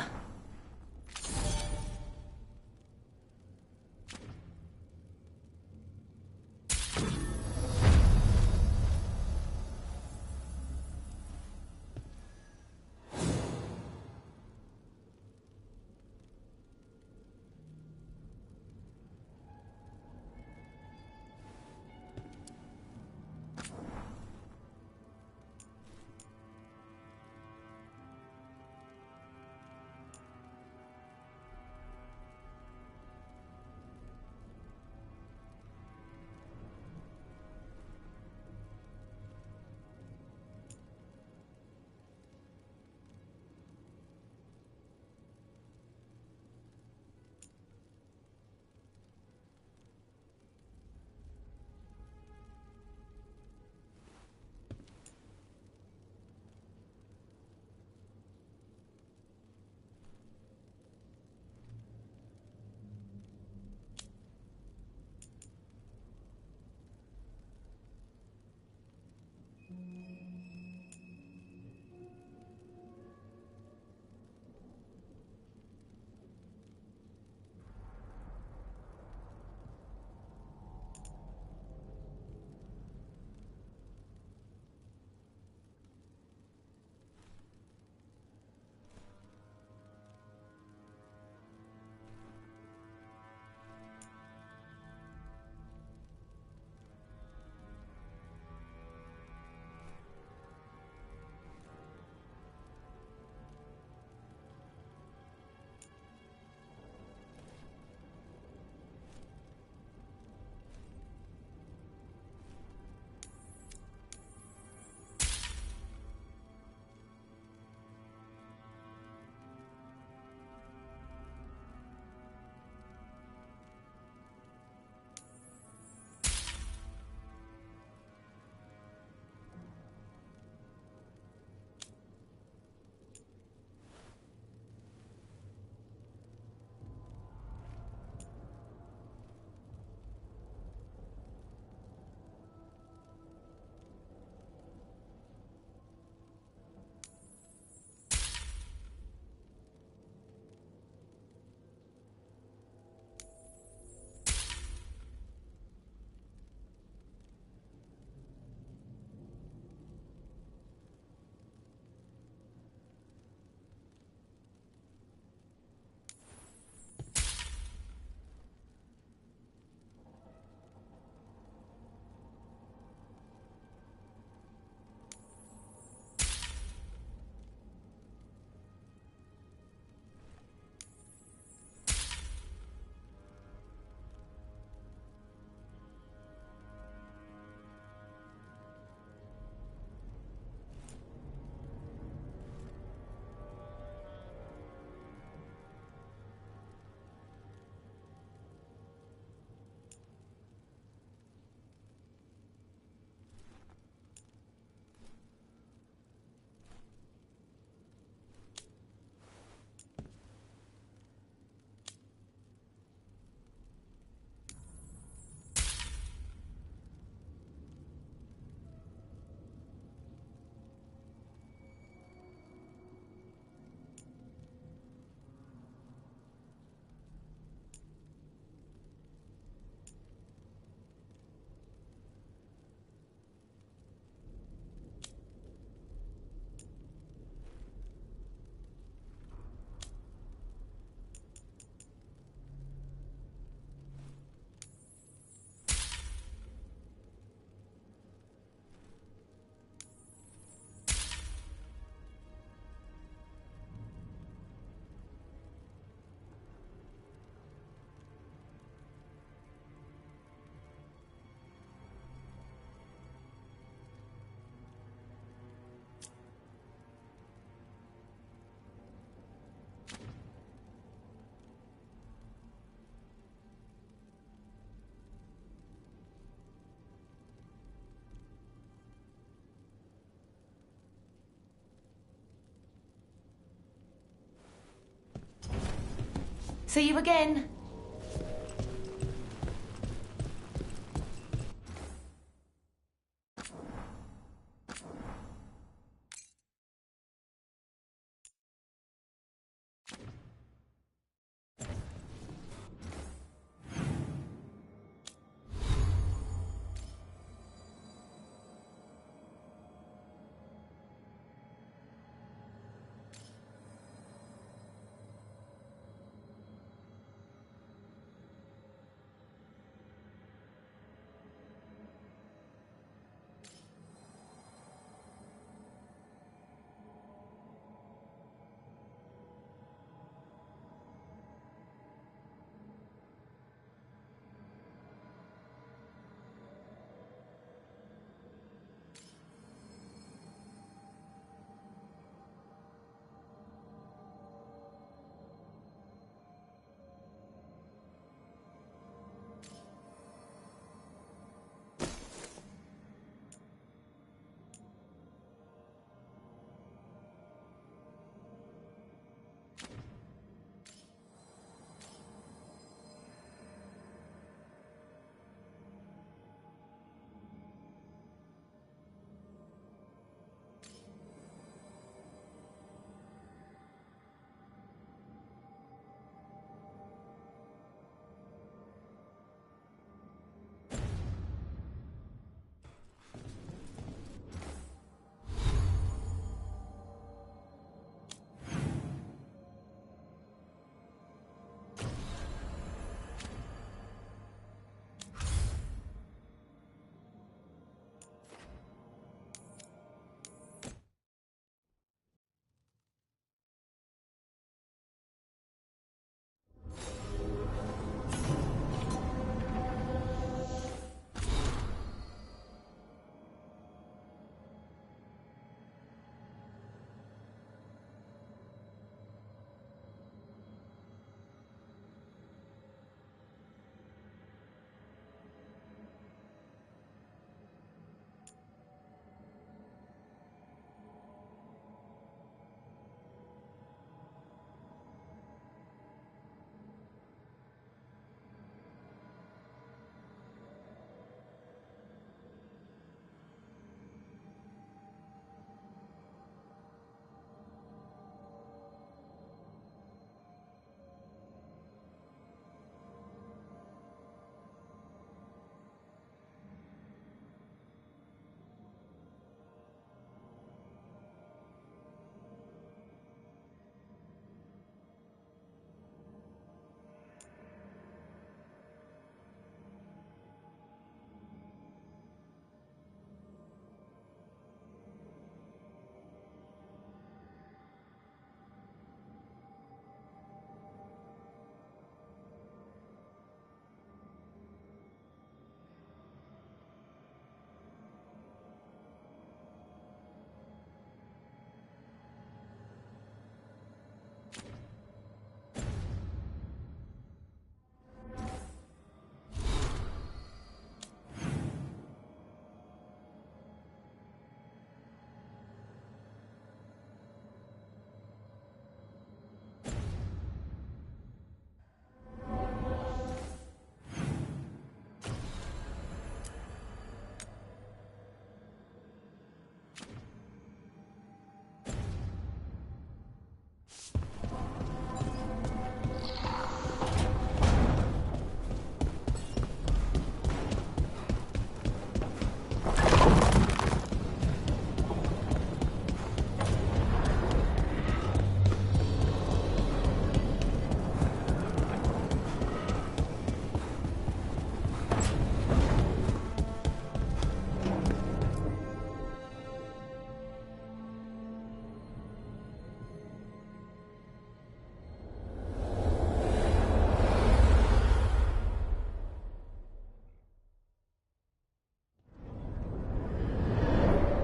See you again.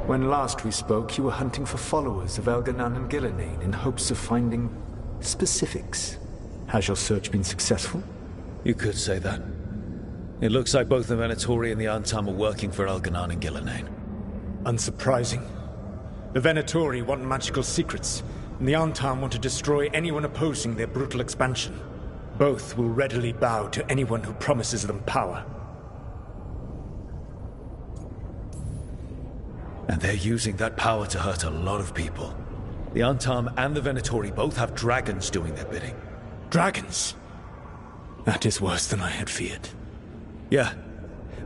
When last we spoke, you were hunting for followers of Elganan and Gillenane in hopes of finding specifics. Has your search been successful? You could say that. It looks like both the Venatori and the Antam are working for Elganan and Gillenane. Unsurprising. The Venatori want magical secrets, and the Antam want to destroy anyone opposing their brutal expansion. Both will readily bow to anyone who promises them power. And they're using that power to hurt a lot of people. The Antam and the Venatori both have dragons doing their bidding. Dragons? That is worse than I had feared. Yeah.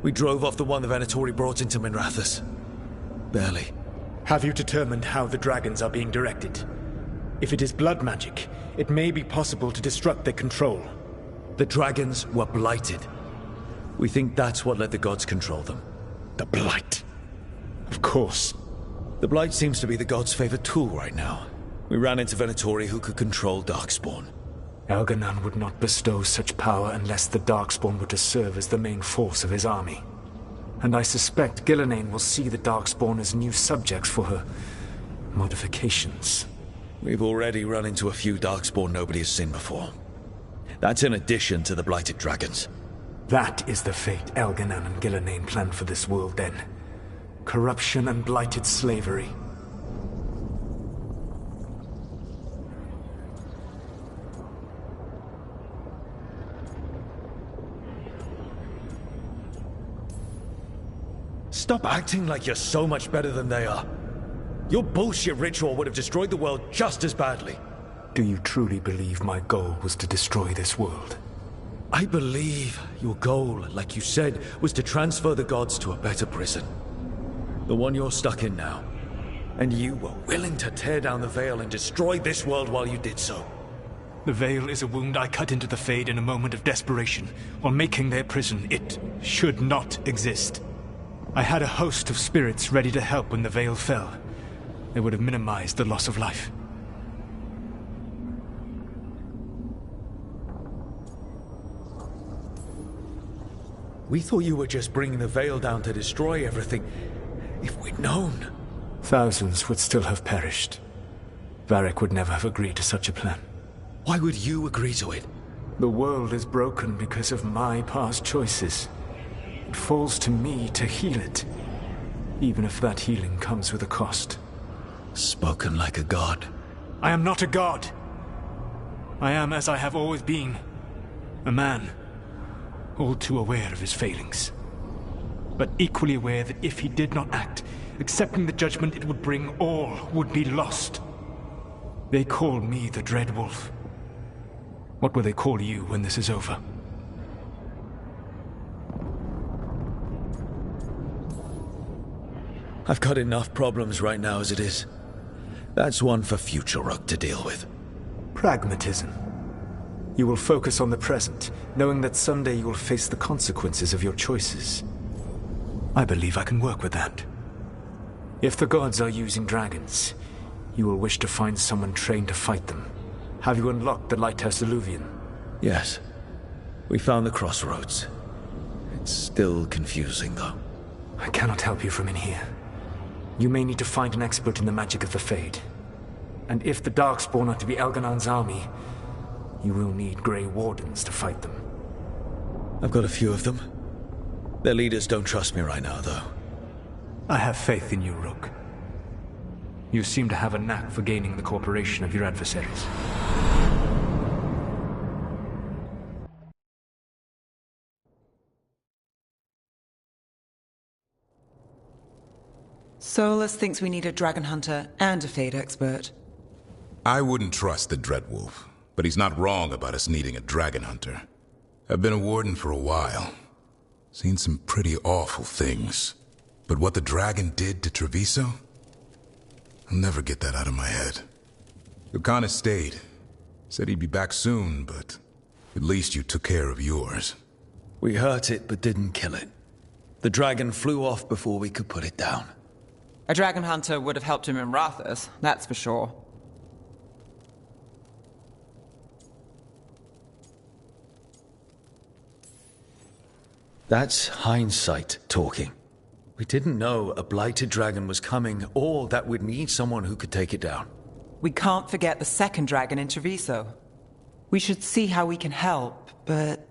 We drove off the one the Venatori brought into Minrathous. Barely. Have you determined how the dragons are being directed? If it is blood magic, it may be possible to disrupt their control. The dragons were blighted. We think that's what let the gods control them. The blight? Of course. The blight seems to be the gods' favorite tool right now. We ran into Venatori who could control Darkspawn. Elganan would not bestow such power unless the Darkspawn were to serve as the main force of his army. And I suspect Gillenane will see the Darkspawn as new subjects for her modifications. We've already run into a few Darkspawn nobody has seen before. That's in addition to the blighted dragons. That is the fate Elganan and Gillenane planned for this world then. Corruption and blighted slavery. Stop acting like you're so much better than they are. Your bullshit ritual would have destroyed the world just as badly. Do you truly believe my goal was to destroy this world? I believe your goal, like you said, was to transfer the gods to a better prison. The one you're stuck in now. And you were willing to tear down the Veil and destroy this world while you did so. The Veil is a wound I cut into the Fade in a moment of desperation, while making their prison. It should not exist. I had a host of spirits ready to help when the Veil fell. They would have minimized the loss of life. We thought you were just bringing the Veil down to destroy everything. If we'd known... Thousands would still have perished. Varric would never have agreed to such a plan. Why would you agree to it? The world is broken because of my past choices. It falls to me to heal it, even if that healing comes with a cost. Spoken like a god. I am not a god. I am as I have always been. A man. All too aware of his failings. But equally aware that if he did not act, accepting the judgment it would bring, all would be lost. They call me the Dread Wolf. What will they call you when this is over? I've got enough problems right now as it is. That's one for future Rook to deal with. Pragmatism. You will focus on the present, knowing that someday you will face the consequences of your choices. I believe I can work with that. If the gods are using dragons, you will wish to find someone trained to fight them. Have you unlocked the Lighthouse Illuvian? Yes. We found the crossroads. It's still confusing, though. I cannot help you from in here. You may need to find an expert in the magic of the Fade. And if the Darkspawn are to be Elganan's army, you will need Grey Wardens to fight them. I've got a few of them. Their leaders don't trust me right now, though. I have faith in you, Rook. You seem to have a knack for gaining the cooperation of your adversaries. Solus thinks we need a dragon hunter and a Fade expert. I wouldn't trust the Dreadwolf, but he's not wrong about us needing a dragon hunter. I've been a warden for a while. Seen some pretty awful things. But what the dragon did to Treviso? I'll never get that out of my head. Lucana stayed. Said he'd be back soon, but at least you took care of yours. We hurt it, but didn't kill it. The dragon flew off before we could put it down. A dragon hunter would have helped him in Rathas, that's for sure. That's hindsight talking. We didn't know a blighted dragon was coming, or that we'd need someone who could take it down. We can't forget the second dragon in Treviso. We should see how we can help, but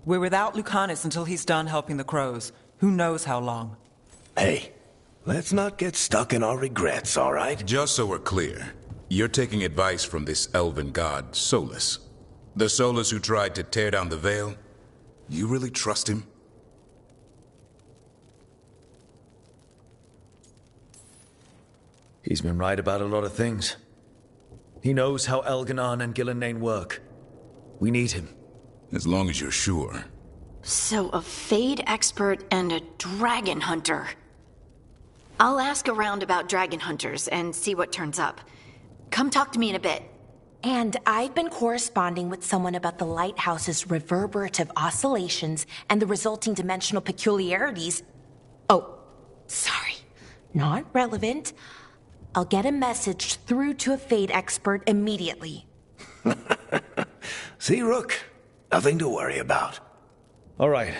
we're without Lucanus until he's done helping the crows. Who knows how long? Hey, let's not get stuck in our regrets, all right? Just so we're clear, you're taking advice from this elven god, Solus. The Solus who tried to tear down the Veil? You really trust him? He's been right about a lot of things. He knows how Elganon and Gillenane work. We need him. As long as you're sure. So a Fade expert and a dragon hunter. I'll ask around about dragon hunters and see what turns up. Come talk to me in a bit. And I've been corresponding with someone about the lighthouse's reverberative oscillations and the resulting dimensional peculiarities. Oh, sorry. Not relevant. I'll get a message through to a Fade expert immediately. See, Rook? Nothing to worry about. All right.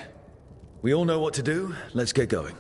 We all know what to do. Let's get going.